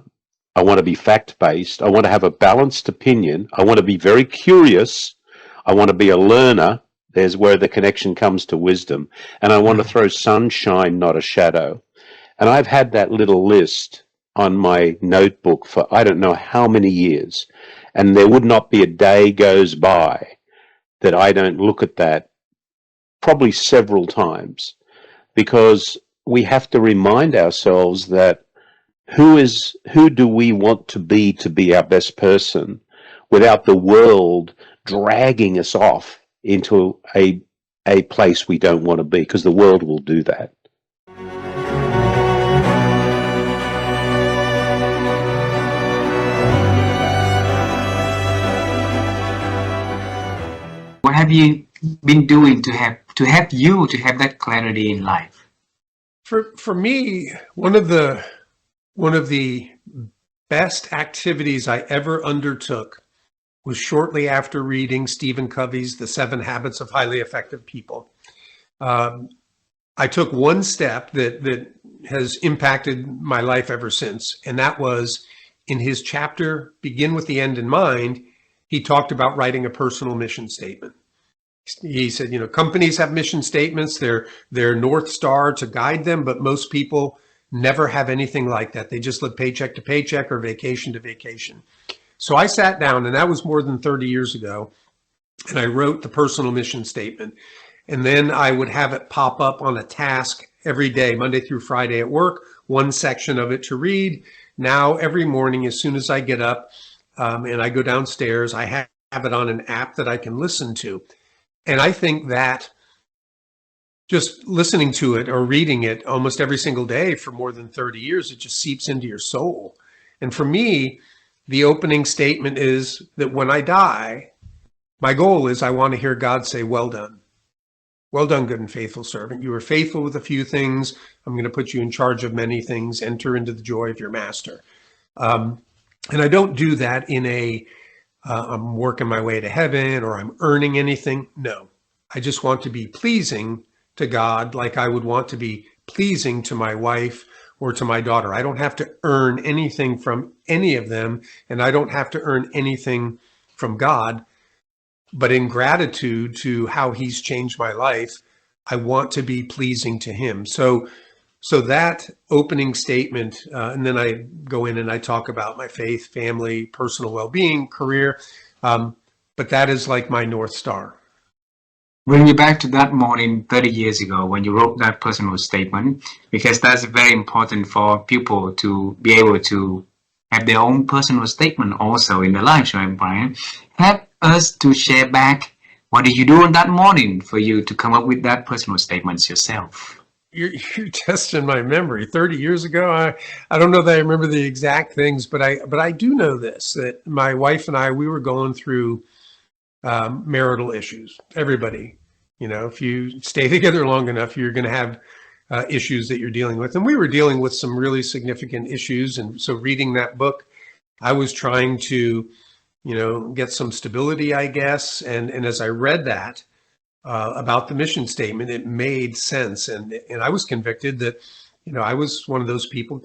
I want to be fact-based. I want to have a balanced opinion. I want to be very curious. I want to be a learner. There's where the connection comes to wisdom. And I want to throw sunshine, not a shadow. And I've had that little list on my notebook for I don't know how many years. And there would not be a day goes by that I don't look at that, probably several times, because we have to remind ourselves that who do we want to be our best person without the world dragging us off into a place we don't want to be, because the world will do that. What have you been doing to help you to have that clarity in life? For me, one of the best activities I ever undertook was shortly after reading Stephen Covey's The 7 Habits of Highly Effective People. I took one step that has impacted my life ever since, and that was in his chapter, Begin with the End in Mind, he talked about writing a personal mission statement. He said, you know, companies have mission statements, they're North Star to guide them, but most people never have anything like that. They just live paycheck to paycheck or vacation to vacation. So I sat down, and that was more than 30 years ago, and I wrote the personal mission statement. And then I would have it pop up on a task every day, Monday through Friday at work, one section of it to read. Now, every morning, as soon as I get up and I go downstairs, I have it on an app that I can listen to. And I think that just listening to it or reading it almost every single day for more than 30 years, it just seeps into your soul. And for me, the opening statement is that when I die, my goal is I want to hear God say, well done. Well done, good and faithful servant. You were faithful with a few things. I'm going to put you in charge of many things. Enter into the joy of your master. And I don't do that in I'm working my way to heaven or I'm earning anything. No, I just want to be pleasing to God like I would want to be pleasing to my wife or to my daughter. I don't have to earn anything from any of them, and I don't have to earn anything from God. But in gratitude to how he's changed my life, I want to be pleasing to him. So that opening statement, and then I go in and I talk about my faith, family, personal well-being, career. But that is like my North Star. Bring you back to that morning 30 years ago when you wrote that personal statement, because that's very important for people to be able to have their own personal statement also in their lives, right, Brian? Help us to share back, what did you do on that morning for you to come up with that personal statements yourself? You're testing my memory. 30 years ago, I don't know that I remember the exact things, but I do know this, that my wife and I, we were going through marital issues. Everybody, if you stay together long enough, you're going to have issues that you're dealing with. And we were dealing with some really significant issues. And so reading that book, I was trying to, get some stability, I guess. And as I read that, about the mission statement, it made sense. And I was convicted that, I was one of those people,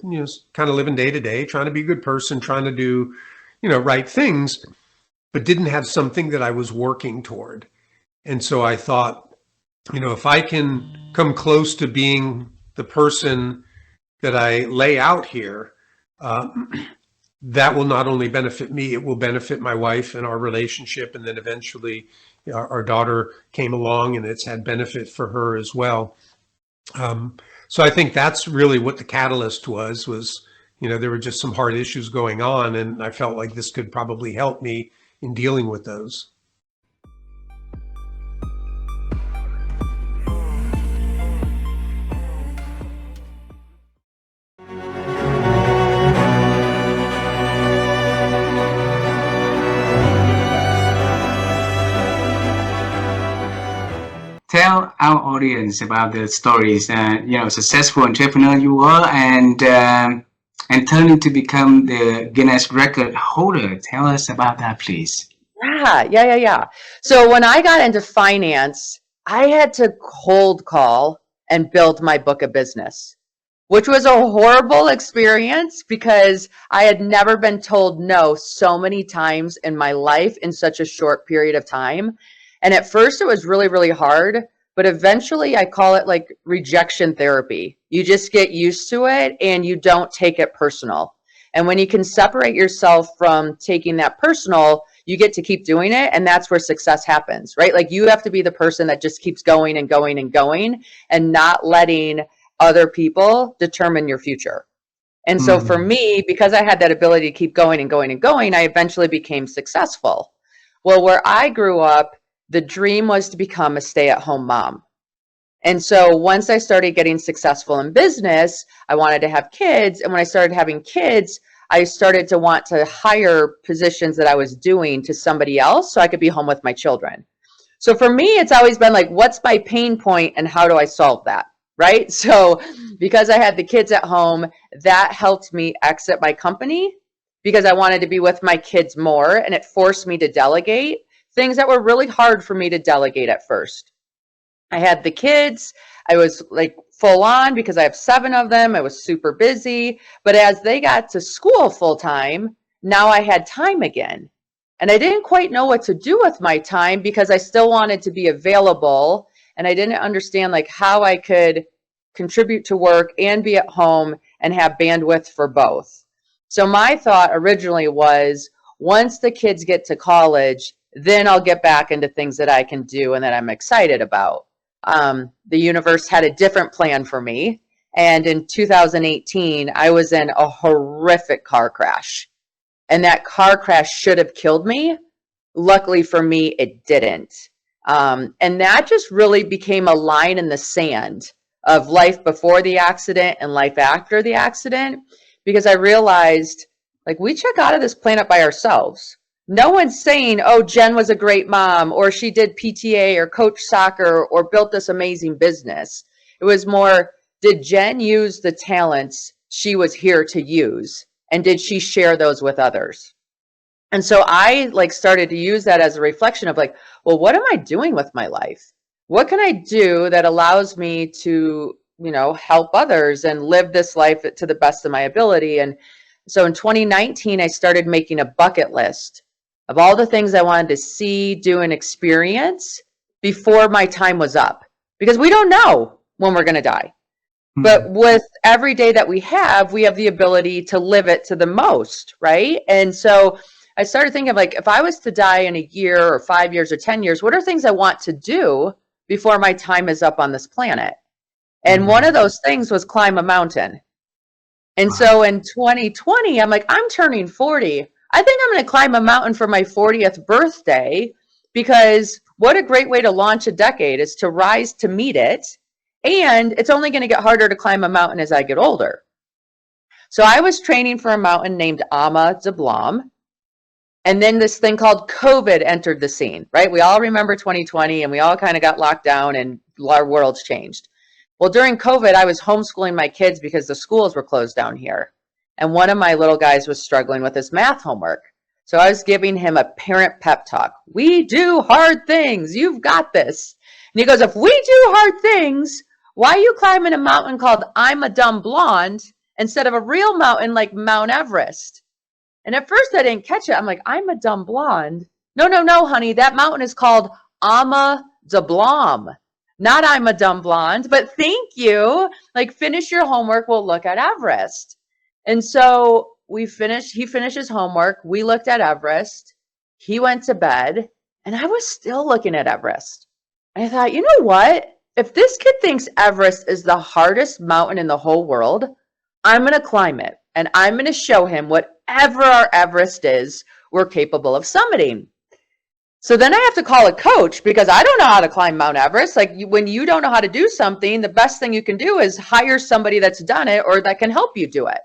kind of living day to day, trying to be a good person, trying to do, right things, but didn't have something that I was working toward. And so I thought, if I can come close to being the person that I lay out here, that will not only benefit me, it will benefit my wife and our relationship. And then eventually our daughter came along and it's had benefit for her as well. So I think that's really what the catalyst was, there were just some hard issues going on. And I felt like this could probably help me in dealing with those. Tell our audience about the stories, successful entrepreneur you were, and turning to become the Guinness record holder. Tell us about that, please. Yeah. So when I got into finance, I had to cold call and build my book of business, which was a horrible experience because I had never been told no so many times in my life in such a short period of time. And at first it was really, really hard, but eventually I call it like rejection therapy. You just get used to it and you don't take it personal. And when you can separate yourself from taking that personal, you get to keep doing it. And that's where success happens, right? Like you have to be the person that just keeps going and going and going and not letting other people determine your future. And so for me, because I had that ability to keep going and going and going, I eventually became successful. Well, where I grew up, the dream was to become a stay-at-home mom. And so once I started getting successful in business, I wanted to have kids. And when I started having kids, I started to want to hire positions that I was doing to somebody else so I could be home with my children. So for me, it's always been like, what's my pain point and how do I solve that? Right? So because I had the kids at home, that helped me exit my company because I wanted to be with my kids more, and it forced me to delegate things that were really hard for me to delegate at first. I had the kids. I was like full on because I have 7 of them. I was super busy. But as they got to school full time, now I had time again. And I didn't quite know what to do with my time because I still wanted to be available. And I didn't understand like how I could contribute to work and be at home and have bandwidth for both. So my thought originally was, once the kids get to college, then I'll get back into things that I can do and that I'm excited about. The universe had a different plan for me. And in 2018, I was in a horrific car crash. And that car crash should have killed me. Luckily for me, it didn't. And that just really became a line in the sand of life before the accident and life after the accident, because I realized, like, we check out of this planet by ourselves. No one's saying, oh, Jen was a great mom, or she did PTA or coached soccer or built this amazing business. It was more, did Jen use the talents she was here to use? And did she share those with others? And so I started to use that as a reflection of well, what am I doing with my life? What can I do that allows me to help others and live this life to the best of my ability. And so in 2019, I started making a bucket list of all the things I wanted to see, do, and experience before my time was up, because we don't know when we're going to die. But with every day that we have the ability to live it to the most, right? And so I started thinking of, like, if I was to die in a year or 5 years or 10 years, what are things I want to do before my time is up on this planet? And one of those things was climb a mountain. And so in 2020, I'm like, I'm turning 40. I think I'm going to climb a mountain for my 40th birthday, because what a great way to launch a decade is to rise to meet it. And it's only going to get harder to climb a mountain as I get older. So I was training for a mountain named Ama de Blanc. And then this thing called COVID entered the scene, right? We all remember 2020, and we all kind of got locked down and our worlds changed. Well, during COVID, I was homeschooling my kids because the schools were closed down here. And one of my little guys was struggling with his math homework. So I was giving him a parent pep talk. We do hard things. You've got this. And he goes, if we do hard things, why are you climbing a mountain called I'm a Dumb Blonde instead of a real mountain like Mount Everest? And at first I didn't catch it. I'm like, I'm a dumb blonde. No, honey. That mountain is called Ama de Blanc. Not I'm a dumb blonde, but thank you. Like, finish your homework. We'll look at Everest. And so he finished his homework. We looked at Everest. He went to bed, and I was still looking at Everest. And I thought, you know what? If this kid thinks Everest is the hardest mountain in the whole world, I'm going to climb it. And I'm going to show him whatever our Everest is, we're capable of summiting. So then I have to call a coach, because I don't know how to climb Mount Everest. Like, when you don't know how to do something, the best thing you can do is hire somebody that's done it or that can help you do it.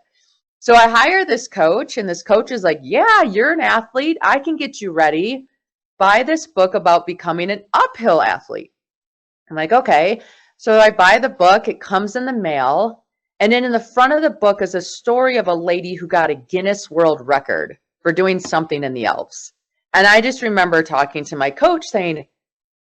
So I hire this coach, and this coach is like, yeah, you're an athlete. I can get you ready. Buy this book about becoming an uphill athlete. I'm like, okay. So I buy the book. It comes in the mail. And then in the front of the book is a story of a lady who got a Guinness World Record for doing something in the Alps. And I just remember talking to my coach saying,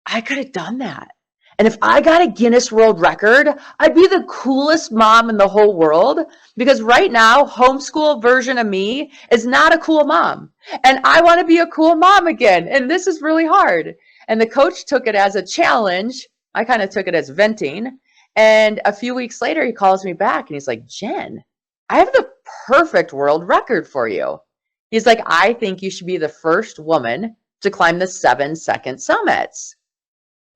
I could have done that. And if I got a Guinness World Record, I'd be the coolest mom in the whole world, because right now, homeschool version of me is not a cool mom. And I want to be a cool mom again. And this is really hard. And the coach took it as a challenge. I kind of took it as venting. And a few weeks later, he calls me back and he's like, Jen, I have the perfect world record for you. He's like, I think you should be the first woman to climb the 7-second summits.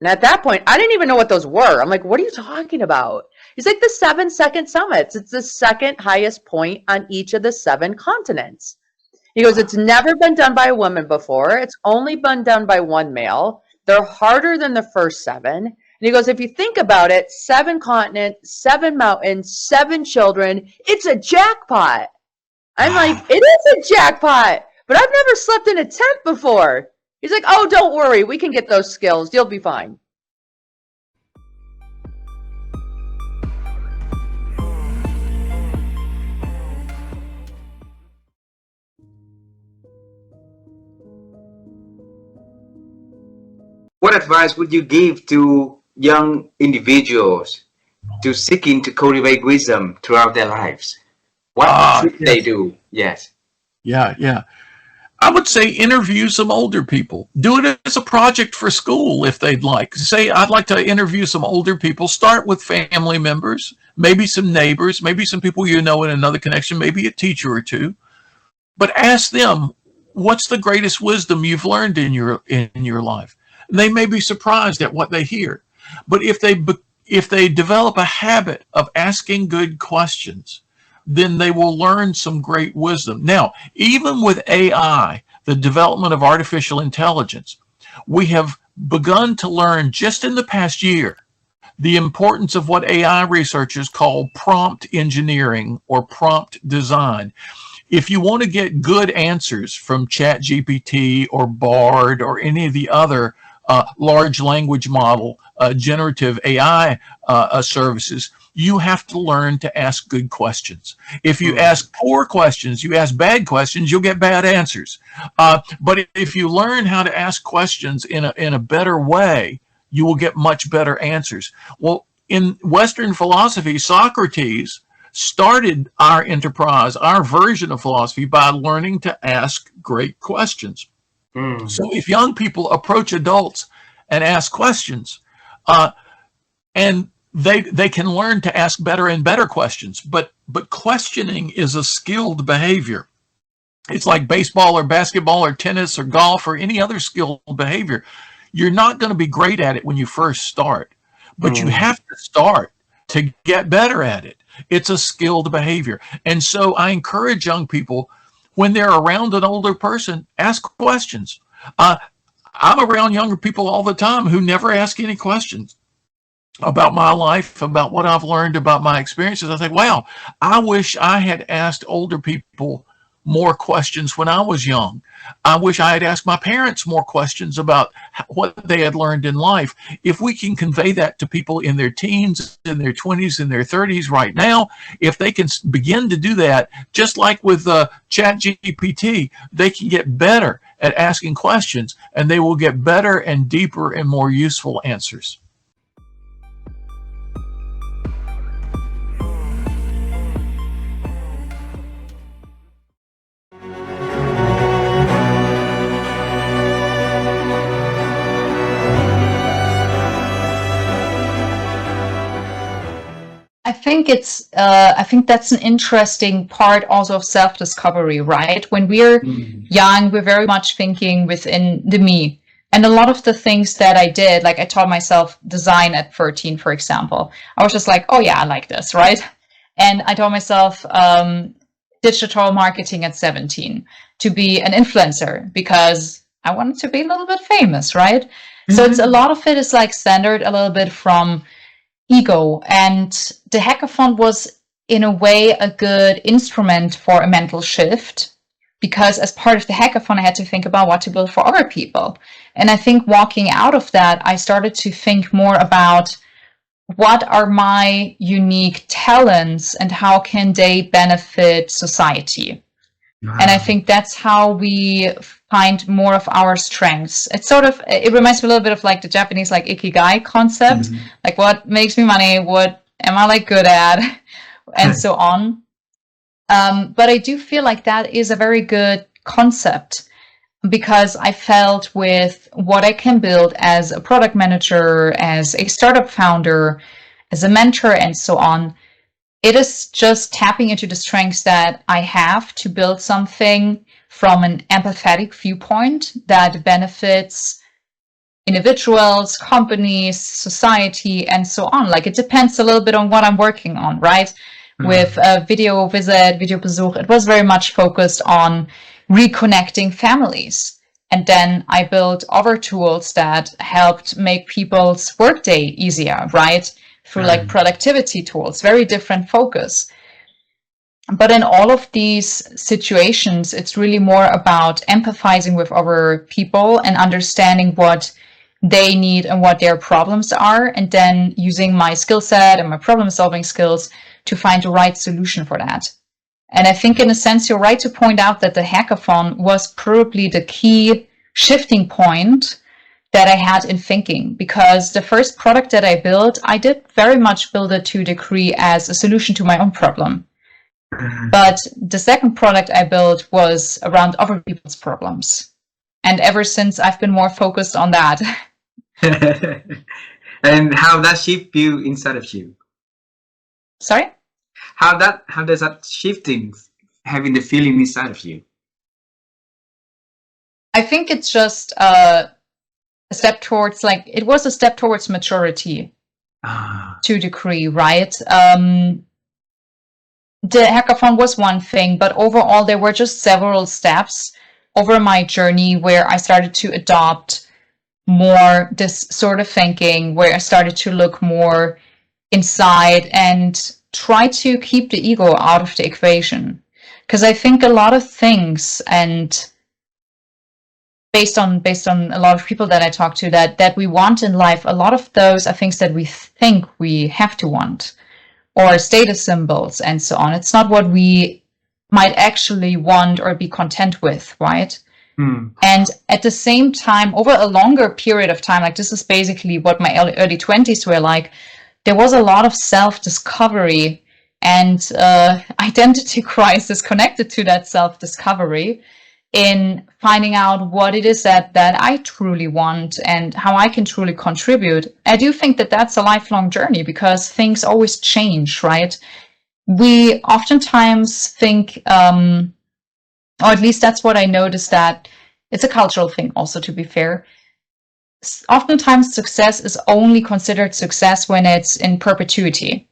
And at that point, I didn't even know what those were. I'm like, what are you talking about? He's like, the 7-second summits. It's the second highest point on each of the 7 continents. He goes, it's never been done by a woman before. It's only been done by one male. They're harder than the first 7. And he goes, if you think about it, 7 continents, 7 mountains, 7 children, it's a jackpot. I'm like, it is a jackpot, but I've never slept in a tent before. He's like, oh, don't worry. We can get those skills. You'll be fine. What advice would you give to young individuals to seeking to cultivate wisdom throughout their lives? What should they do? Yes. Yeah. I would say interview some older people. Do it as a project for school if they'd like. Say, I'd like to interview some older people. Start with family members, maybe some neighbors, maybe some people you know in another connection, maybe a teacher or two. But ask them, what's the greatest wisdom you've learned in your life? And they may be surprised at what they hear. But if they develop a habit of asking good questions, then they will learn some great wisdom. Now, even with AI, the development of artificial intelligence, we have begun to learn just in the past year the importance of what AI researchers call prompt engineering or prompt design. If you want to get good answers from ChatGPT or Bard or any of the other large language model generative AI services, you have to learn to ask good questions. If you ask poor questions, you ask bad questions, you'll get bad answers. But if you learn how to ask questions in a better way, you will get much better answers. Well, in Western philosophy, Socrates started our enterprise, our version of philosophy, by learning to ask great questions. So if young people approach adults and ask questions, and they can learn to ask better and better questions, but questioning is a skilled behavior. It's like baseball or basketball or tennis or golf or any other skilled behavior. You're not going to be great at it when you first start, but you have to start to get better at it. It's a skilled behavior. And so I encourage young people, when they're around an older person, ask questions. I'm around younger people all the time who never ask any questions about my life, about what I've learned, about my experiences. I think, wow, I wish I had asked older people more questions when I was young. I wish I had asked my parents more questions about what they had learned in life. If we can convey that to people in their teens, in their 20s, in their 30s right now, if they can begin to do that, just like with ChatGPT, they can get better at asking questions, and they will get better and deeper and more useful answers. I think that's an interesting part also of self-discovery, right? When we're young, we're very much thinking within the me. And a lot of the things that I did, like I taught myself design at 13, for example. I was just like, oh yeah, I like this, right? And I taught myself digital marketing at 17 to be an influencer because I wanted to be a little bit famous, right? So it's a lot of it is like centered a little bit from ego, and the hackathon was in a way a good instrument for a mental shift, because as part of the hackathon I had to think about what to build for other people. And I think walking out of that, I started to think more about what are my unique talents and how can they benefit society. And I think that's how we find more of our strengths. It's sort of, it reminds me a little bit of like the Japanese like ikigai concept, like what makes me money, what am I like good at, and so on. But I do feel like that is a very good concept, because I felt with what I can build as a product manager, as a startup founder, as a mentor, and so on, it is just tapping into the strengths that I have to build something from an empathetic viewpoint that benefits individuals, companies, society, and so on. Like, it depends a little bit on what I'm working on, right? With Video Besuch, it was very much focused on reconnecting families. And then I built other tools that helped make people's workday easier, right? Through like productivity tools, very different focus. But in all of these situations, it's really more about empathizing with other people and understanding what they need and what their problems are, and then using my skill set and my problem solving skills to find the right solution for that. And I think in a sense, you're right to point out that the hackathon was probably the key shifting point that I had in thinking, because the first product that I built, I did very much build it to a degree as a solution to my own problem. But the second product I built was around other people's problems. And ever since, I've been more focused on that. And how that shift you inside of you? Sorry? How does that shifting, having the feeling inside of you? I think it's just a step towards, like, it was a step towards maturity to a degree, right? The hackathon was one thing, but overall there were just several steps over my journey where I started to adopt more this sort of thinking, where I started to look more inside and try to keep the ego out of the equation. Because I think a lot of things, and based on a lot of people that I talk to, that we want in life, a lot of those are things that we think we have to want, or status symbols and so on. It's not what we might actually want or be content with, right? And at the same time, over a longer period of time, like this is basically what my early 20s were like, there was a lot of self-discovery and identity crisis connected to that self-discovery in finding out what it is that I truly want and how I can truly contribute. I do think that that's a lifelong journey because things always change, right? We oftentimes think, or at least that's what I noticed, that it's a cultural thing also, to be fair. Oftentimes success is only considered success when it's in perpetuity.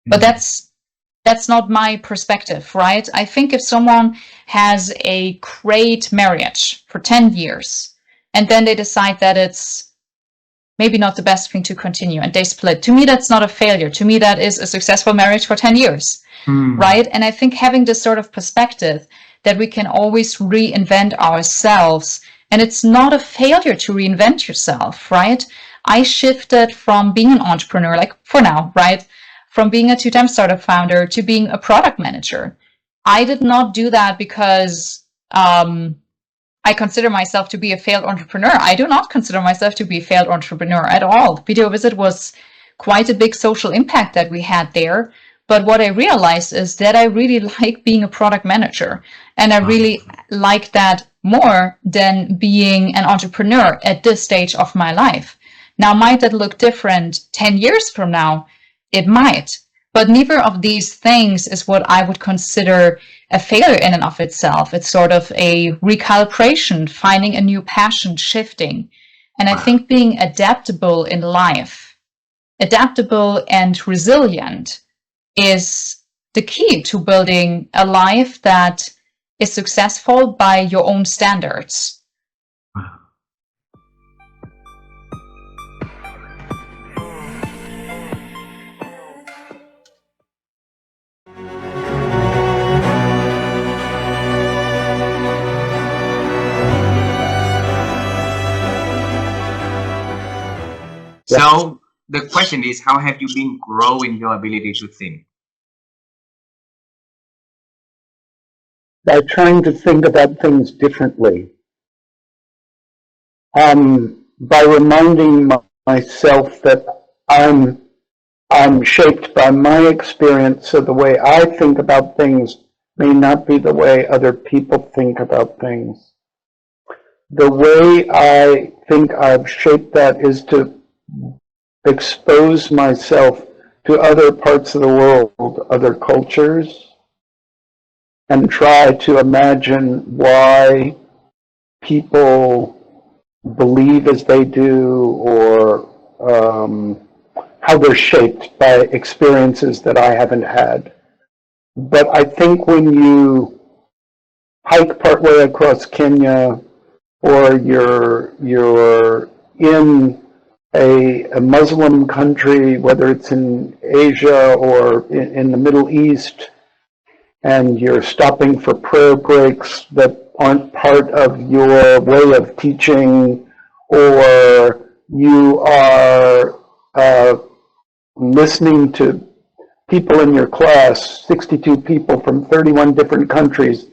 But that's not my perspective, right? I think if someone has a great marriage for 10 years and then they decide that it's maybe not the best thing to continue and they split, to me, that's not a failure. To me, that is a successful marriage for 10 years, right? And I think having this sort of perspective that we can always reinvent ourselves, and it's not a failure to reinvent yourself, right? I shifted from being an entrepreneur, like for now, right? From being a 2-time startup founder to being a product manager. I did not do that because I consider myself to be a failed entrepreneur. I do not consider myself to be a failed entrepreneur at all. Video Visit was quite a big social impact that we had there. But what I realized is that I really like being a product manager. And I really like that more than being an entrepreneur at this stage of my life. Now, might that look different 10 years from now? It might, but neither of these things is what I would consider a failure in and of itself. It's sort of a recalibration, finding a new passion, shifting. And I think being adaptable in life, adaptable and resilient, is the key to building a life that is successful by your own standards. So the question is, how have you been growing your ability to think? By trying to think about things differently. By reminding myself that I'm shaped by my experience, so the way I think about things may not be the way other people think about things. The way I think I've shaped that is to expose myself to other parts of the world, other cultures, and try to imagine why people believe as they do, or how they're shaped by experiences that I haven't had. But I think when you hike partway across Kenya, or you're in a Muslim country, whether it's in Asia or in the Middle East, and you're stopping for prayer breaks that aren't part of your way of teaching, or you are listening to people in your class, 62 people from 31 different countries,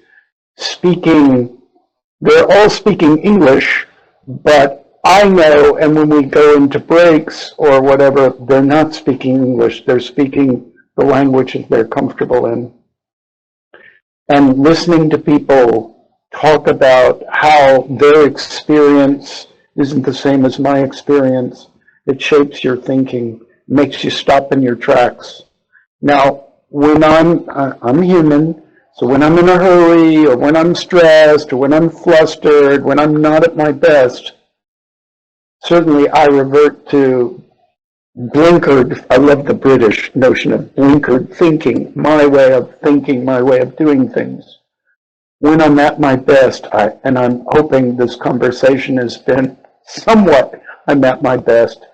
they're all speaking English, but I know, and when we go into breaks or whatever, they're not speaking English, they're speaking the languages they're comfortable in. And listening to people talk about how their experience isn't the same as my experience, it shapes your thinking, makes you stop in your tracks. Now, when I'm human, so when I'm in a hurry, or when I'm stressed, or when I'm flustered, when I'm not at my best, certainly I revert to blinkered. I love the British notion of blinkered thinking, my way of thinking, my way of doing things. When I'm at my best, and I'm hoping this conversation has been somewhat, I'm at my best,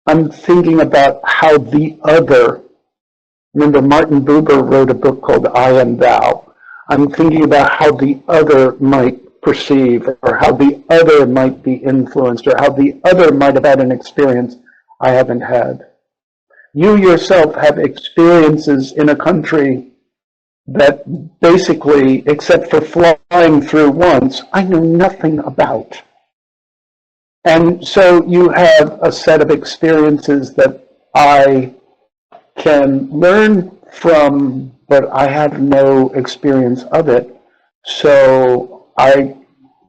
I'm thinking about how the other, remember Martin Buber wrote a book called I Am Thou. I'm thinking about how the other might perceive, or how the other might be influenced, or how the other might have had an experience I haven't had. You yourself have experiences in a country that basically, except for flying through once, I know nothing about. And so you have a set of experiences that I can learn from, but I have no experience of it. So I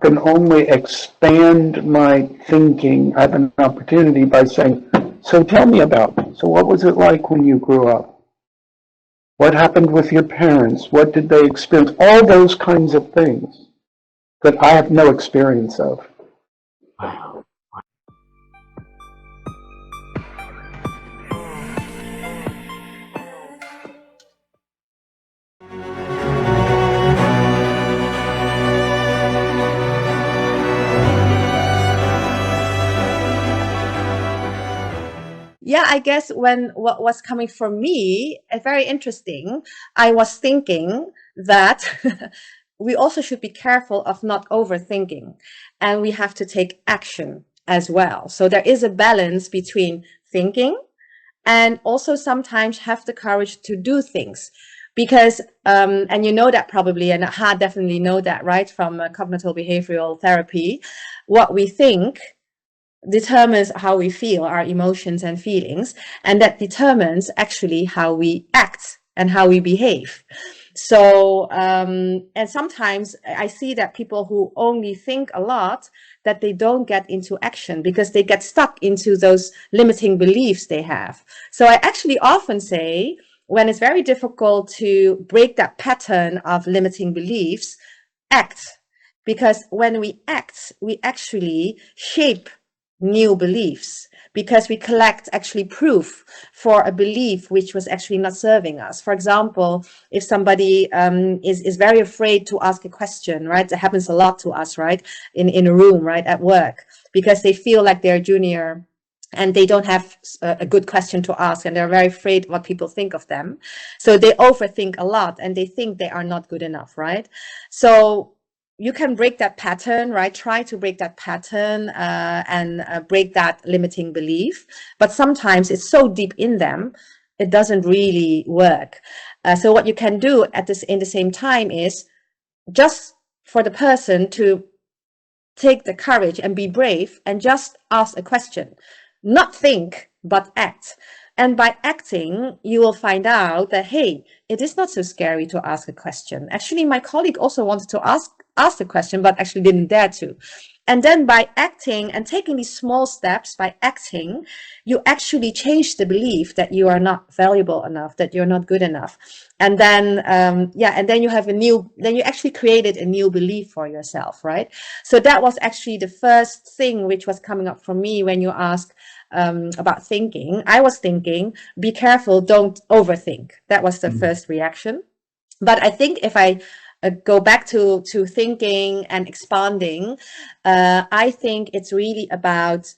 can only expand my thinking. I have an opportunity by saying, so tell me about it. So what was it like when you grew up? What happened with your parents? What did they experience? All those kinds of things that I have no experience of. Yeah, I guess when what was coming from me, very interesting, I was thinking that we also should be careful of not overthinking, and we have to take action as well. So there is a balance between thinking and also sometimes have the courage to do things. Because, and you know that probably, and I definitely know that, right, from cognitive behavioral therapy, what we think determines how we feel, our emotions and feelings, and that determines actually how we act and how we behave. So, and sometimes I see that people who only think a lot, that they don't get into action because they get stuck into those limiting beliefs they have. So I actually often say, when it's very difficult to break that pattern of limiting beliefs, act. Because when we act, we actually shape new beliefs, because we collect actually proof for a belief which was actually not serving us. For example, if somebody is very afraid to ask a question, right? That happens a lot to us, right? In a room, right? At work, because they feel like they're junior and they don't have a good question to ask, and they're very afraid what people think of them. So they overthink a lot and they think they are not good enough, right? So you can break that pattern, right? Try to break that pattern and break that limiting belief. But sometimes it's so deep in them, it doesn't really work. So what you can do in the same time is just for the person to take the courage and be brave and just ask a question. Not think, but act. And by acting, you will find out that, hey, it is not so scary to ask a question. Actually, my colleague also wanted to ask the question, but actually didn't dare to. And then by acting and taking these small steps, by acting, you actually change the belief that you are not valuable enough, that you're not good enough. And then, and then you have then you actually created a new belief for yourself, right? So that was actually the first thing which was coming up for me when you ask about thinking. I was thinking, be careful, don't overthink. That was the first reaction. But I think if I go back to thinking and expanding, I think it's really about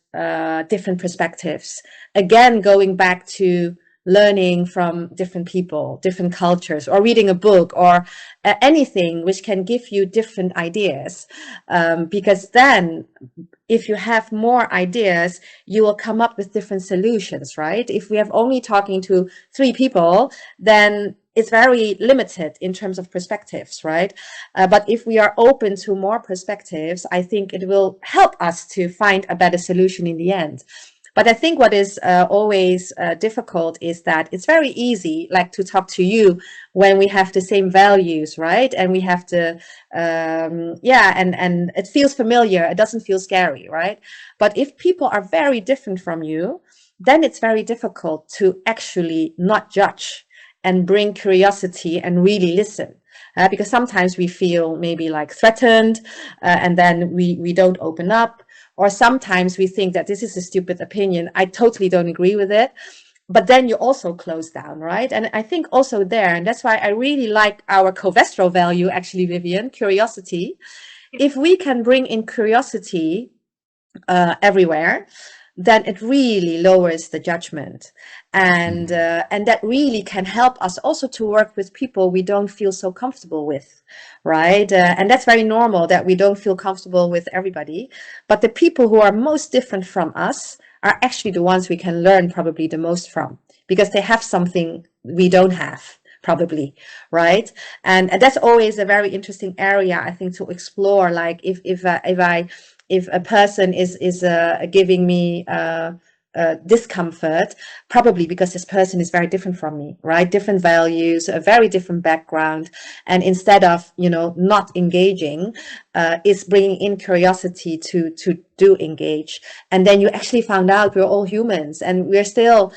different perspectives. Again, going back to learning from different people, different cultures, or reading a book, or anything which can give you different ideas. Because then, if you have more ideas, you will come up with different solutions, right? If we have only talking to 3 people, then it's very limited in terms of perspectives, right? But if we are open to more perspectives, I think it will help us to find a better solution in the end. But I think what is always difficult is that it's very easy, like, to talk to you when we have the same values, right? And we have to, and it feels familiar. It doesn't feel scary, right? But if people are very different from you, then it's very difficult to actually not judge and bring curiosity and really listen. Because sometimes we feel maybe like threatened, and then we don't open up. Or sometimes we think that this is a stupid opinion. I totally don't agree with it. But then you also close down, right? And I think also there, and that's why I really like our Covestro value, actually, Vivian, curiosity. If we can bring in curiosity everywhere, then it really lowers the judgment. And that really can help us also to work with people we don't feel so comfortable with, right? And that's very normal that we don't feel comfortable with everybody. But the people who are most different from us are actually the ones we can learn probably the most from, because they have something we don't have, probably, right? And that's always a very interesting area, I think, to explore. Like if a person is giving me discomfort, probably because this person is very different from me, right? Different values, a very different background. And instead of, not engaging, is bringing in curiosity to do engage. And then you actually found out we're all humans and we're still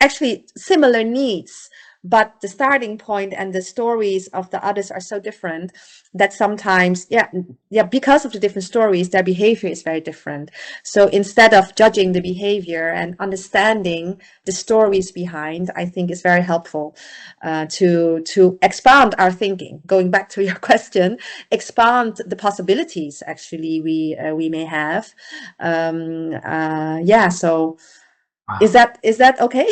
actually similar needs. But the starting point and the stories of the others are so different that sometimes, because of the different stories, their behavior is very different. So instead of judging the behavior and understanding the stories behind, I think is very helpful to expand our thinking. Going back to your question, expand the possibilities actually we may have. So. Is that okay?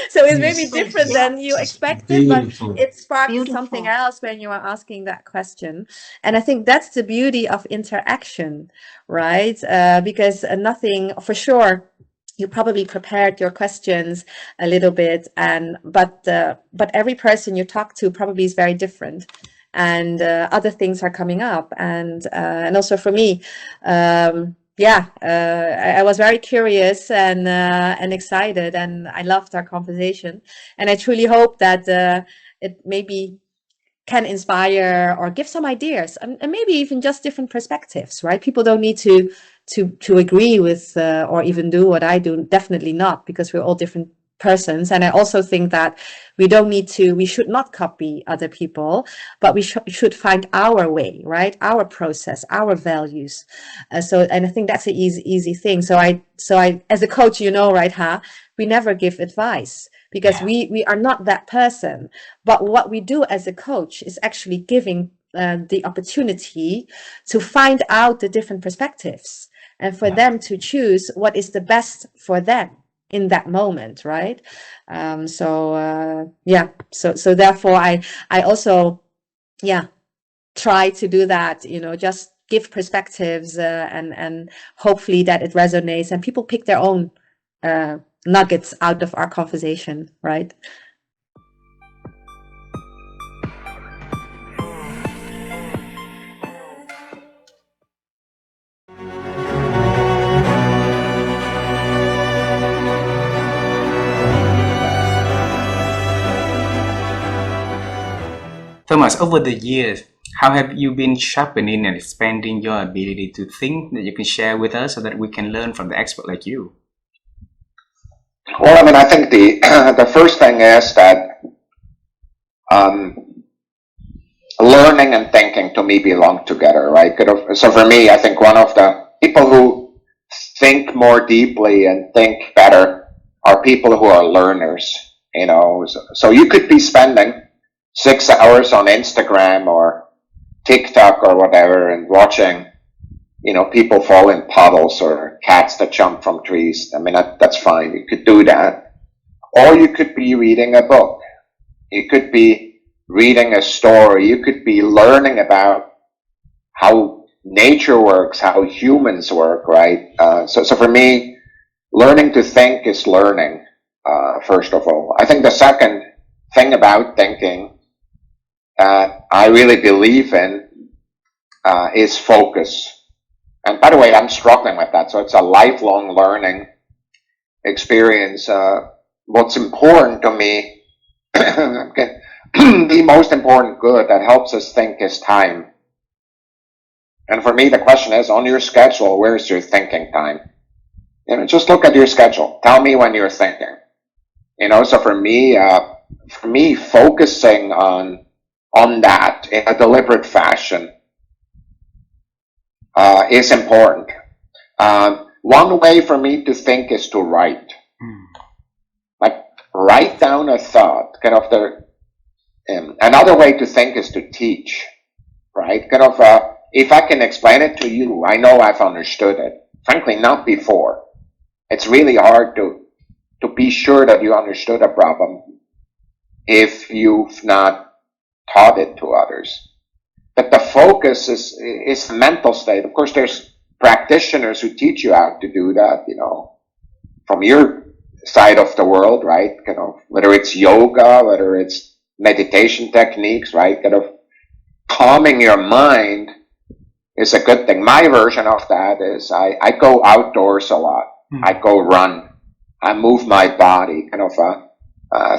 So it's maybe different than you expected, but it sparked something else when you are asking that question. And I think that's the beauty of interaction, right? Because nothing, for sure, you probably prepared your questions a little bit, but every person you talk to probably is very different, and other things are coming up, and also for me. I was very curious and excited, and I loved our conversation. And I truly hope that it maybe can inspire or give some ideas, and maybe even just different perspectives, right? People don't need to agree with or even do what I do. Definitely not, because we're all different persons. And I also think that we should not copy other people, but we should find our way, right? Our process, our values. And I think that's an easy thing. So I, as a coach, right, we never give advice, because we are not that person. But what we do as a coach is actually giving the opportunity to find out the different perspectives, and for them to choose what is the best for them in that moment, right? So therefore I also try to do that, just give perspectives, and hopefully that it resonates and people pick their own nuggets out of our conversation, right? Thomas, over the years, how have you been sharpening and expanding your ability to think that you can share with us so that we can learn from the expert like you? Well, I mean, I think the first thing is that learning and thinking to me belong together, right? So for me, I think one of the people who think more deeply and think better are people who are learners, So you could be spending 6 hours on Instagram or TikTok or whatever and watching, people fall in puddles or cats that jump from trees. I mean, that's fine. You could do that. Or you could be reading a book. You could be reading a story. You could be learning about how nature works, how humans work, right? So for me, learning to think is learning, first of all. I think the second thing about thinking I really believe in is focus. And by the way, I'm struggling with that. So it's a lifelong learning experience. What's important to me, the most important good that helps us think is time. And for me, the question is, on your schedule, where's your thinking time? Just look at your schedule. Tell me when you're thinking. So for me, focusing on that in a deliberate fashion is important. One way for me to think is to write. Like, write down a thought. Another way to think is to teach, right? If I can explain it to you, I know I've understood it. Frankly, not before. It's really hard to be sure that you understood a problem if you've not taught it to others. But the focus is a mental state. Of course, there's practitioners who teach you how to do that, from your side of the world, right? Whether it's yoga, whether it's meditation techniques, right? Calming your mind is a good thing. My version of that is I go outdoors a lot. I go run. I move my body.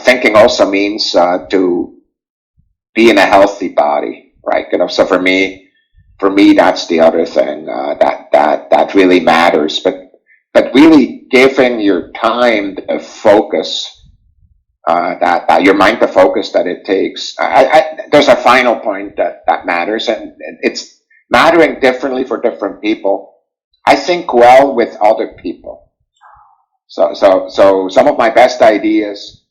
Thinking also means to be in a healthy body, right? So for me, that's the other thing that really matters. But really giving your time the focus that your mind the focus that it takes. There's a final point that matters, and it's mattering differently for different people. I think well with other people. So some of my best ideas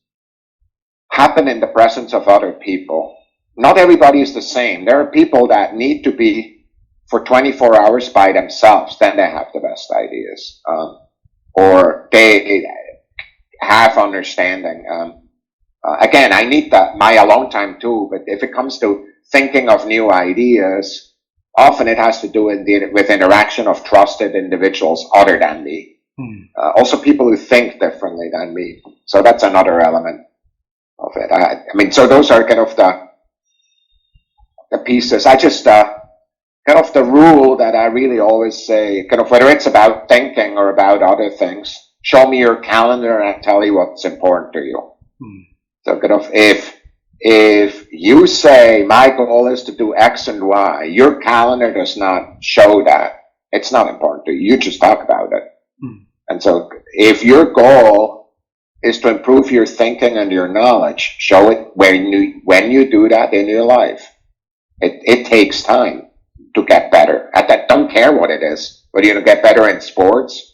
happen in the presence of other people. Not everybody is the same. There are people that need to be for 24 hours by themselves, then they have the best ideas. Or they have understanding. Again, I need my alone time too, but if it comes to thinking of new ideas, often it has to do with interaction of trusted individuals other than me. Also people who think differently than me. So that's another element of it. I mean, so those are kind of the pieces. I just, kind of the rule that I really always say, kind of whether it's about thinking or about other things, show me your calendar and I'll tell you what's important to you. So kind of if you say my goal is to do X and Y, your calendar does not show that. It's not important to you. You just talk about it. And so if your goal is to improve your thinking and your knowledge, show it when you do that in your life. It takes time to get better. I don't care what it is. Whether you want to get better in sports,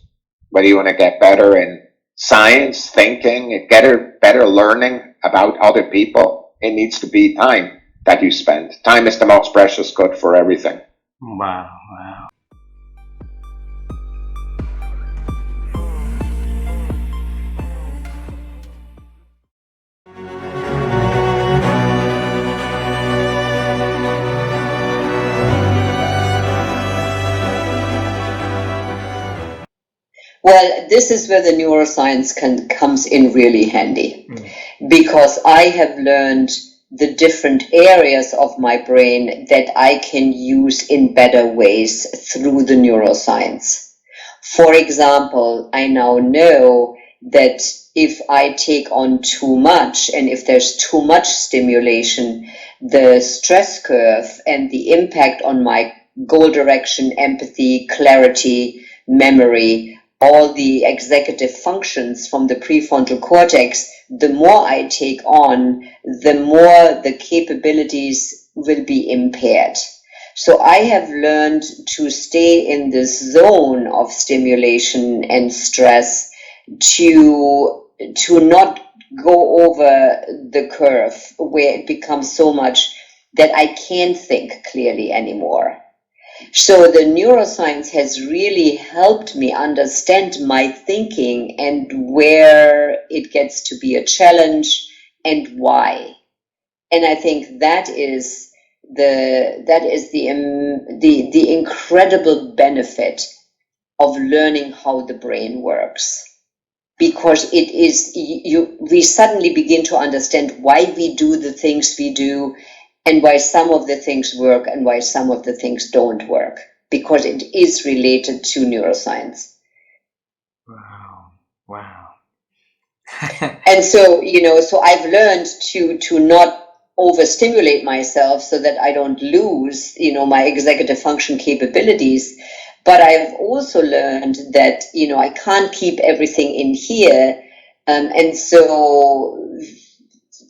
whether you want to get better in science, thinking, get better learning about other people, it needs to be time that you spend. Time is the most precious good for everything. Wow. Well, this is where the neuroscience comes in really handy, because I have learned the different areas of my brain that I can use in better ways through the neuroscience. For example, I now know that if I take on too much and if there's too much stimulation, the stress curve and the impact on my goal direction, empathy, clarity, memory, all the executive functions from the prefrontal cortex, the more I take on, the more the capabilities will be impaired. So I have learned to stay in this zone of stimulation and stress to not go over the curve where it becomes so much that I can't think clearly anymore. So the neuroscience has really helped me understand my thinking and where it gets to be a challenge and why. And I think that is the incredible benefit of learning how the brain works, because it is we suddenly begin to understand why we do the things we do, and why some of the things work and why some of the things don't work, because it is related to neuroscience. Wow. And so, so I've learned to not overstimulate myself so that I don't lose, my executive function capabilities. But I've also learned that, I can't keep everything in here. And so,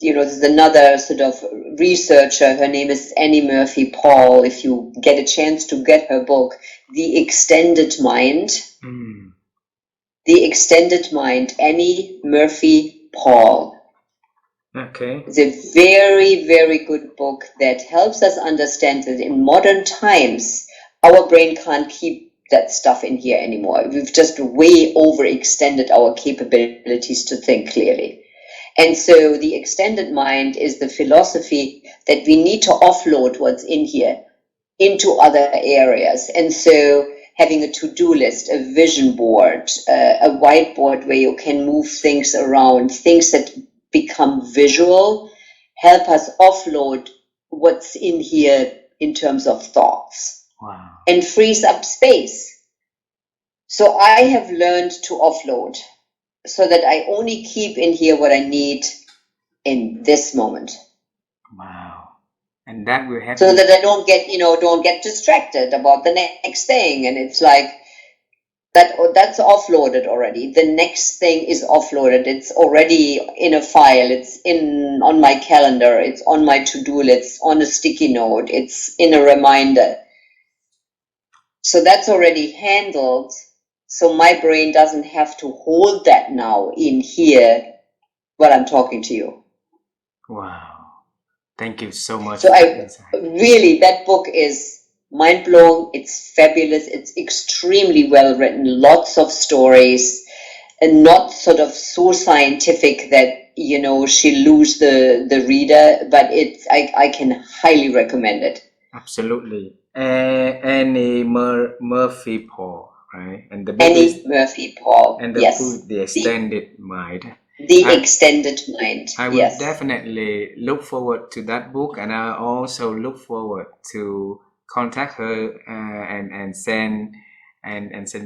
there's another sort of researcher, her name is Annie Murphy Paul. If you get a chance to get her book, The Extended Mind. The Extended Mind, Annie Murphy Paul. Okay. It's a very, very good book that helps us understand that in modern times, our brain can't keep that stuff in here anymore. We've just way overextended our capabilities to think clearly. And so the extended mind is the philosophy that we need to offload what's in here into other areas. And so having a to-do list, a vision board, a whiteboard where you can move things around, things that become visual, help us offload what's in here in terms of thoughts. Wow. And frees up space. So I have learned to offload so that I only keep in here what I need in this moment. Wow. And that will help So you. that I don't get distracted about the next thing. And it's like that's offloaded already. The next thing is offloaded. It's already in a file. It's on my calendar. It's on my to-do list, on a sticky note. It's in a reminder. So that's already handled. So my brain doesn't have to hold that now in here while I'm talking to you. Wow. Thank you so much. So really, that book is mind-blowing. It's fabulous. It's extremely well written. Lots of stories, and not sort of so scientific that, she'll lose the reader, but I can highly recommend it. Absolutely. Annie Murphy Paul, right? And the book Annie Murphy Paul. and the Yes. book, The Extended Mind. The Extended Mind. I will Yes. definitely look forward to that book, and I also look forward to contact her and send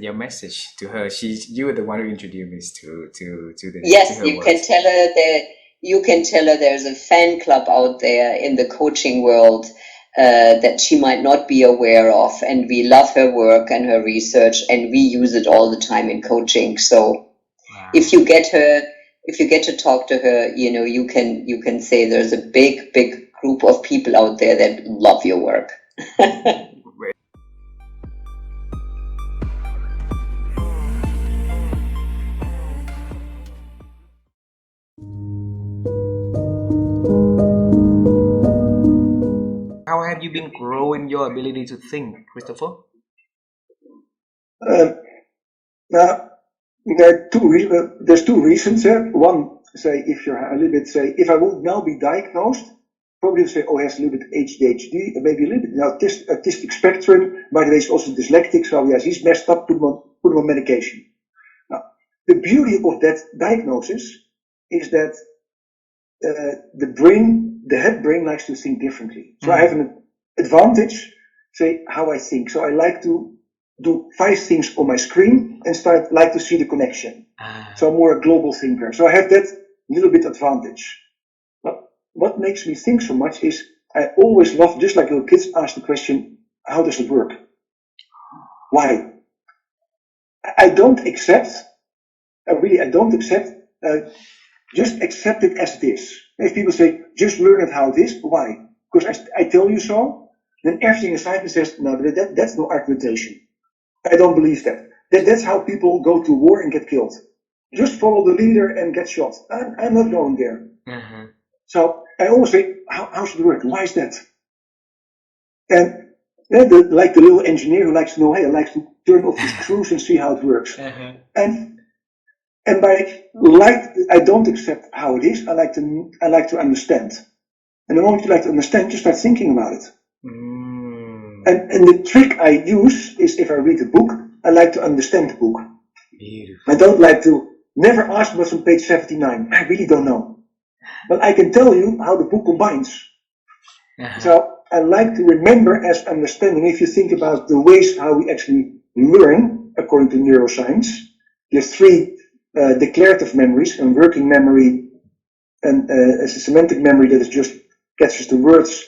your message to her. You were the one who introduced me to the Yes, to her you work. can tell her there's a fan club out there in the coaching world that she might not be aware of, and we love her work and her research, and we use it all the time in coaching. So if you get to talk to her, you can say there's a big group of people out there that love your work. How have you been growing your ability to think, Christopher? Now, there's two reasons here. One, say, if you're a little bit, say, if I would now be diagnosed, probably say, oh, he has a little bit ADHD, maybe a little bit autistic spectrum. By the way, he's also dyslexic, so yes, he's messed up, put him on medication. Now, the beauty of that diagnosis is that the head brain likes to think differently. So I have an advantage, say, how I think. So I like to do 5 things on my screen and like to see the connection. So I'm more a global thinker. So I have that little bit advantage. But what makes me think so much is I always love, just like little kids ask the question, how does it work? Why? I don't accept, just accept it as it is. If people say, just learn it how it is, why? Because I tell you so, then everything inside me says, no, that's no argumentation. I don't believe that. That's how people go to war and get killed. Just follow the leader and get shot. I'm not going there. Mm-hmm. So I always say, how should it work? Why is that? And like the little engineer who likes to know, hey, I like to turn off the screws and see how it works. Mm-hmm. And by I don't accept how it is. I like to understand. And the moment you like to understand, you start thinking about it. And the trick I use is, if I read a book, I like to understand the book. Beautiful. I don't like to never ask what's on page 79. I really don't know. But I can tell you how the book combines. So I like to remember as understanding. If you think about the ways how we actually learn, according to neuroscience, there's 3 declarative memories, and working memory, and a semantic memory that is just catches the words,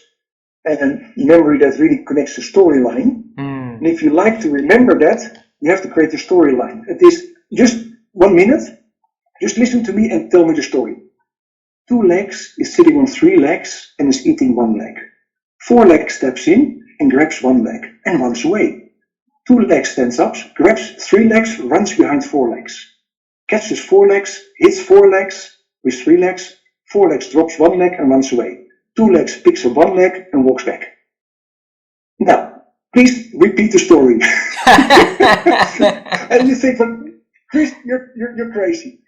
and memory that really connects the storyline. And if you like to remember that, you have to create a storyline. It is just 1 minute. Just listen to me and tell me the story. 2 legs is sitting on 3 legs and is eating 1 leg. 4 legs steps in and grabs 1 leg and runs away. 2 legs stands up, grabs 3 legs, runs behind 4 legs. Catches 4 legs, hits 4 legs with 3 legs. 4 legs drops 1 leg and runs away. 2 legs picks up 1 leg and walks back. Now, please repeat the story. And you think, Chris, you're crazy.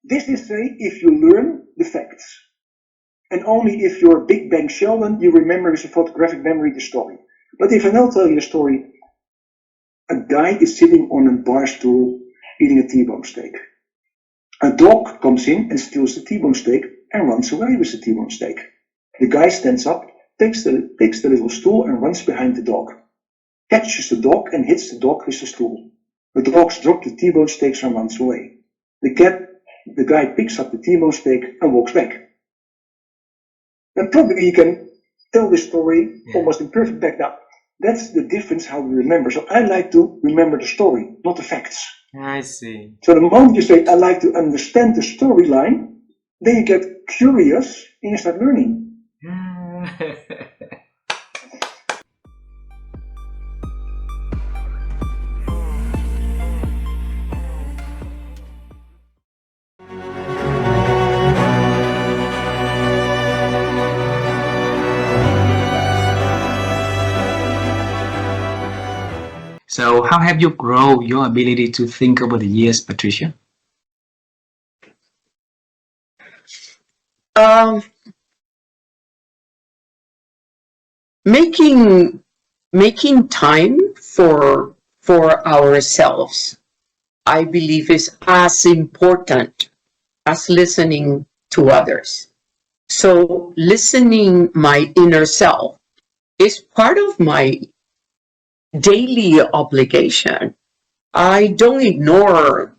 This is say if you learn the facts. And only if you're Big Bang Sheldon, you remember with a photographic memory the story. But if I now tell you a story, a guy is sitting on a bar stool eating a T-bone steak. A dog comes in and steals the T-bone steak and runs away with the T-bone steak. The guy stands up, takes the little stool and runs behind the dog. Catches the dog and hits the dog with the stool. The dogs drop the T-bone steaks and runs away. The guy picks up the T-bone steak and walks back. And probably you can tell this story almost in perfect back now. That's the difference how we remember. So I like to remember the story, not the facts. I see. So the moment you say, I like to understand the storyline, then you get curious and you start learning. So how have you grown your ability to think over the years, Patricia? Making time for ourselves, I believe, is as important as listening to others. So listening my inner self is part of my daily obligation. I don't ignore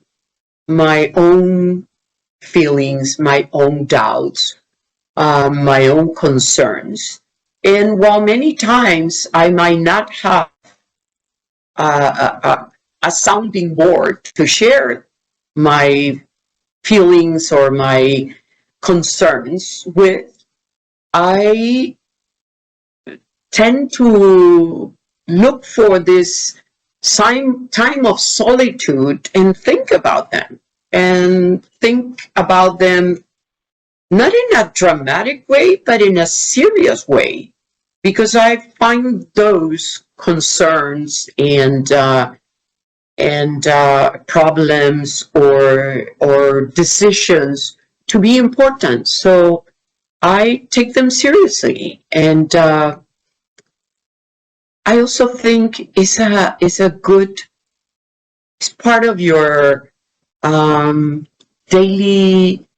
my own feelings, my own doubts, my own concerns. And while many times I might not have a sounding board to share my feelings or my concerns with, I tend to look for this time of solitude and think about them. And think about them not in a dramatic way, but in a serious way. Because I find those concerns and problems or decisions to be important. So I take them seriously, and I also think it's part of your daily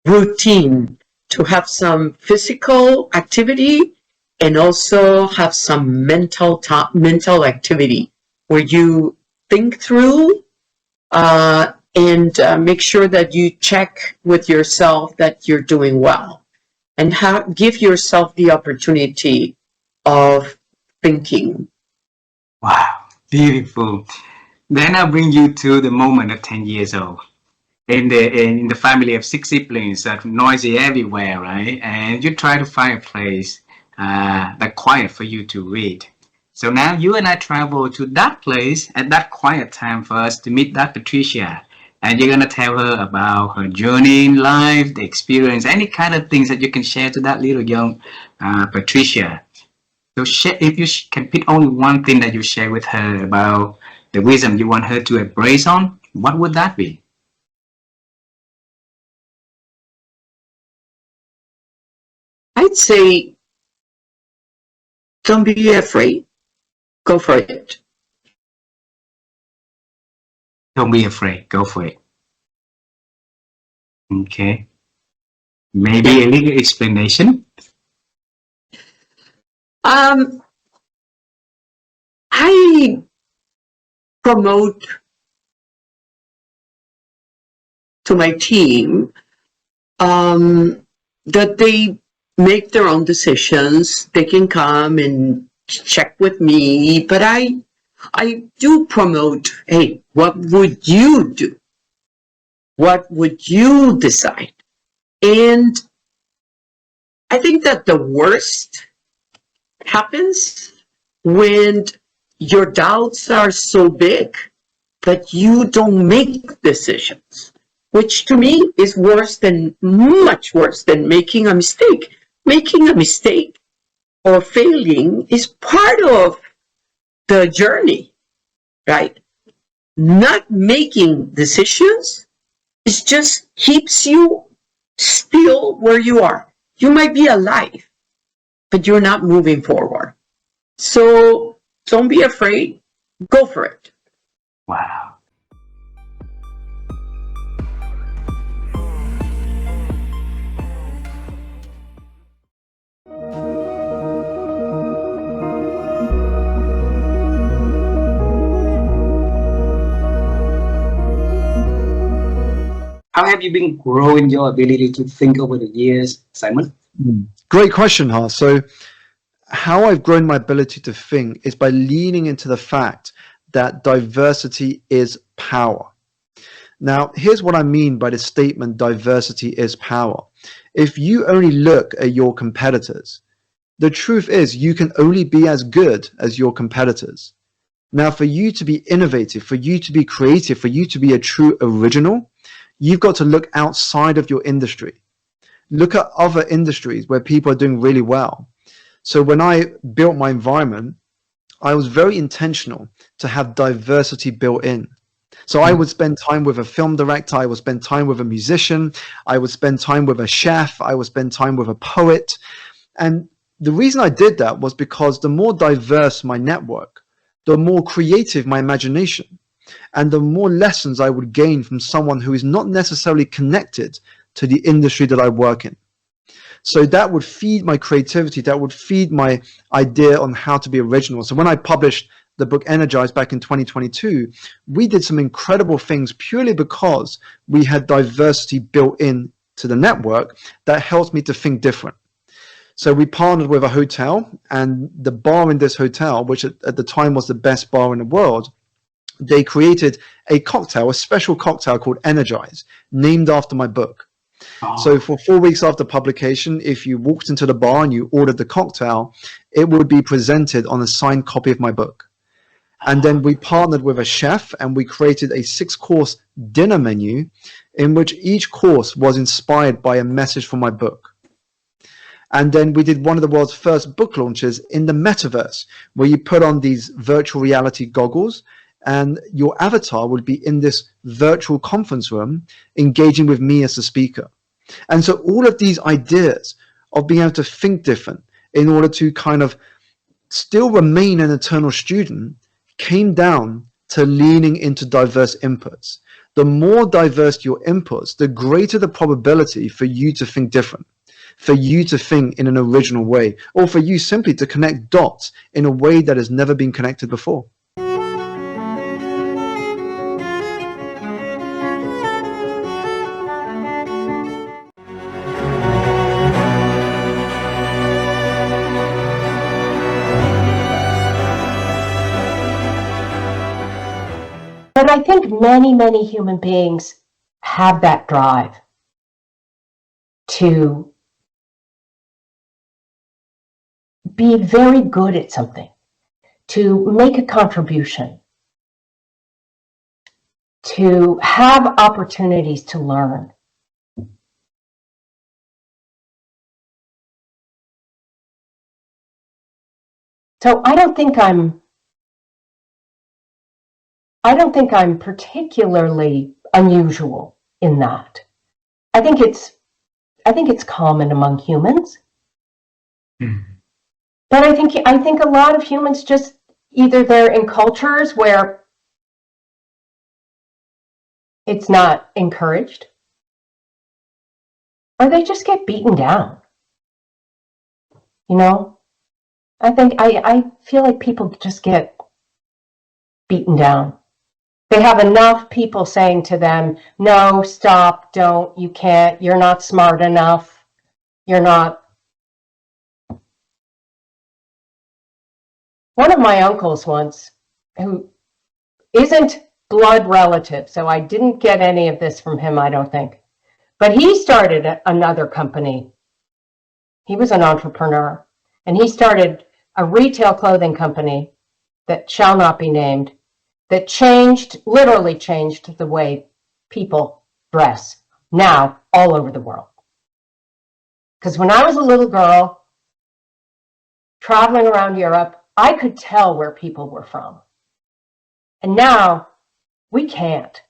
routine to have some physical activity and also have some mental activity where you think through and make sure that you check with yourself that you're doing well, and give yourself the opportunity of thinking. Wow, beautiful. Then I'll bring you to the moment of 10 years old. In the family of 6 siblings, that noisy everywhere, right? And you try to find a place that quiet for you to read. So now you and I travel to that place at that quiet time for us to meet that Patricia. And you're going to tell her about her journey in life, the experience, any kind of things that you can share to that little young Patricia. So if you can pick only one thing that you share with her about the wisdom you want her to embrace on, what would that be? I'd say, don't be afraid. Go for it. Don't be afraid. Go for it. Okay. Maybe a little explanation. I promote to my team that they make their own decisions. They can come and check with me, but I do promote, hey, what would you do? What would you decide? And I think that the worst happens when your doubts are so big that you don't make decisions, which to me is much worse than making a mistake. Making a mistake or failing is part of the journey, right? Not making decisions is just keeps you still where you are. You might be alive, but you're not moving forward. So don't be afraid. Go for it. Wow. How have you been growing your ability to think over the years, Simon? Great question, Ha. So how I've grown my ability to think is by leaning into the fact that diversity is power. Now, here's what I mean by the statement diversity is power. If you only look at your competitors, the truth is you can only be as good as your competitors. Now, for you to be innovative, for you to be creative, for you to be a true original, you've got to look outside of your industry. Look at other industries where people are doing really well. So when I built my environment, I was very intentional to have diversity built in. So I would spend time with a film director, I would spend time with a musician, I would spend time with a chef, I would spend time with a poet. And the reason I did that was because the more diverse my network, the more creative my imagination, and the more lessons I would gain from someone who is not necessarily connected to the industry that I work in. So that would feed my creativity, that would feed my idea on how to be original. So when I published the book Energize back in 2022, we did some incredible things purely because we had diversity built in to the network that helped me to think different. So we partnered with a hotel, and the bar in this hotel, which at the time was the best bar in the world, they created a cocktail, a special cocktail called Energize, named after my book. So for 4 weeks after publication, if you walked into the bar and you ordered the cocktail, it would be presented on a signed copy of my book. And then we partnered with a chef and we created a 6-course dinner menu in which each course was inspired by a message from my book. And then we did one of the world's first book launches in the metaverse, where you put on these virtual reality goggles and your avatar would be in this virtual conference room engaging with me as the speaker. And so all of these ideas of being able to think different in order to kind of still remain an eternal student came down to leaning into diverse inputs. The more diverse your inputs, the greater the probability for you to think different, for you to think in an original way, or for you simply to connect dots in a way that has never been connected before. But I think many, many human beings have that drive to be very good at something, to make a contribution, to have opportunities to learn. So I don't think I'm particularly unusual in that. I think it's common among humans. But I think a lot of humans just either they're in cultures where it's not encouraged, or they just get beaten down. You know, I feel like people just get beaten down. They have enough people saying to them, no, stop, don't, you can't, you're not smart enough, you're not. One of my uncles once, who isn't blood relative, so I didn't get any of this from him, I don't think, but he started another company. He was an entrepreneur, and he started a retail clothing company that shall not be named, that literally changed the way people dress now all over the world. Because when I was a little girl traveling around Europe, I could tell where people were from. And now we can't.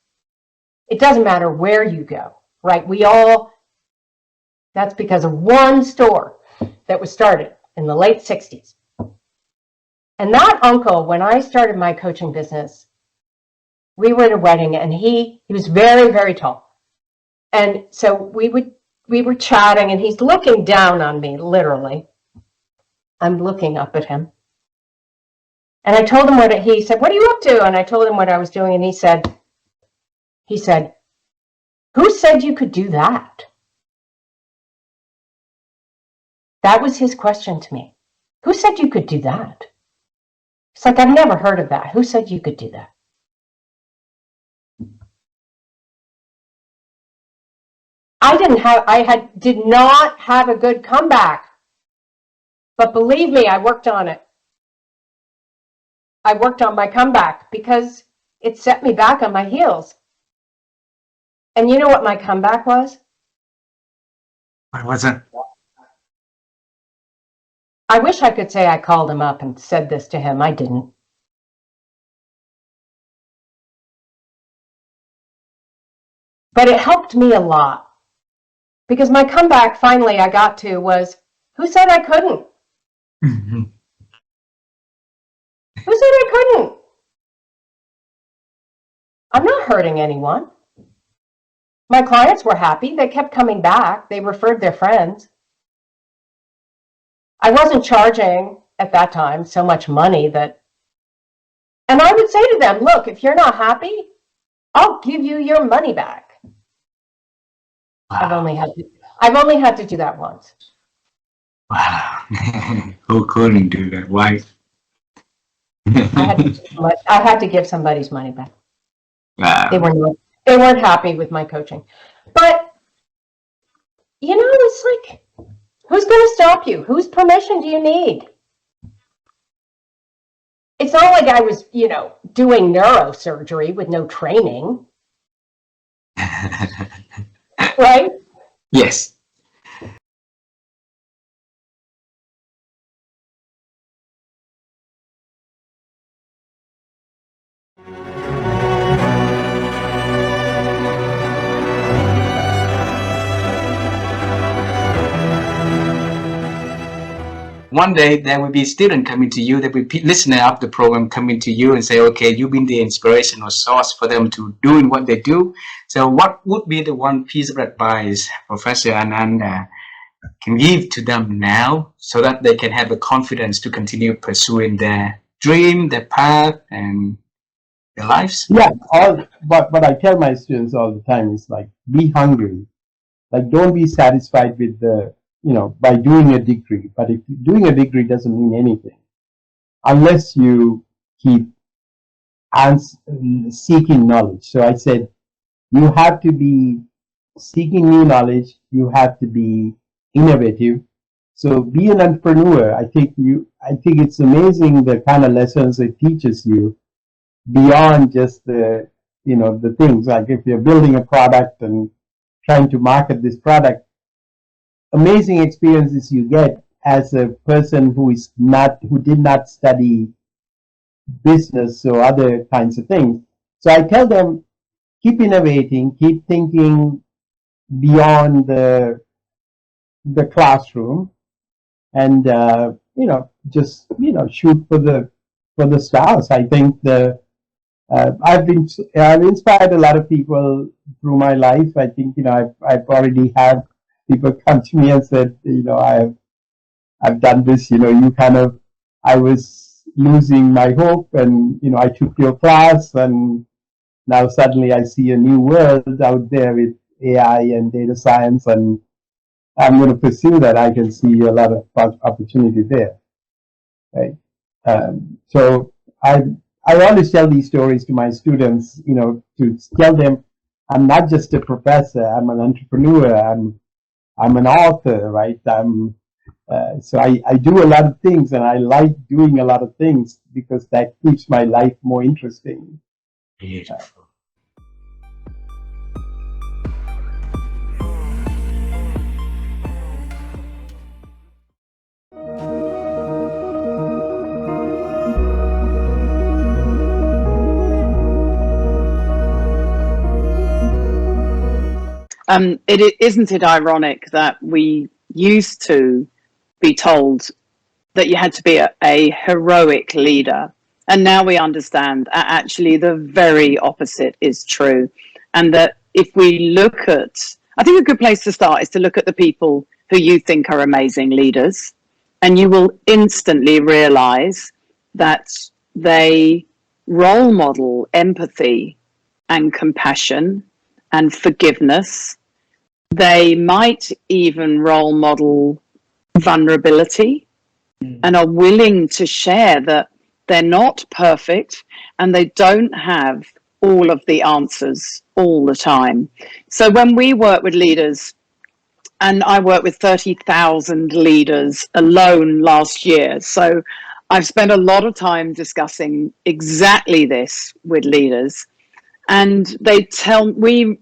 It doesn't matter where you go, right? That's because of one store that was started in the late 60s. And that uncle, when I started my coaching business, we were at a wedding and he was very, very tall. And so we were chatting and he's looking down on me, literally. I'm looking up at him. And I told him he said, what are you up to? And I told him what I was doing. And he said, Who said you could do that? That was his question to me. Who said you could do that? It's like, I've never heard of that. Who said you could do that? Did not have a good comeback. But believe me, I worked on it. I worked on my comeback because it set me back on my heels. And you know what my comeback was? What was it? I wish I could say I called him up and said this to him. I didn't. But it helped me a lot. Because my comeback finally I got to was, who said I couldn't? Mm-hmm. Who said I couldn't? I'm not hurting anyone. My clients were happy. They kept coming back. They referred their friends. I wasn't charging at that time so much money that, and I would say to them, look, if you're not happy, I'll give you your money back. Wow. I've only had to do that once. Wow. Who couldn't do that? Why? I had to give somebody's money back. Wow. They weren't happy with my coaching. But you know, it's like, who's going to stop you? Whose permission do you need? It's not like I was, doing neurosurgery with no training. Right? Yes. One day there will be a student coming to you, there will be listener of the program coming to you and say, okay, you've been the inspirational source for them to doing what they do. So what would be the one piece of advice Professor Ananda can give to them now so that they can have the confidence to continue pursuing their dream, their path, and their lives? Yeah, what I tell my students all the time is like, be hungry. Like, don't be satisfied with by doing a degree. But if doing a degree doesn't mean anything unless you keep seeking knowledge. So I said, you have to be seeking new knowledge. You have to be innovative. So be an entrepreneur. I think it's amazing the kind of lessons it teaches you beyond just the things. Like if you're building a product and trying to market this product, amazing experiences you get as a person who did not study business or other kinds of things. So I tell them, keep innovating, keep thinking beyond the classroom, and just shoot for the stars. I think I've inspired a lot of people through my life. I think I've already had people come to me and said, I've done this. I was losing my hope, and I took your class, and now suddenly I see a new world out there with AI and data science, and I'm going to pursue that. I can see a lot of opportunity there. Right? So I always tell these stories to my students, to tell them I'm not just a professor. I'm an entrepreneur. I'm an author, right? So I do a lot of things, and I like doing a lot of things because that keeps my life more interesting. Beautiful. Isn't it ironic that we used to be told that you had to be a heroic leader, and now we understand actually the very opposite is true, and that if we look at, I think a good place to start is to look at the people who you think are amazing leaders, and you will instantly realize that they role model empathy and compassion and forgiveness. They might even role model vulnerability and are willing to share that they're not perfect and they don't have all of the answers all the time. So when we work with leaders, and I worked with 30,000 leaders alone last year, so I've spent a lot of time discussing exactly this with leaders, and they tell we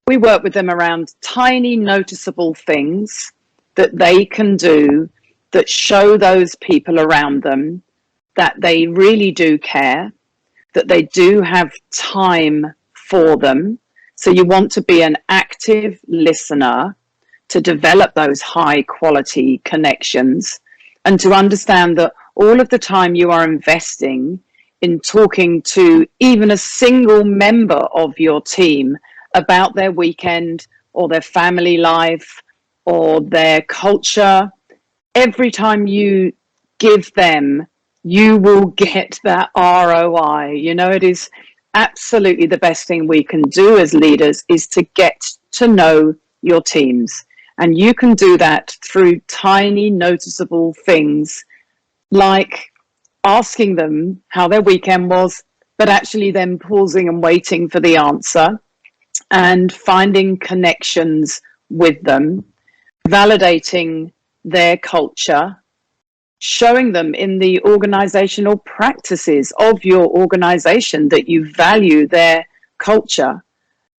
work with them around tiny noticeable things that they can do that show those people around them that they really do care, that they do have time for them. So you want to be an active listener to develop those high quality connections and to understand that all of the time you are investing in talking to even a single member of your team about their weekend or their family life or their culture, every time you give them, you will get that ROI. You know, it is absolutely the best thing we can do as leaders is to get to know your teams. And you can do that through tiny noticeable things like asking them how their weekend was, but actually then pausing and waiting for the answer and finding connections with them, validating their culture, showing them in the organizational practices of your organization that you value their culture.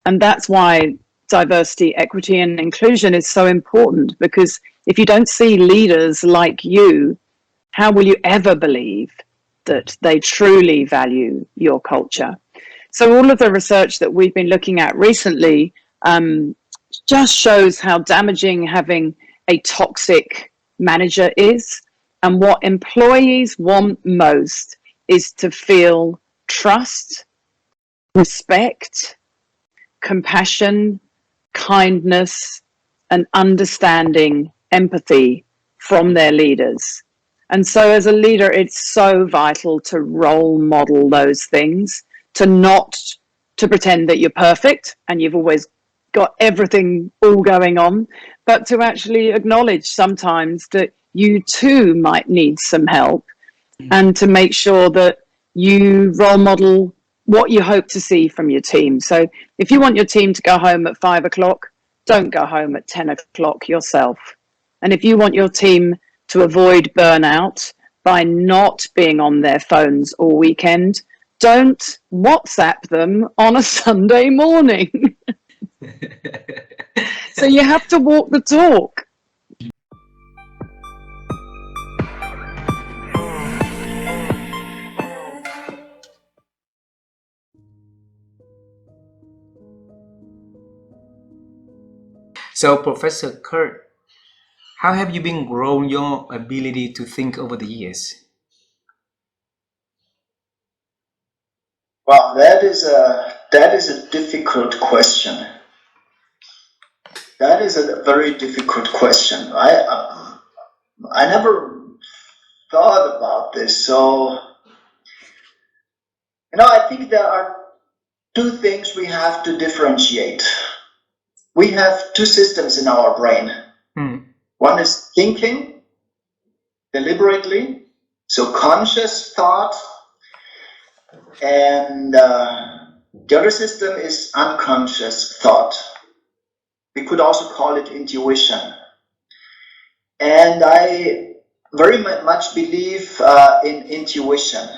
And that's why diversity, equity, and inclusion is so important, because if you don't see leaders like you, how will you ever believe that they truly value your culture? So all of the research that we've been looking at recently just shows how damaging having a toxic manager is. And what employees want most is to feel trust, respect, compassion, kindness, and understanding, empathy from their leaders. And so as a leader, it's so vital to role model those things, to pretend that you're perfect and you've always got everything all going on, but to actually acknowledge sometimes that you too might need some help, and to make sure that you role model what you hope to see from your team. So if you want your team to go home at 5 o'clock, don't go home at 10 o'clock yourself. And if you want your team to avoid burnout by not being on their phones all weekend, don't WhatsApp them on a Sunday morning. So you have to walk the talk. So, Professor Kurt, how have you been growing your ability to think over the years? Well, that is a difficult question. That is a very difficult question. I never thought about this. So, I think there are two things we have to differentiate. We have two systems in our brain. One is thinking deliberately, so conscious thought, and the other system is unconscious thought. We could also call it intuition. And I very much believe in intuition.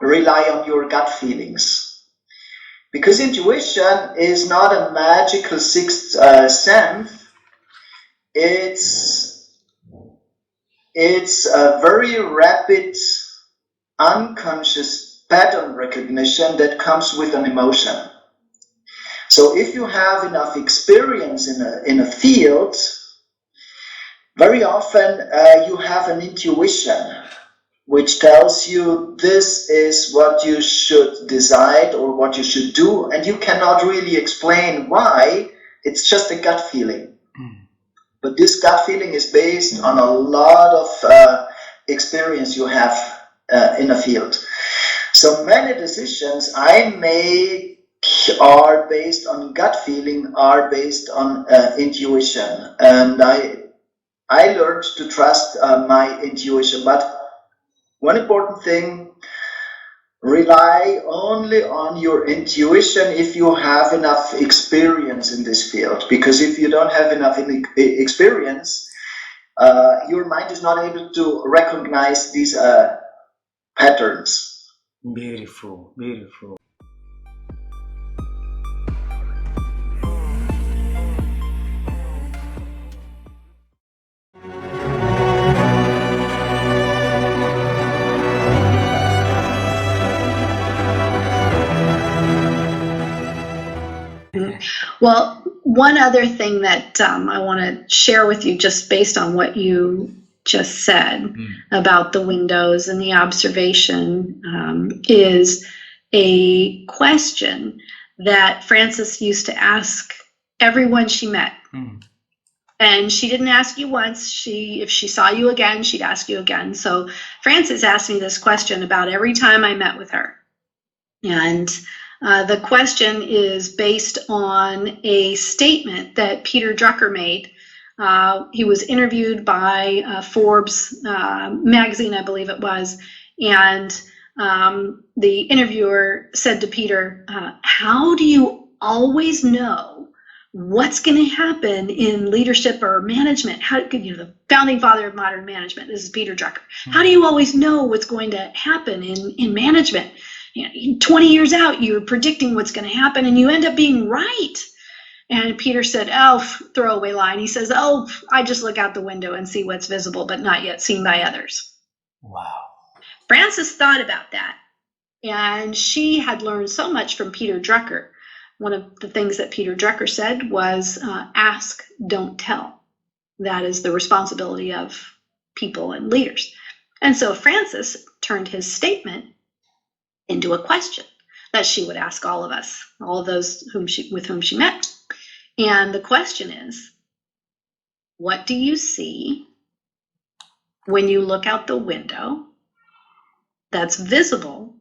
Rely on your gut feelings. Because intuition is not a magical sixth sense. It's a very rapid, unconscious pattern recognition that comes with an emotion. So if you have enough experience in a field, very often you have an intuition which tells you this is what you should decide or what you should do, and you cannot really explain why. It's just a gut feeling. But this gut feeling is based on a lot of experience you have in a field. So many decisions I make are based on gut feeling, are based on intuition, and I learned to trust my intuition. But one important thing, rely only on your intuition if you have enough experience in this field, because if you don't have enough experience, your mind is not able to recognize these patterns. Beautiful, beautiful. Well, one other thing that I want to share with you, just based on what you just said about the windows and the observation, is a question that Frances used to ask everyone she met. And she didn't ask you once. If she saw you again, she'd ask you again. So Frances asked me this question about every time I met with her. And the question is based on a statement that Peter Drucker made. He was interviewed by Forbes magazine, I believe it was, and the interviewer said to Peter, how do you always know what's going to happen in leadership or management? How, the founding father of modern management, this is Peter Drucker. How do you always know what's going to happen in management? 20 years out, you're predicting what's going to happen and you end up being right. And Peter said, throwaway line. He says, I just look out the window and see what's visible, but not yet seen by others. Wow. Frances thought about that. And she had learned so much from Peter Drucker. One of the things that Peter Drucker said was, ask, don't tell. That is the responsibility of people and leaders. And so Frances turned his statement into a question that she would ask all of us, all of those with whom she met. And the question is, what do you see when you look out the window that's visible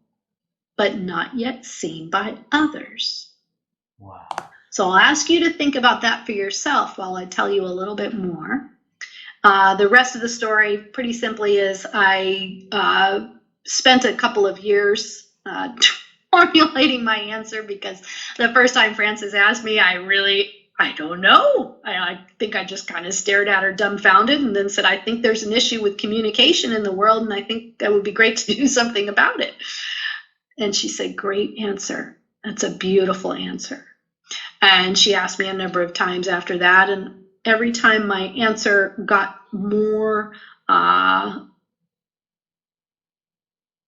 but not yet seen by others? Wow. So I'll ask you to think about that for yourself while I tell you a little bit more. The rest of the story, pretty simply, is I spent a couple of years formulating my answer, because the first time Frances asked me, I don't know. I think I just kind of stared at her dumbfounded and then said, I think there's an issue with communication in the world and I think that would be great to do something about it. And she said, great answer. That's a beautiful answer. And she asked me a number of times after that, and every time my answer got more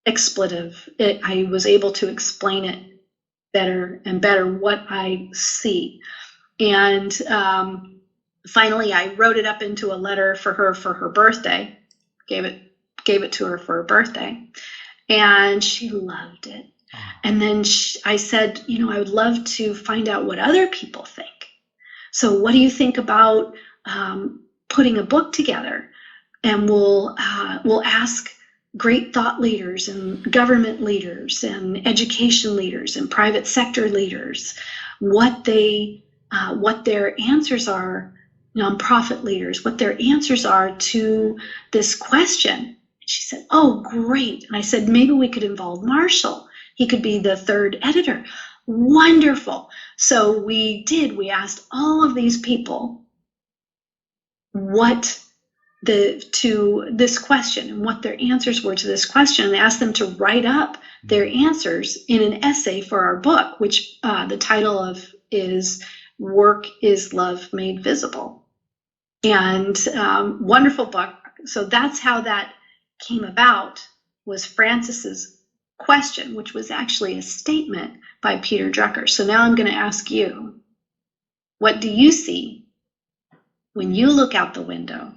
expletive, I was able to explain it better and better, what I see. And finally, I wrote it up into a letter for her birthday, gave it to her for her birthday, and she loved it. And then I said, I would love to find out what other people think. So what do you think about putting a book together, and we'll ask great thought leaders and government leaders and education leaders and private sector leaders what their answers are, nonprofit leaders, what their answers are to this question. And she said, oh, great. And I said, maybe we could involve Marshall. He could be the third editor. Wonderful. So we did. We asked all of these people to this question and what their answers were to this question, and asked them to write up their answers in an essay for our book, which the title of is Work is Love Made Visible. And wonderful book. So that's how that came about, was Frances's question, which was actually a statement by Peter Drucker. So now I'm going to ask you, what do you see when you look out the window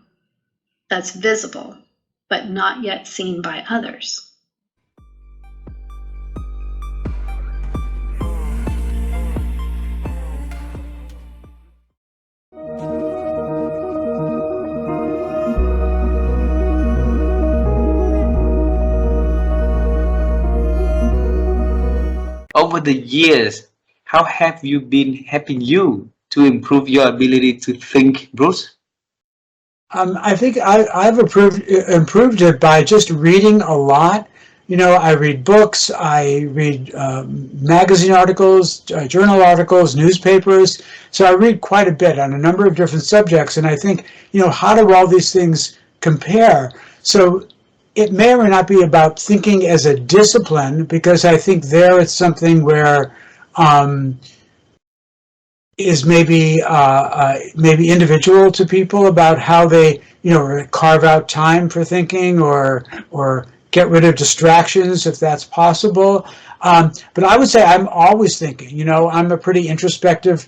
that's visible but not yet seen by others? Over the years, how have you been helping you to improve your ability to think, Bruce? I think I've improved it by just reading a lot. I read books, I read magazine articles, journal articles, newspapers. So I read quite a bit on a number of different subjects. And I think, how do all these things compare? So it may or may not be about thinking as a discipline, because I think there it's something where is maybe individual to people about how they carve out time for thinking or get rid of distractions if that's possible. But I would say I'm always thinking. I'm a pretty introspective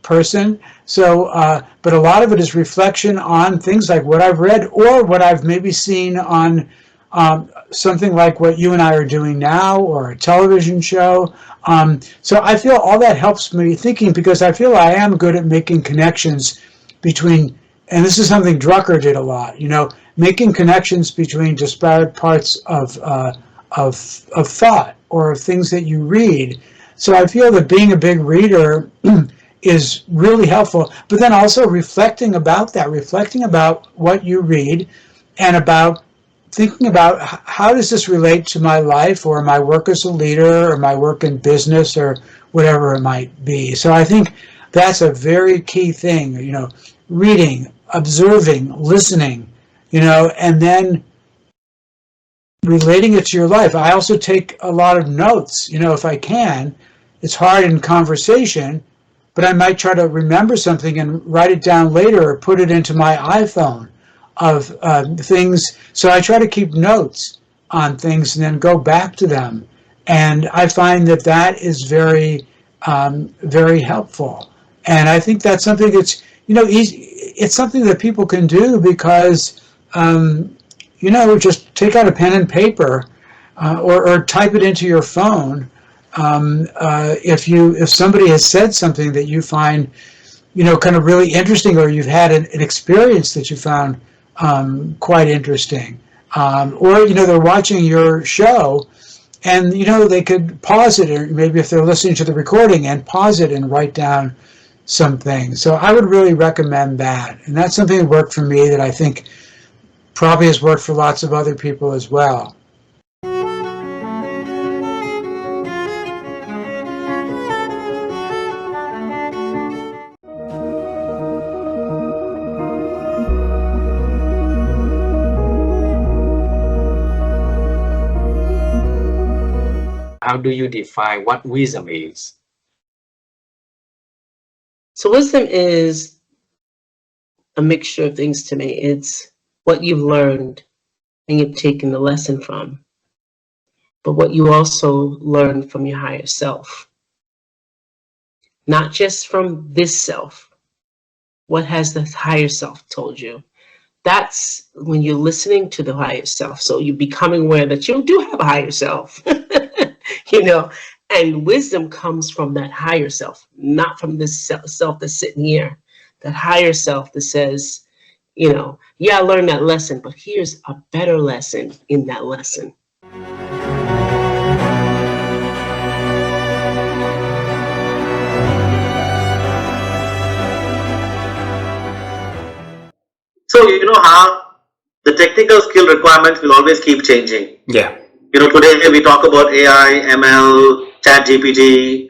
person. So, but a lot of it is reflection on things like what I've read or what I've maybe seen on something like what you and I are doing now, or a television show. So I feel all that helps me thinking, because I feel I am good at making connections between, and this is something Drucker did a lot, making connections between disparate parts of thought or of things that you read. So I feel that being a big reader is really helpful, but then also reflecting about that, reflecting about what you read, and about thinking about how does this relate to my life or my work as a leader or my work in business or whatever it might be. So I think that's a very key thing, reading, observing, listening, and then relating it to your life. I also take a lot of notes, if I can. It's hard in conversation, but I might try to remember something and write it down later or put it into my iPhone of things. So I try to keep notes on things and then go back to them. And I find that that is very, very helpful. And I think that's something that's, easy. It's something that people can do because, just take out a pen and paper or type it into your phone. If somebody has said something that you find, kind of really interesting, or you've had an experience that you found quite interesting, or they're watching your show, and they could pause it, or maybe if they're listening to the recording, and pause it and write down some things. So I would really recommend that, and that's something that worked for me that I think probably has worked for lots of other people as well. How do you define what wisdom is? So wisdom is a mixture of things to me. It's what you've learned and you've taken the lesson from, but what you also learn from your higher self. Not just from this self. What has the higher self told you? That's when you're listening to the higher self. So you're becoming aware that you do have a higher self. And wisdom comes from that higher self, not from this self that's sitting here. That higher self that says, yeah, I learned that lesson, but here's a better lesson in that lesson. So how the technical skill requirements will always keep changing. Yeah. Today we talk about AI, ML, ChatGPT.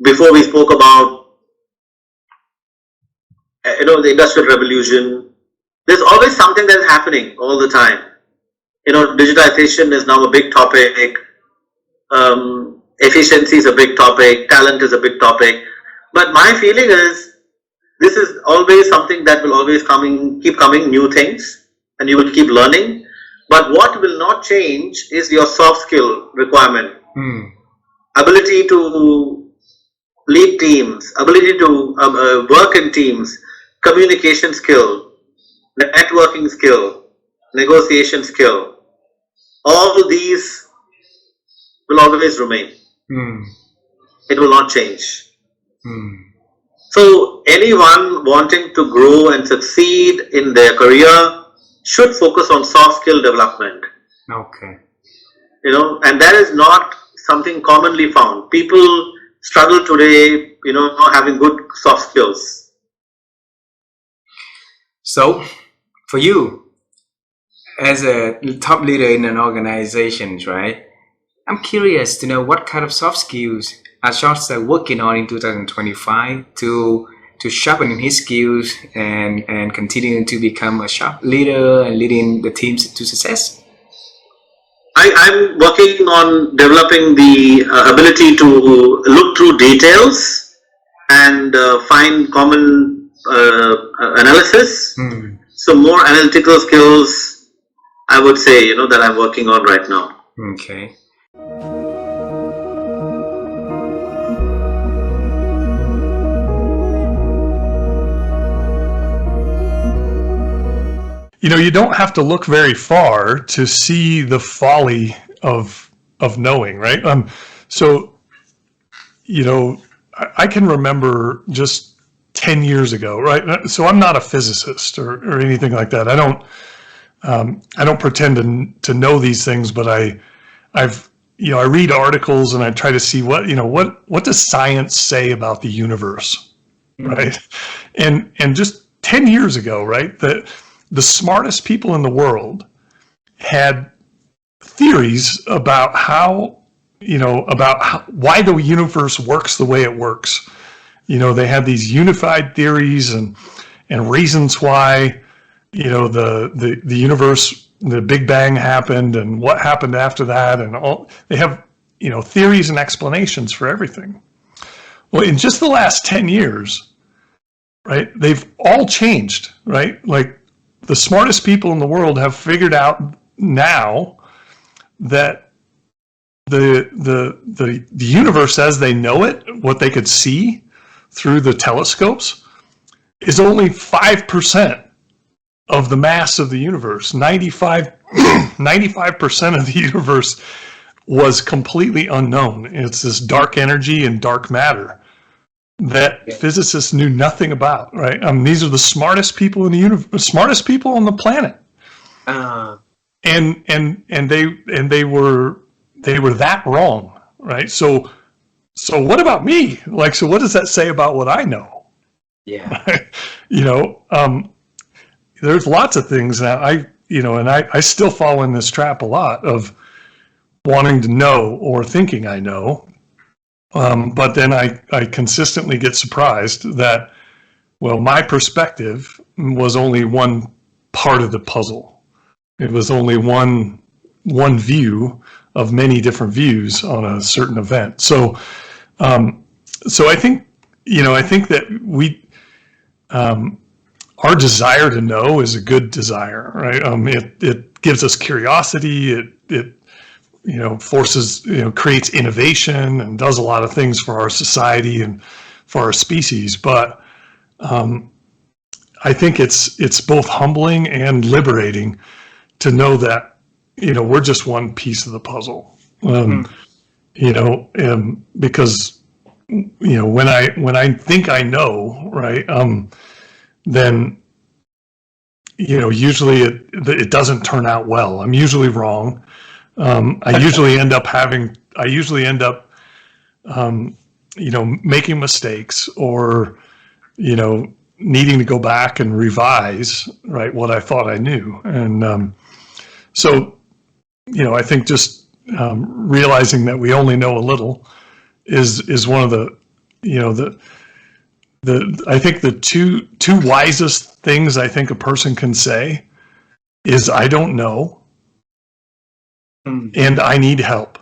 Before we spoke about, the Industrial Revolution. There's always something that's happening all the time. Digitization is now a big topic. Efficiency is a big topic. Talent is a big topic. But my feeling is, this is always something that will always keep coming, new things, and you will keep learning. But what will not change is your soft skill requirement. Ability to lead teams, ability to work in teams, communication skill, networking skill, negotiation skill. All these will always remain. It will not change. So anyone wanting to grow and succeed in their career should focus on soft skill development. Okay. And that is not something commonly found. People struggle today, having good soft skills. So, for you, as a top leader in an organization, right? I'm curious to know what kind of soft skills are Shasta working on in 2025 to sharpen his skills and continuing to become a sharp leader and leading the teams to success? I'm working on developing the ability to look through details and find common analysis. So more analytical skills, I would say, that I'm working on right now. Okay. You don't have to look very far to see the folly of knowing, right? So, I can remember just 10 years ago, right? So I'm not a physicist or anything like that. I don't pretend to know these things, but I read articles and I try to see what does science say about the universe, right? And just 10 years ago, right, the smartest people in the world had theories about why the universe works the way it works. They had these unified theories and reasons why, the universe, the Big Bang happened and what happened after that, and all. They have, theories and explanations for everything. Well, in just the last 10 years, right, they've all changed, right? Like, the smartest people in the world have figured out now that the universe as they know it, what they could see through the telescopes, is only 5% of the mass of the universe. 95% of the universe was completely unknown. It's this dark energy and dark matter that physicists knew nothing about, right? These are the smartest people in the universe, smartest people on the planet, and they were that wrong, right? So what about me? Like, so what does that say about what I know? Yeah. There's lots of things that I still fall in this trap a lot of wanting to know or thinking I know. But then I consistently get surprised that, well, my perspective was only one part of the puzzle. It was only one view of many different views on a certain event. So I think that our desire to know is a good desire, right? It gives us curiosity. It forces, creates innovation and does a lot of things for our society and for our species. But I think it's both humbling and liberating to know that, we're just one piece of the puzzle. Because, when I think I know, right, then, usually it doesn't turn out well. I'm usually wrong. I usually end up making mistakes or, needing to go back and revise, right, what I thought I knew. And so, I think just realizing that we only know a little is one of the, I think the two wisest things I think a person can say is, I don't know, and I need help.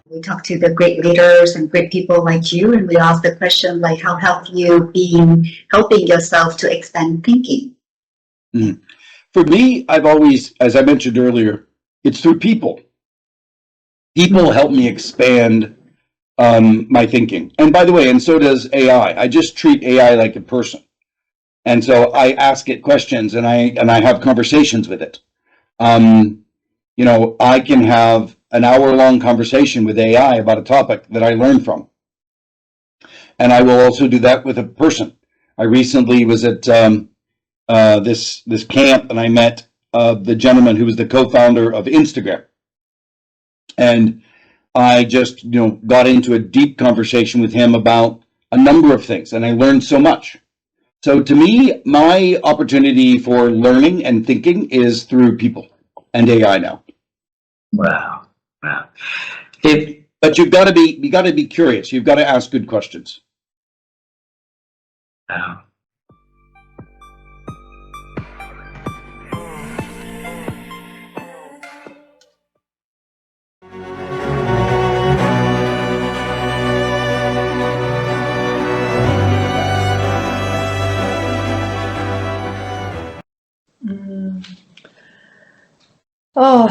We talk to the great leaders and great people like you, and we ask the question like, how have you been helping yourself to expand thinking? For me, I've always, as I mentioned earlier, it's through people. People help me expand my thinking. And by the way, and so does AI. I just treat AI like a person. And so I ask it questions and I have conversations with it. You know, I can have an hour-long conversation with AI about a topic that I learned from. And I will also do that with a person. I recently was at this camp, and I met the gentleman who was the co-founder of Instagram. And I just, you know, got into a deep conversation with him about a number of things, and I learned so much. So to me, my opportunity for learning and thinking is through people and AI now. Wow. Wow. But you got to be curious. You've got to ask good questions. Wow. Oh,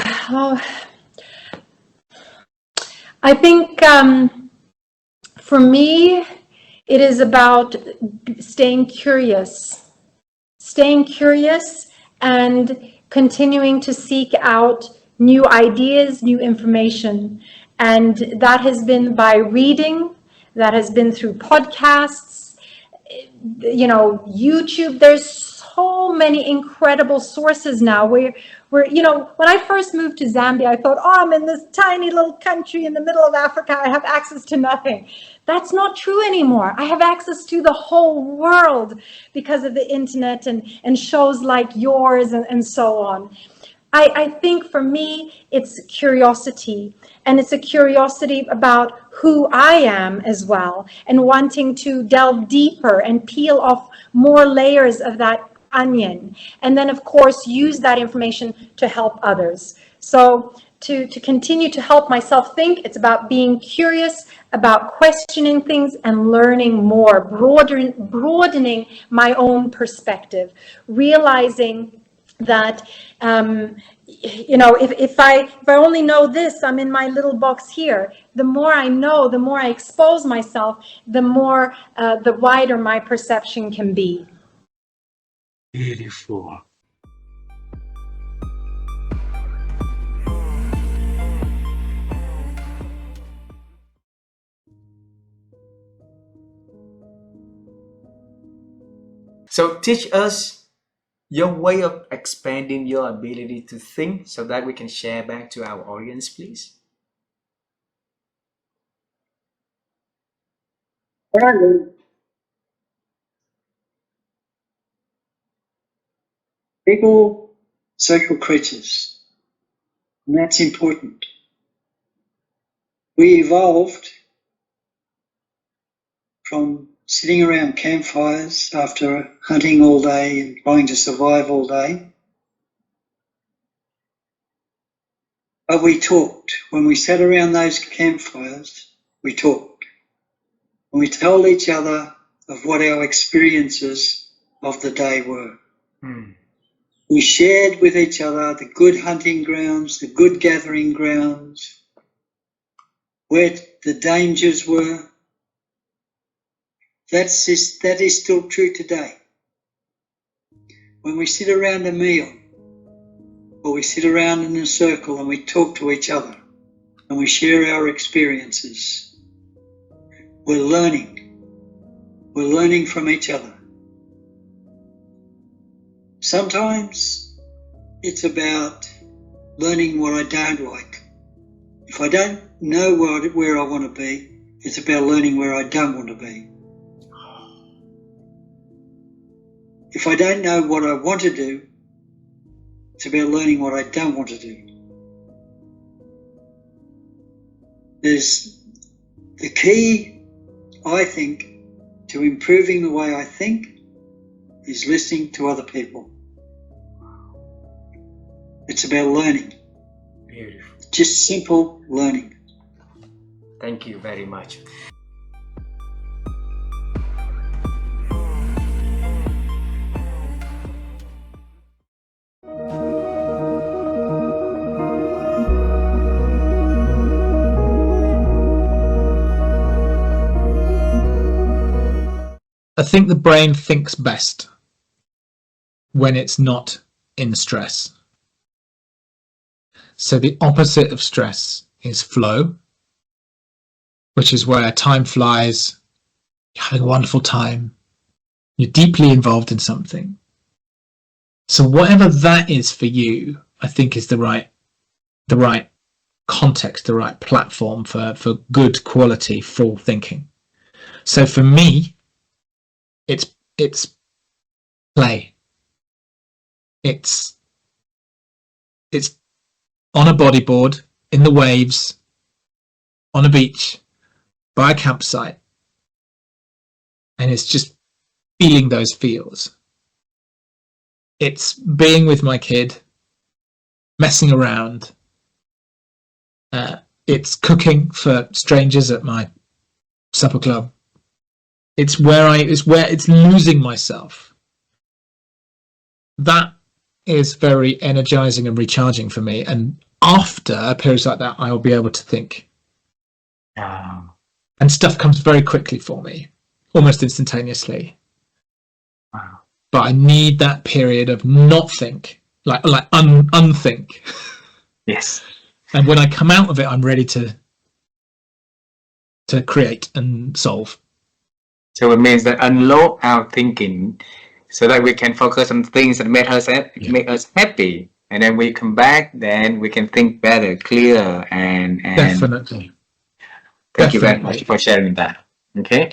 I think for me, it is about staying curious and continuing to seek out new ideas, new information. And that has been by reading, that has been through podcasts, you know, YouTube. There's so many incredible sources now where, you know, when I first moved to Zambia, I thought, oh, I'm in this tiny little country in the middle of Africa. I have access to nothing. That's not true anymore. I have access to the whole world because of the internet and shows like yours and so on. I think for me, it's curiosity, and it's a curiosity about who I am as well, and wanting to delve deeper and peel off more layers of that onion, and then of course use that information to help others. So to continue to help myself think, it's about being curious, about questioning things and learning more, broadening my own perspective, realizing that you know, if I only know this, I'm in my little box here. The more I know, the more I expose myself, the more the wider my perception can be. Beautiful. So teach us your way of expanding your ability to think so that we can share back to our audience, please. People, social creatures, and that's important. We evolved from sitting around campfires after hunting all day and trying to survive all day. But we talked. When we sat around those campfires, we talked. And we told each other of what our experiences of the day were. We shared with each other the good hunting grounds, the good gathering grounds, where the dangers were. That is still true today. When we sit around a meal, or we sit around in a circle and we talk to each other, and we share our experiences, we're learning. We're learning from each other. Sometimes it's about learning what I don't like. If I don't know where I want to be, it's about learning where I don't want to be. If I don't know what I want to do, it's about learning what I don't want to do. There's the key, I think, to improving the way I think is listening to other people. It's about learning. Beautiful. Just simple learning. Thank you very much. I think the brain thinks best when it's not in stress. So the opposite of stress is flow, which is where time flies, you're having a wonderful time, you're deeply involved in something. So whatever that is for you, I think is the right context, the right platform for good quality full thinking. So for me, it's play. It's on a bodyboard, in the waves, on a beach, by a campsite, and it's just feeling those feels. It's being with my kid, messing around. It's cooking for strangers at my supper club. It's it's losing myself. That is very energizing and recharging for me. And after periods like that, I will be able to think. And stuff comes very quickly for me, almost instantaneously. Wow. But I need that period of not think, unthink. Yes. And when I come out of it, I'm ready to create and solve. So it means that unload our thinking so that we can focus on things that make us happy. And then we come back, then we can think better, clearer, and Definitely. Thank you very much for sharing that. Okay.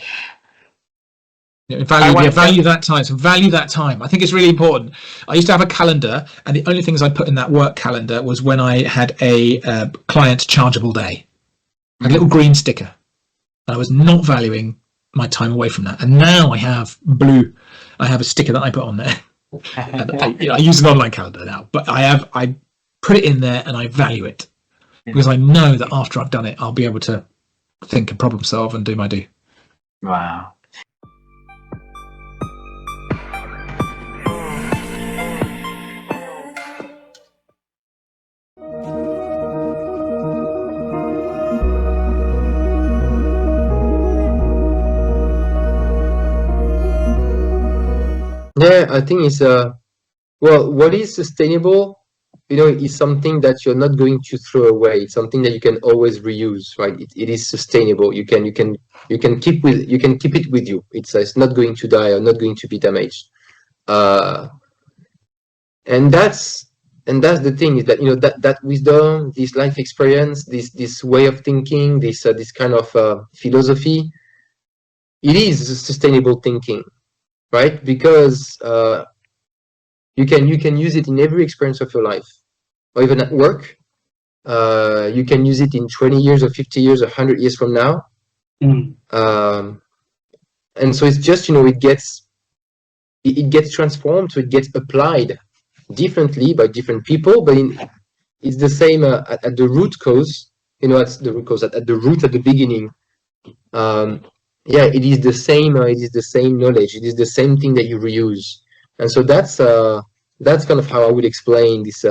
Value that time. So value that time. I think it's really important. I used to have a calendar, and the only things I put in that work calendar was when I had a client chargeable day, a little green sticker. I was not valuing my time away from that. And now I have a sticker that I put on there. And I use an online calendar now, but I put it in there and I value it because I know that after I've done it, I'll be able to think and problem solve and do my do. Wow. Yeah, I think it's well, what is sustainable, is something that you're not going to throw away. It's something that you can always reuse, right? It is sustainable. You can keep it with you. It's not going to die or not going to be damaged. And that's the thing, is that that wisdom, this life experience, this way of thinking, this kind of philosophy, it is sustainable thinking. Right, because you can use it in every experience of your life, or even at work. You can use it in 20 years or 50 years or 100 years from now. And so it's just it gets transformed, so it gets applied differently by different people, but it's the same at the root cause. At the root, at the beginning. Yeah, it is the same. It is the same knowledge. It is the same thing that you reuse, and so that's kind of how I would explain this,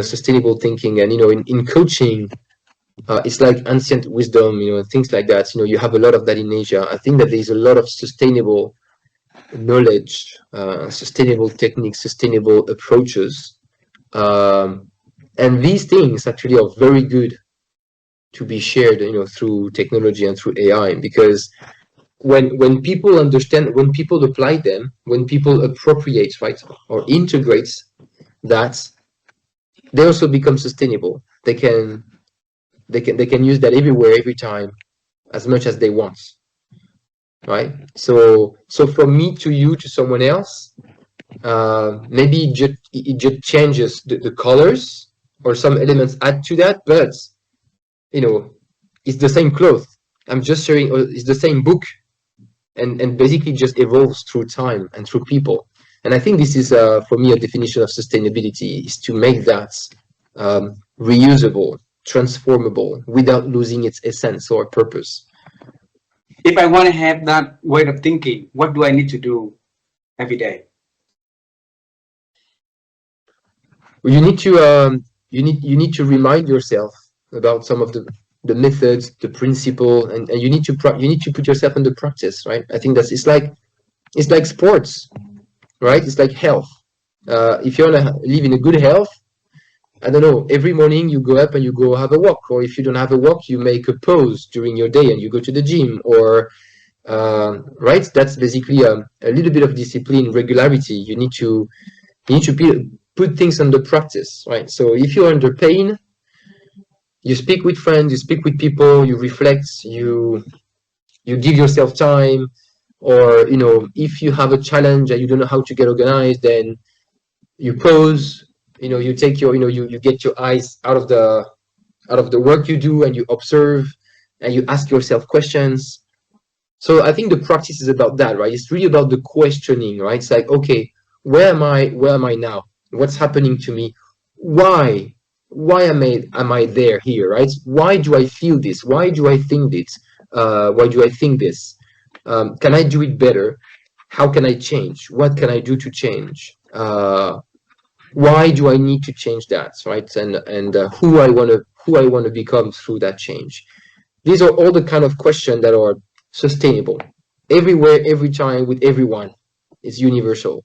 sustainable thinking. And in coaching, it's like ancient wisdom, things like that. You have a lot of that in Asia. I think that there is a lot of sustainable knowledge, sustainable techniques, sustainable approaches, and these things actually are very good to be shared, through technology and through AI, because when people understand, when people apply them, when people appropriate, right, or integrate that, they also become sustainable. They can use that everywhere, every time, as much as they want, right? So from me to you to someone else, maybe it just changes the colors, or some elements add to that, but it's the same cloth. I'm just sharing, it's the same book, and basically just evolves through time and through people. And I think this is, for me, a definition of sustainability, is to make that reusable, transformable, without losing its essence or purpose. If I want to have that way of thinking, what do I need to do every day? Well, you need to remind yourself about some of the methods, the principle, and you need to put yourself into practice, right? I think it's like sports, right? It's like health. If you want to live in a good health, I don't know, every morning you go up and you go have a walk, or if you don't have a walk, you make a pause during your day and you go to the gym, or right? That's basically a little bit of discipline, regularity. You need to put things under practice, right? So if you're under pain, you speak with friends, you speak with people, you reflect, you give yourself time, or if you have a challenge and you don't know how to get organized, then you pause, you take your you get your eyes out of the work you do, and you observe and you ask yourself questions. So I think the practice is about that, right? It's really about the questioning, right? It's like, okay, where am I now? What's happening to me? Why am I here, right? Why do I feel this? Why do I think this? Can I do it better? How can I change? What can I do to change? Why do I need to change that, right? And who I want to become through that change. These are all the kind of questions that are sustainable everywhere, every time, with everyone. It's universal.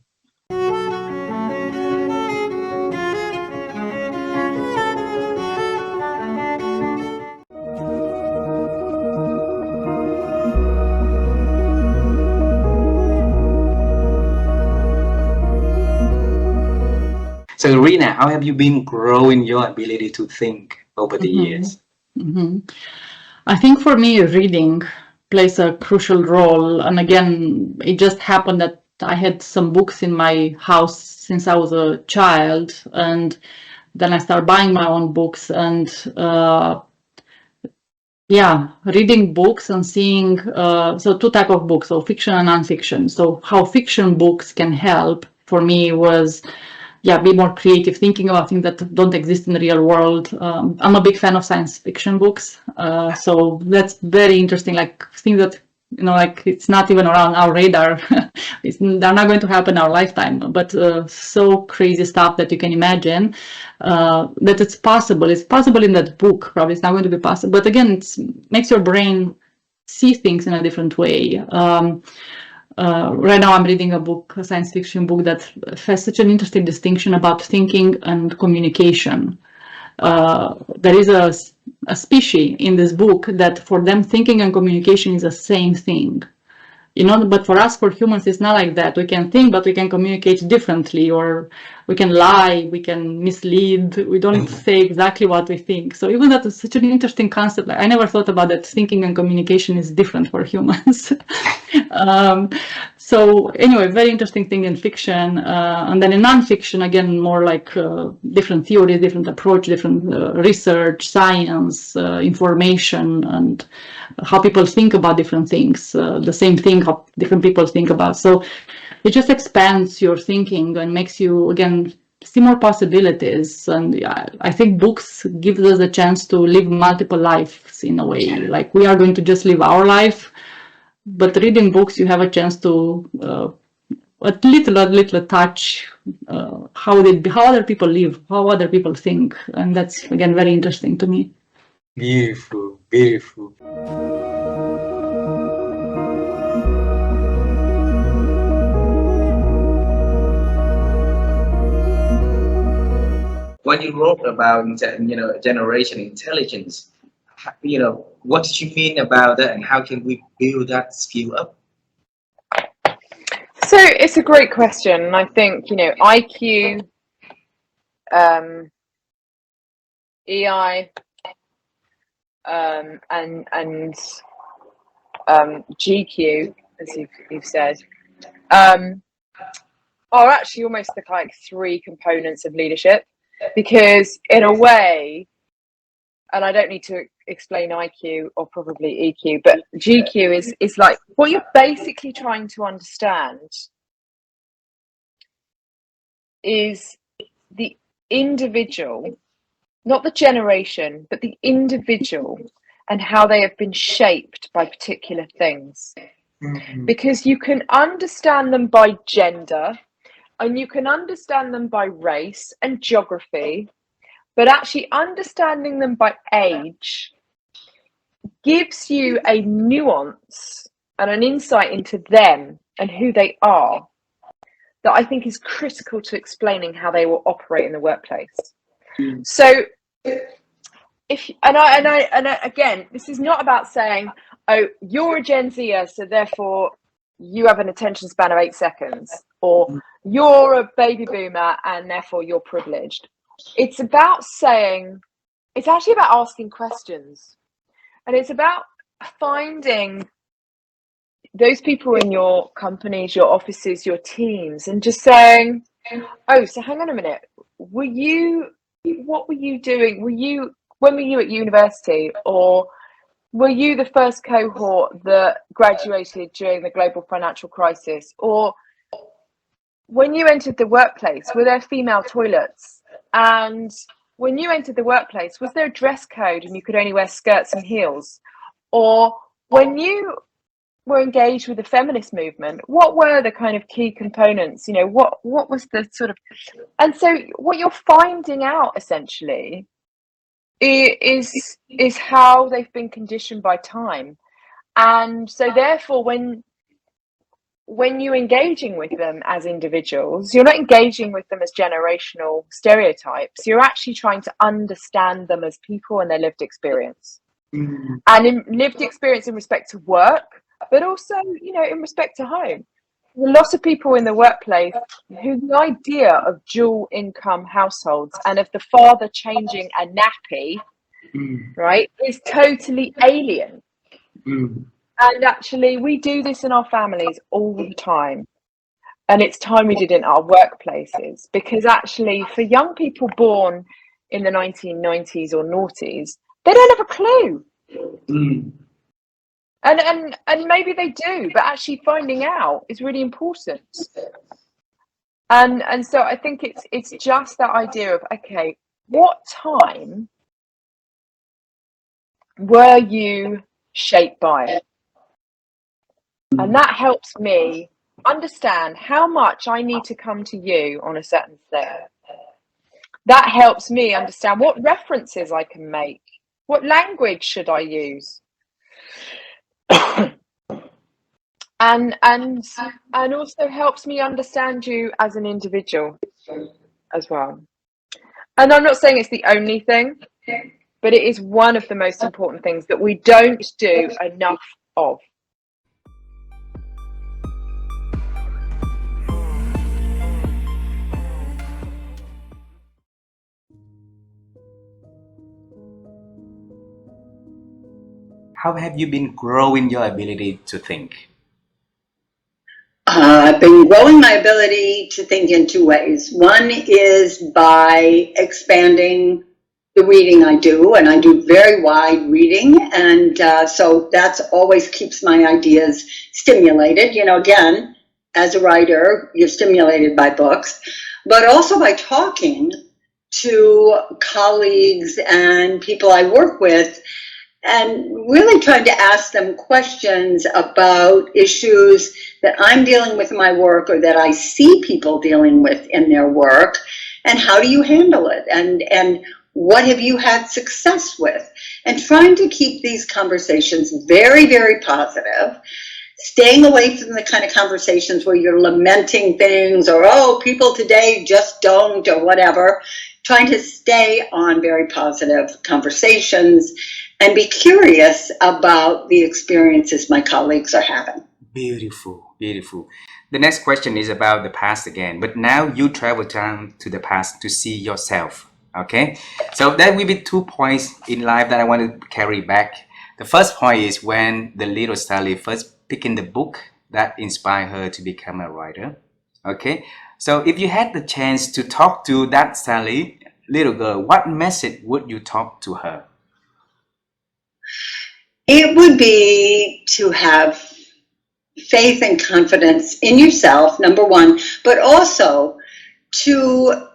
So, Rina, how have you been growing your ability to think over the years? I think for me, reading plays a crucial role. And again, it just happened that I had some books in my house since I was a child, and then I started buying my own books, and reading books and seeing, so two types of books, so fiction and nonfiction. So how fiction books can help for me was, be more creative, thinking about things that don't exist in the real world. I'm a big fan of science fiction books. So that's very interesting, like things that, like it's not even around our radar. They're not going to happen in our lifetime, but so crazy stuff that you can imagine that it's possible. It's possible in that book, probably it's not going to be possible. But again, it makes your brain see things in a different way. Right now I'm reading a science fiction book that has such an interesting distinction about thinking and communication. There is a species in this book that for them thinking and communication is the same thing. But for us, for humans, it's not like that. We can think, but we can communicate differently, or we can lie, we can mislead, we don't say exactly what we think. So even that is such an interesting concept. I never thought about that thinking and communication is different for humans. So anyway, very interesting thing in fiction. And then in nonfiction, again, more like different theories, different approach, different research, science, information, and how people think about different things. The same thing, how different people think about. So it just expands your thinking and makes you, again, see more possibilities. And I think books give us a chance to live multiple lives in a way. Like we are going to just live our life, but reading books, you have a chance to a little touch how other people live, how other people think. And that's, again, very interesting to me. Beautiful, beautiful. When you wrote about generation intelligence, what did you mean about that, and how can we build that skill up? So it's a great question, and I think IQ, EI, and GQ, as you've said, are actually almost like three components of leadership, because in a way, and I don't need to explain IQ or probably EQ, but GQ is like what you're basically trying to understand is the individual, not the generation, but the individual, and how they have been shaped by particular things. Because you can understand them by gender, and you can understand them by race and geography, but actually understanding them by age gives you a nuance and an insight into them and who they are that I think is critical to explaining how they will operate in the workplace. So again, this is not about saying, oh, you're a Gen Zer, so therefore you have an attention span of 8 seconds, or you're a baby boomer and therefore you're privileged. It's about saying, it's actually about asking questions, and it's about finding those people in your companies, your offices, your teams, and just saying, oh, so hang on a minute, what were you doing? When were you at university, or were you the first cohort that graduated during the global financial crisis, or when you entered the workplace, were there female toilets? And when you entered the workplace, was there a dress code and you could only wear skirts and heels? Or when you were engaged with the feminist movement, what were the kind of key components? You know, what was the sort of, and so what you're finding out essentially is how they've been conditioned by time. And so therefore when you're engaging with them as individuals, you're not engaging with them as generational stereotypes. You're actually trying to understand them as people and their lived experience. And in lived experience in respect to work, but also, you know, in respect to home. There's a lot of people in the workplace who the idea of dual income households and of the father changing a nappy, right, is totally alien. And actually, we do this in our families all the time. And it's time we did it in our workplaces, because actually for young people born in the 1990s or noughties, they don't have a clue. And maybe they do, but actually finding out is really important. And so I think it's just that idea of, okay, what time were you shaped by it? And that helps me understand how much I need to come to you on a certain thing. That helps me understand what references I can make. What language should I use? and also helps me understand you as an individual as well. And I'm not saying it's the only thing, but it is one of the most important things that we don't do enough of. How have you been growing your ability to think? I've been growing my ability to think in 2 ways. One is by expanding the reading I do, and I do very wide reading, and so that's always keeps my ideas stimulated. You know, again, as a writer, you're stimulated by books, but also by talking to colleagues and people I work with, and really trying to ask them questions about issues that I'm dealing with in my work, or that I see people dealing with in their work, and how do you handle it, and what have you had success with, and trying to keep these conversations very, very positive, staying away from the kind of conversations where you're lamenting things, or, oh, people today just don't, or whatever, trying to stay on very positive conversations and be curious about the experiences my colleagues are having. Beautiful, beautiful. The next question is about the past again, but now you travel down to the past to see yourself, okay? So there will be 2 points in life that I want to carry back. The first point is when the little Sally first picked the book that inspired her to become a writer, okay? So if you had the chance to talk to that Sally, little girl, what message would you talk to her? It would be to have faith and confidence in yourself, number one, but also to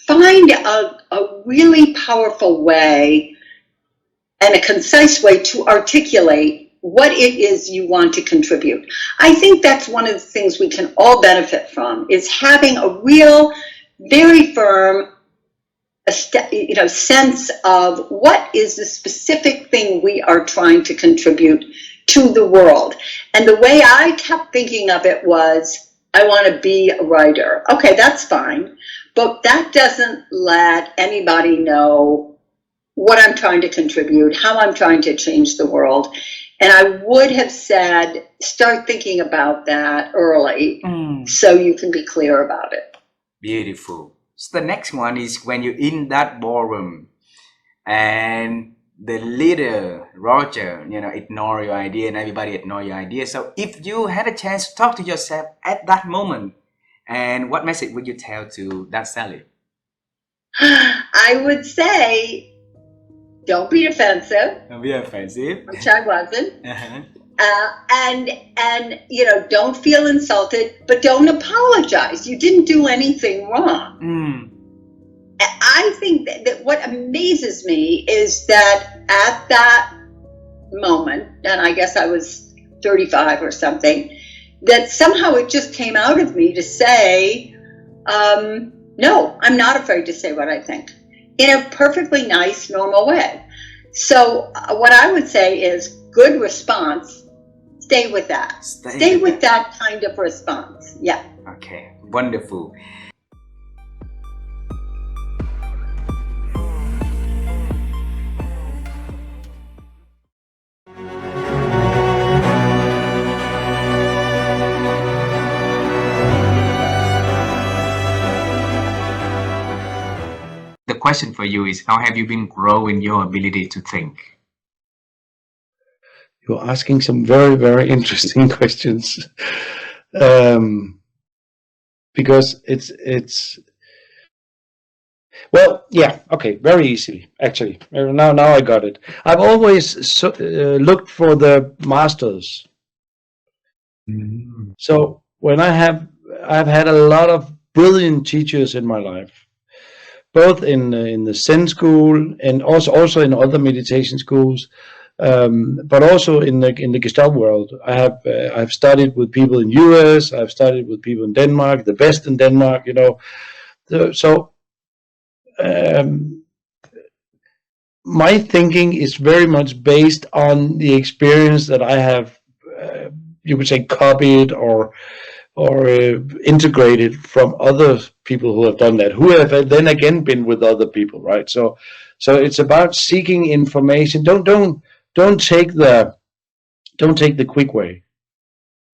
find a really powerful way and a concise way to articulate what it is you want to contribute. I think that's one of the things we can all benefit from, is having a real, very firm sense of what is the specific thing we are trying to contribute to the world. And the way I kept thinking of it was, I want to be a writer. Okay, that's fine. but that doesn't let anybody know what I'm trying to contribute, how I'm trying to change the world. And I would have said, start thinking about that early so you can be clear about it. Beautiful. So the next one is when you're in that ballroom and the leader, Roger, ignore your idea and everybody ignore your idea. So if you had a chance to talk to yourself at that moment, and what message would you tell to that Sally? I would say, don't be defensive. Don't be offensive. Which I wasn't. And don't feel insulted, but don't apologize. You didn't do anything wrong. I think that what amazes me is that at that moment, and I guess I was 35 or something, that somehow it just came out of me to say, no, I'm not afraid to say what I think in a perfectly nice, normal way. So what I would say is good response. Stay with that. Stay with that kind of response. Yeah. Okay. Wonderful. The question for you is, how have you been growing your ability to think? You're asking some very, very interesting questions. Because it's well, yeah, okay, very easily, actually. Now I got it. I've always looked for the masters. So when I've had a lot of brilliant teachers in my life, both in the Zen school and also in other meditation schools, but also in the Gestalt world. I've studied with people in US. I've studied with people in Denmark, the best in Denmark. My thinking is very much based on the experience that I have, you would say, copied or integrated from other people who have done that, who have then again been with other people, right? So it's about seeking information. Don't take the quick way.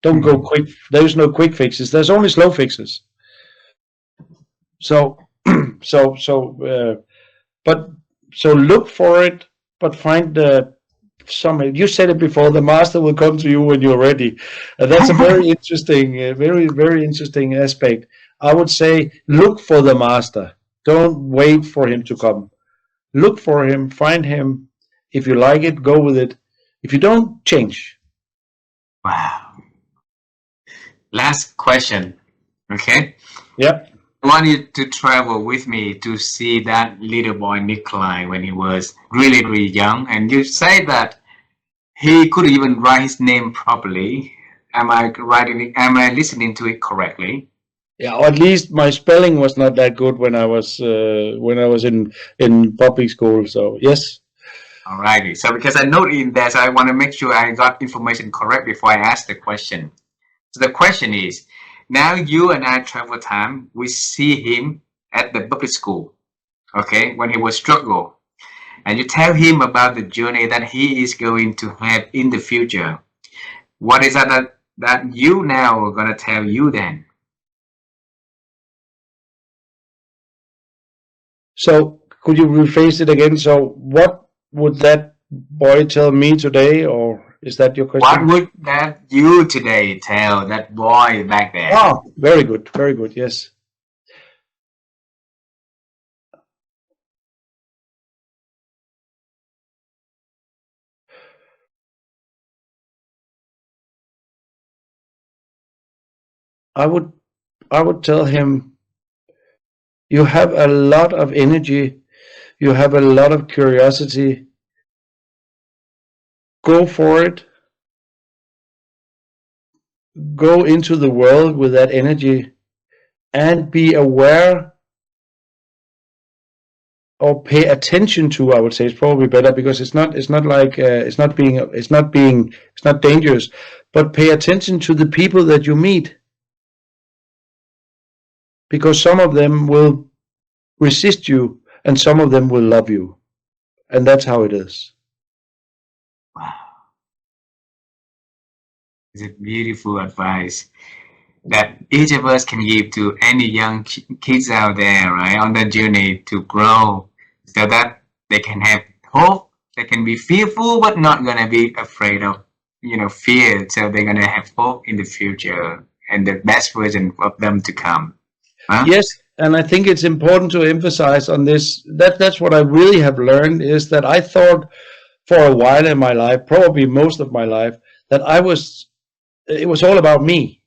Don't go quick. There's no quick fixes. There's only slow fixes. So look for it, but find you said it before, the master will come to you when you're ready. That's a very interesting, very, very interesting aspect. I would say look for the master. Don't wait for him to come. Look for him, find him. If you like it, go with it. If you don't, change. Wow. Last question. Okay. Yep. I want you to travel with me to see that little boy Nikolai when he was really, really young. And you say that he couldn't even write his name properly. Am I listening to it correctly? Yeah, or at least my spelling was not that good when I was in public school. So yes. Alrighty. So because I noted in there, so I want to make sure I got information correct before I ask the question. So the question is, now you and I travel time, we see him at the public school, okay, when he was struggle. And you tell him about the journey that he is going to have in the future. What is that you now are going to tell you then? So could you rephrase it again? So what would that boy tell me today, or is that your question? What would that you today tell that boy back there? Oh, very good, yes. I would tell him, you have a lot of energy, you have a lot of curiosity. Go for it. Go into the world with that energy and be aware or pay attention to, I would say it's probably better, because it's not dangerous, but pay attention to the people that you meet. Because some of them will resist you, and some of them will love you. And that's how it is. Wow. It's a beautiful advice that each of us can give to any young kids out there, right, on the journey to grow, so that they can have hope, they can be fearful, but not gonna be afraid of, fear. So they're gonna have hope in the future and the best version of them to come. Huh? Yes, and I think it's important to emphasize on this. That's what I really have learned, is that I thought for a while in my life, probably most of my life, that it was all about me.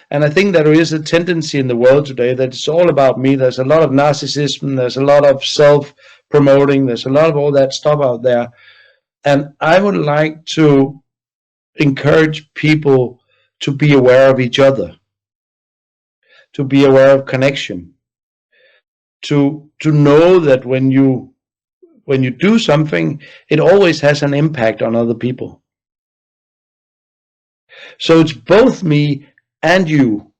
And I think there is a tendency in the world today that it's all about me. There's a lot of narcissism, there's a lot of self-promoting, there's a lot of all that stuff out there. And I would like to encourage people to be aware of each other, to be aware of connection, to know that when you do something, it always has an impact on other people. So it's both me and you,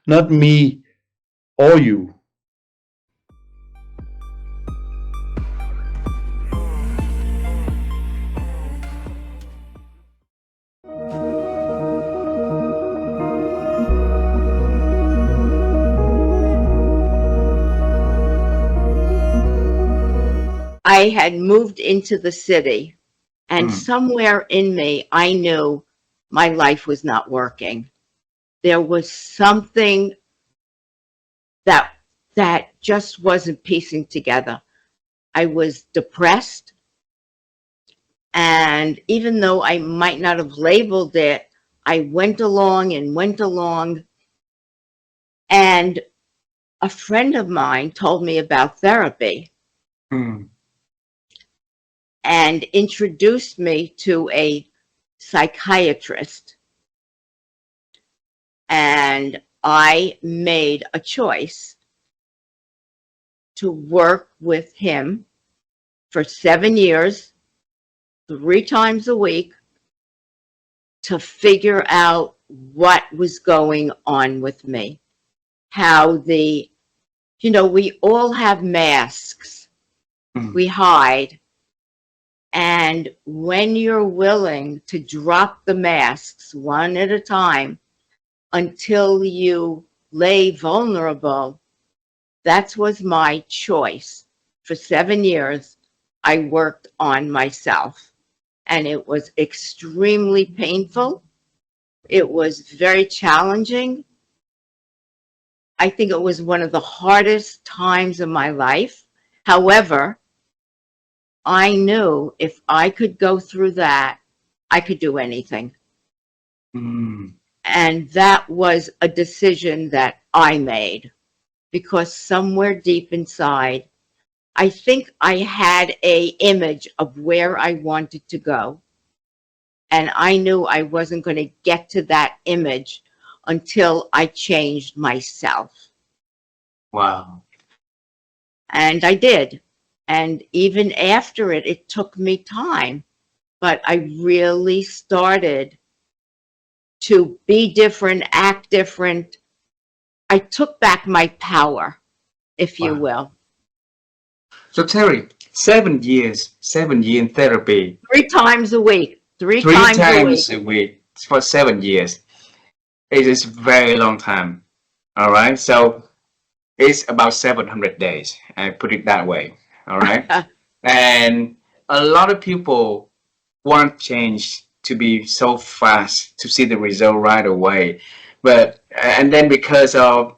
not me or you. I had moved into the city, and somewhere in me, I knew my life was not working. There was something that just wasn't piecing together. I was depressed, and even though I might not have labeled it, I went along, and a friend of mine told me about therapy. And introduced me to a psychiatrist. And I made a choice to work with him for 7 years, 3 times a week, to figure out what was going on with me. How we all have masks. We hide. And when you're willing to drop the masks one at a time until you lay vulnerable, that was my choice. For 7 years, I worked on myself, and it was extremely painful. It was very challenging. I think it was one of the hardest times of my life. However, I knew if I could go through that, I could do anything. And that was a decision that I made, because somewhere deep inside, I think I had an image of where I wanted to go. And I knew I wasn't going to get to that image until I changed myself. Wow. And I did. And even after it, it took me time, but I really started to be different, act different. I took back my power, if you will. So Terry, 7 years in therapy. 3 times a week. 3 Three times times a a week for 7 years. It is a very long time. All right. So it's about 700 days. I put it that way. All right. And a lot of people want change to be so fast, to see the result right away. And then because of,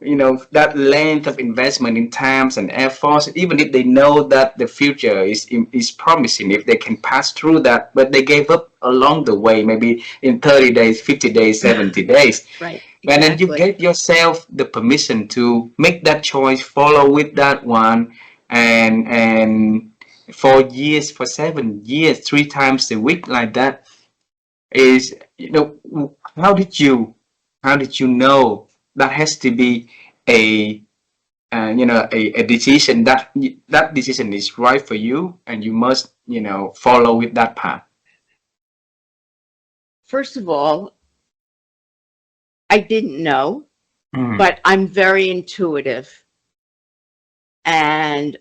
that length of investment in times and efforts, even if they know that the future is promising, if they can pass through that, but they gave up along the way, maybe in 30 days, 50 days, 70 days. Right. And then you gave yourself the permission to make that choice, follow with that one, and for years, for 7 years, 3 times a week like that, is, how did you know that has to be a decision, that decision is right for you, and you must, follow with that path? First of all, I didn't know, but I'm very intuitive. And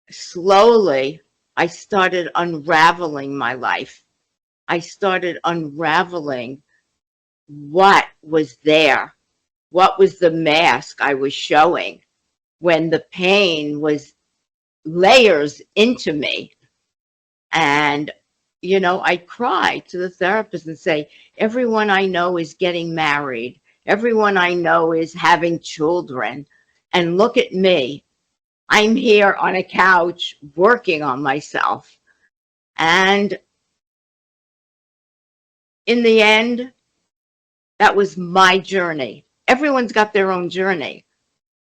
slowly, I started unraveling my life. I started unraveling what was there, what was the mask I was showing when the pain was layers into me. And, you know, I cry to the therapist and say, everyone I know is getting married. Everyone I know is having children. And look at me. I'm here on a couch working on myself. And in the end, that was my journey. Everyone's got their own journey.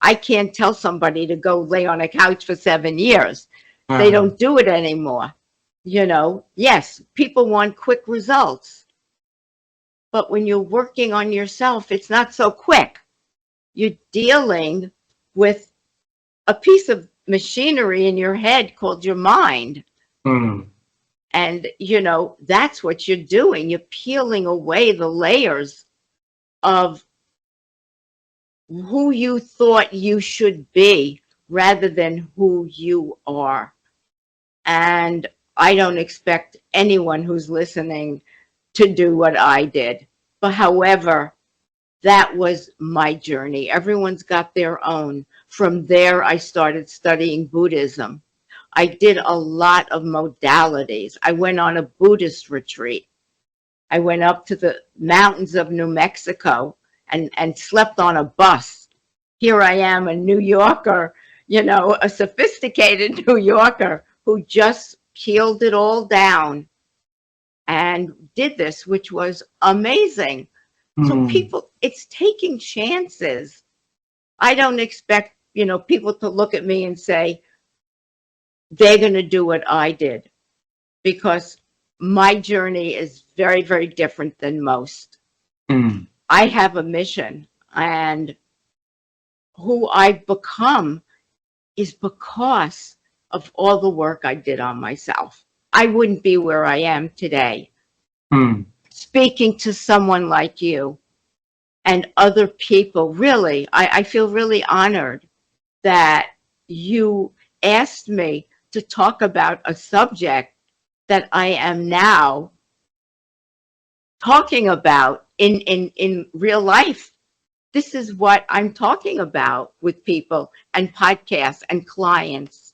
I can't tell somebody to go lay on a couch for 7 years. They don't do it anymore. You know, yes, people want quick results. But when you're working on yourself, it's not so quick. You're dealing with a piece of machinery in your head called your mind. And, you know, that's what you're doing. You're peeling away the layers of who you thought you should be rather than who you are. And I don't expect anyone who's listening to do what I did. But however, that was my journey. Everyone's got their own. From there, I started studying Buddhism. I did a lot of modalities. I went on a Buddhist retreat. I went up to the mountains of New Mexico and slept on a bus. Here I am, a New Yorker, you know, a sophisticated New Yorker who just peeled it all down and did this, which was amazing. So people, it's taking chances. I don't expect, you know, people to look at me and say, they're going to do what I did, because my journey is very, very different than most. I have a mission, and who I've become is because of all the work I did on myself. I wouldn't be where I am today. Speaking to someone like you and other people, really, I feel really honored that you asked me to talk about a subject that I am now talking about in real life. This is what I'm talking about with people and podcasts and clients.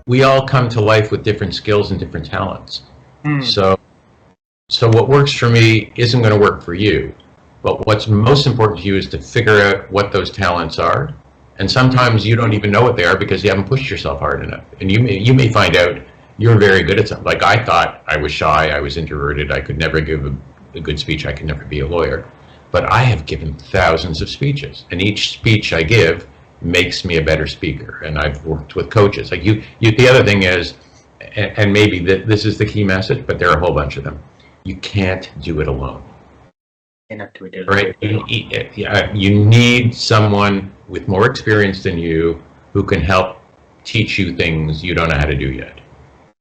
We all come to life with different skills and different talents. So what works for me isn't going to work for you. But what's most important to you is to figure out what those talents are. And sometimes you don't even know what they are because you haven't pushed yourself hard enough. And you may find out you're very good at something. Like I thought I was shy, I was introverted, I could never give a good speech, I could never be a lawyer. But I have given thousands of speeches, and each speech I give makes me a better speaker. And I've worked with coaches. Like the other thing is, and maybe this is the key message, but there are a whole bunch of them. You can't do it alone. Right? You need someone with more experience than you who can help teach you things you don't know how to do yet.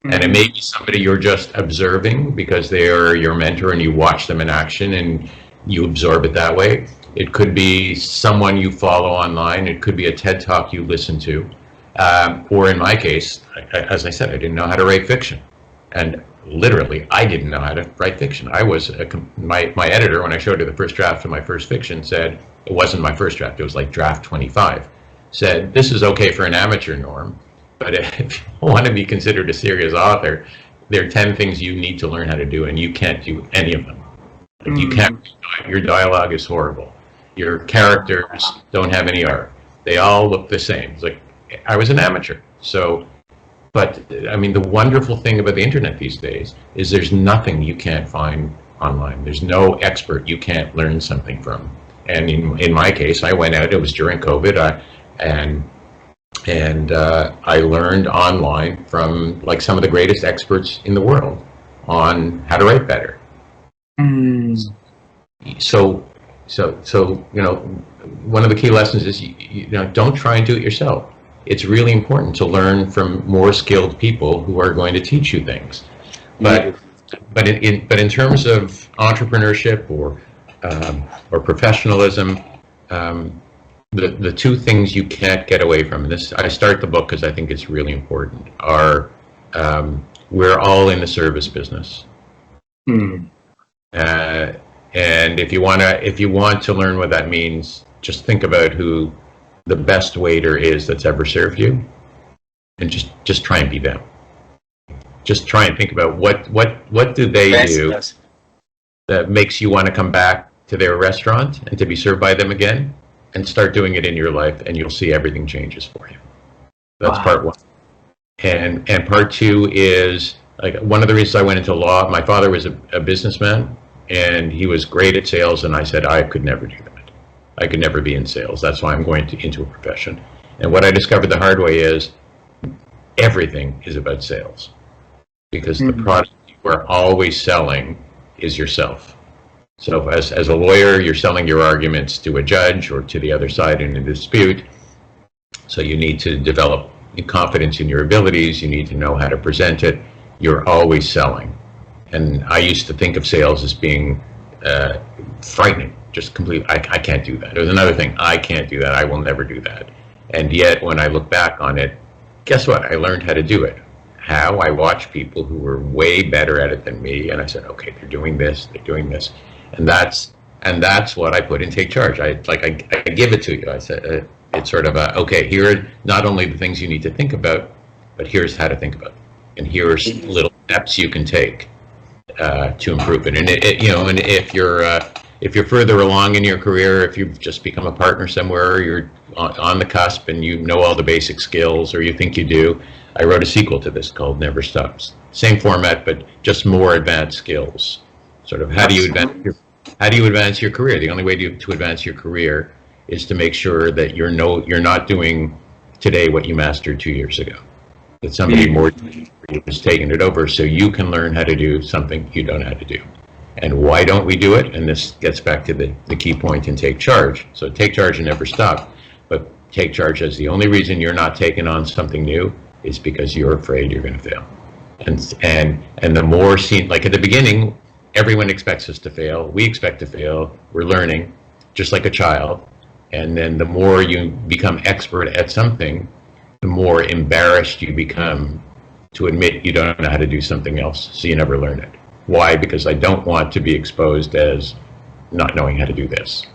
And it may be somebody you're just observing because they are your mentor and you watch them in action and you absorb it that way. It could be someone you follow online. It could be a TED Talk you listen to. Or in my case, as I said, I didn't know how to write fiction. And literally, I didn't know how to write fiction. I was, my editor, when I showed her the first draft of my first fiction, said, it wasn't my first draft, it was like draft 25, said, this is okay for an amateur, Norm, but if you want to be considered a serious author, there are 10 things you need to learn how to do, and you can't do any of them. Like you can't, your dialogue is horrible. Your characters don't have any arc. They all look the same. It's like, I was an amateur. So, but I mean, the wonderful thing about the internet these days is there's nothing you can't find online. There's no expert you can't learn something from. And in my case, I went out, it was during COVID, and I learned online from like some of the greatest experts in the world on how to write better. So you know, one of the key lessons is you know, don't try and do it yourself. It's really important to learn from more skilled people who are going to teach you things. But but in terms of entrepreneurship or professionalism, the two things you can't get away from, and this I start the book because I think it's really important, are we're all in the service business. And if you want to learn what that means, just think about who the best waiter is that's ever served you, and just try and be them. Just try and think about what do they do that makes you want to come back to their restaurant and to be served by them again, and start doing it in your life, and you'll see everything changes for you. That's part one. And part two is, like, one of the reasons I went into law, my father was a businessman, and he was great at sales, and I said, I could never do that. I could never be in sales. That's why I'm going into a profession. And what I discovered the hard way is everything is about sales, because the product you are always selling is yourself. So as a lawyer, you're selling your arguments to a judge or to the other side in a dispute. So you need to develop confidence in your abilities. You need to know how to present it. You're always selling. And I used to think of sales as being frightening, just completely. I can't do that. There's another thing. I can't do that. I will never do that. And yet, when I look back on it, guess what? I learned how to do it. How? I watched people who were way better at it than me, and I said, okay, they're doing this, and that's what I put in Take Charge. I give it to you. I said, it's sort of okay, here are not only the things you need to think about, but here's how to think about it, and here's little steps you can take to improve it. And and if you're further along in your career, if you've just become a partner somewhere, or you're on the cusp and you know all the basic skills, or you think you do, I wrote a sequel to this called Never Stops. Same format, but just more advanced skills. Sort of how do you advance your career? The only way to advance your career is to make sure that you're not doing today what you mastered 2 years ago. That somebody more has taken it over, so you can learn how to do something you don't know how to do. And why don't we do it? And this gets back to the key point in Take Charge. So Take Charge and Never Stop, but Take Charge as the only reason you're not taking on something new is because you're afraid you're going to fail. And the more like at the beginning, everyone expects us to fail. We expect to fail. We're learning, just like a child. And then the more you become expert at something, the more embarrassed you become to admit you don't know how to do something else, so you never learn it. Why? Because I don't want to be exposed as not knowing how to do this.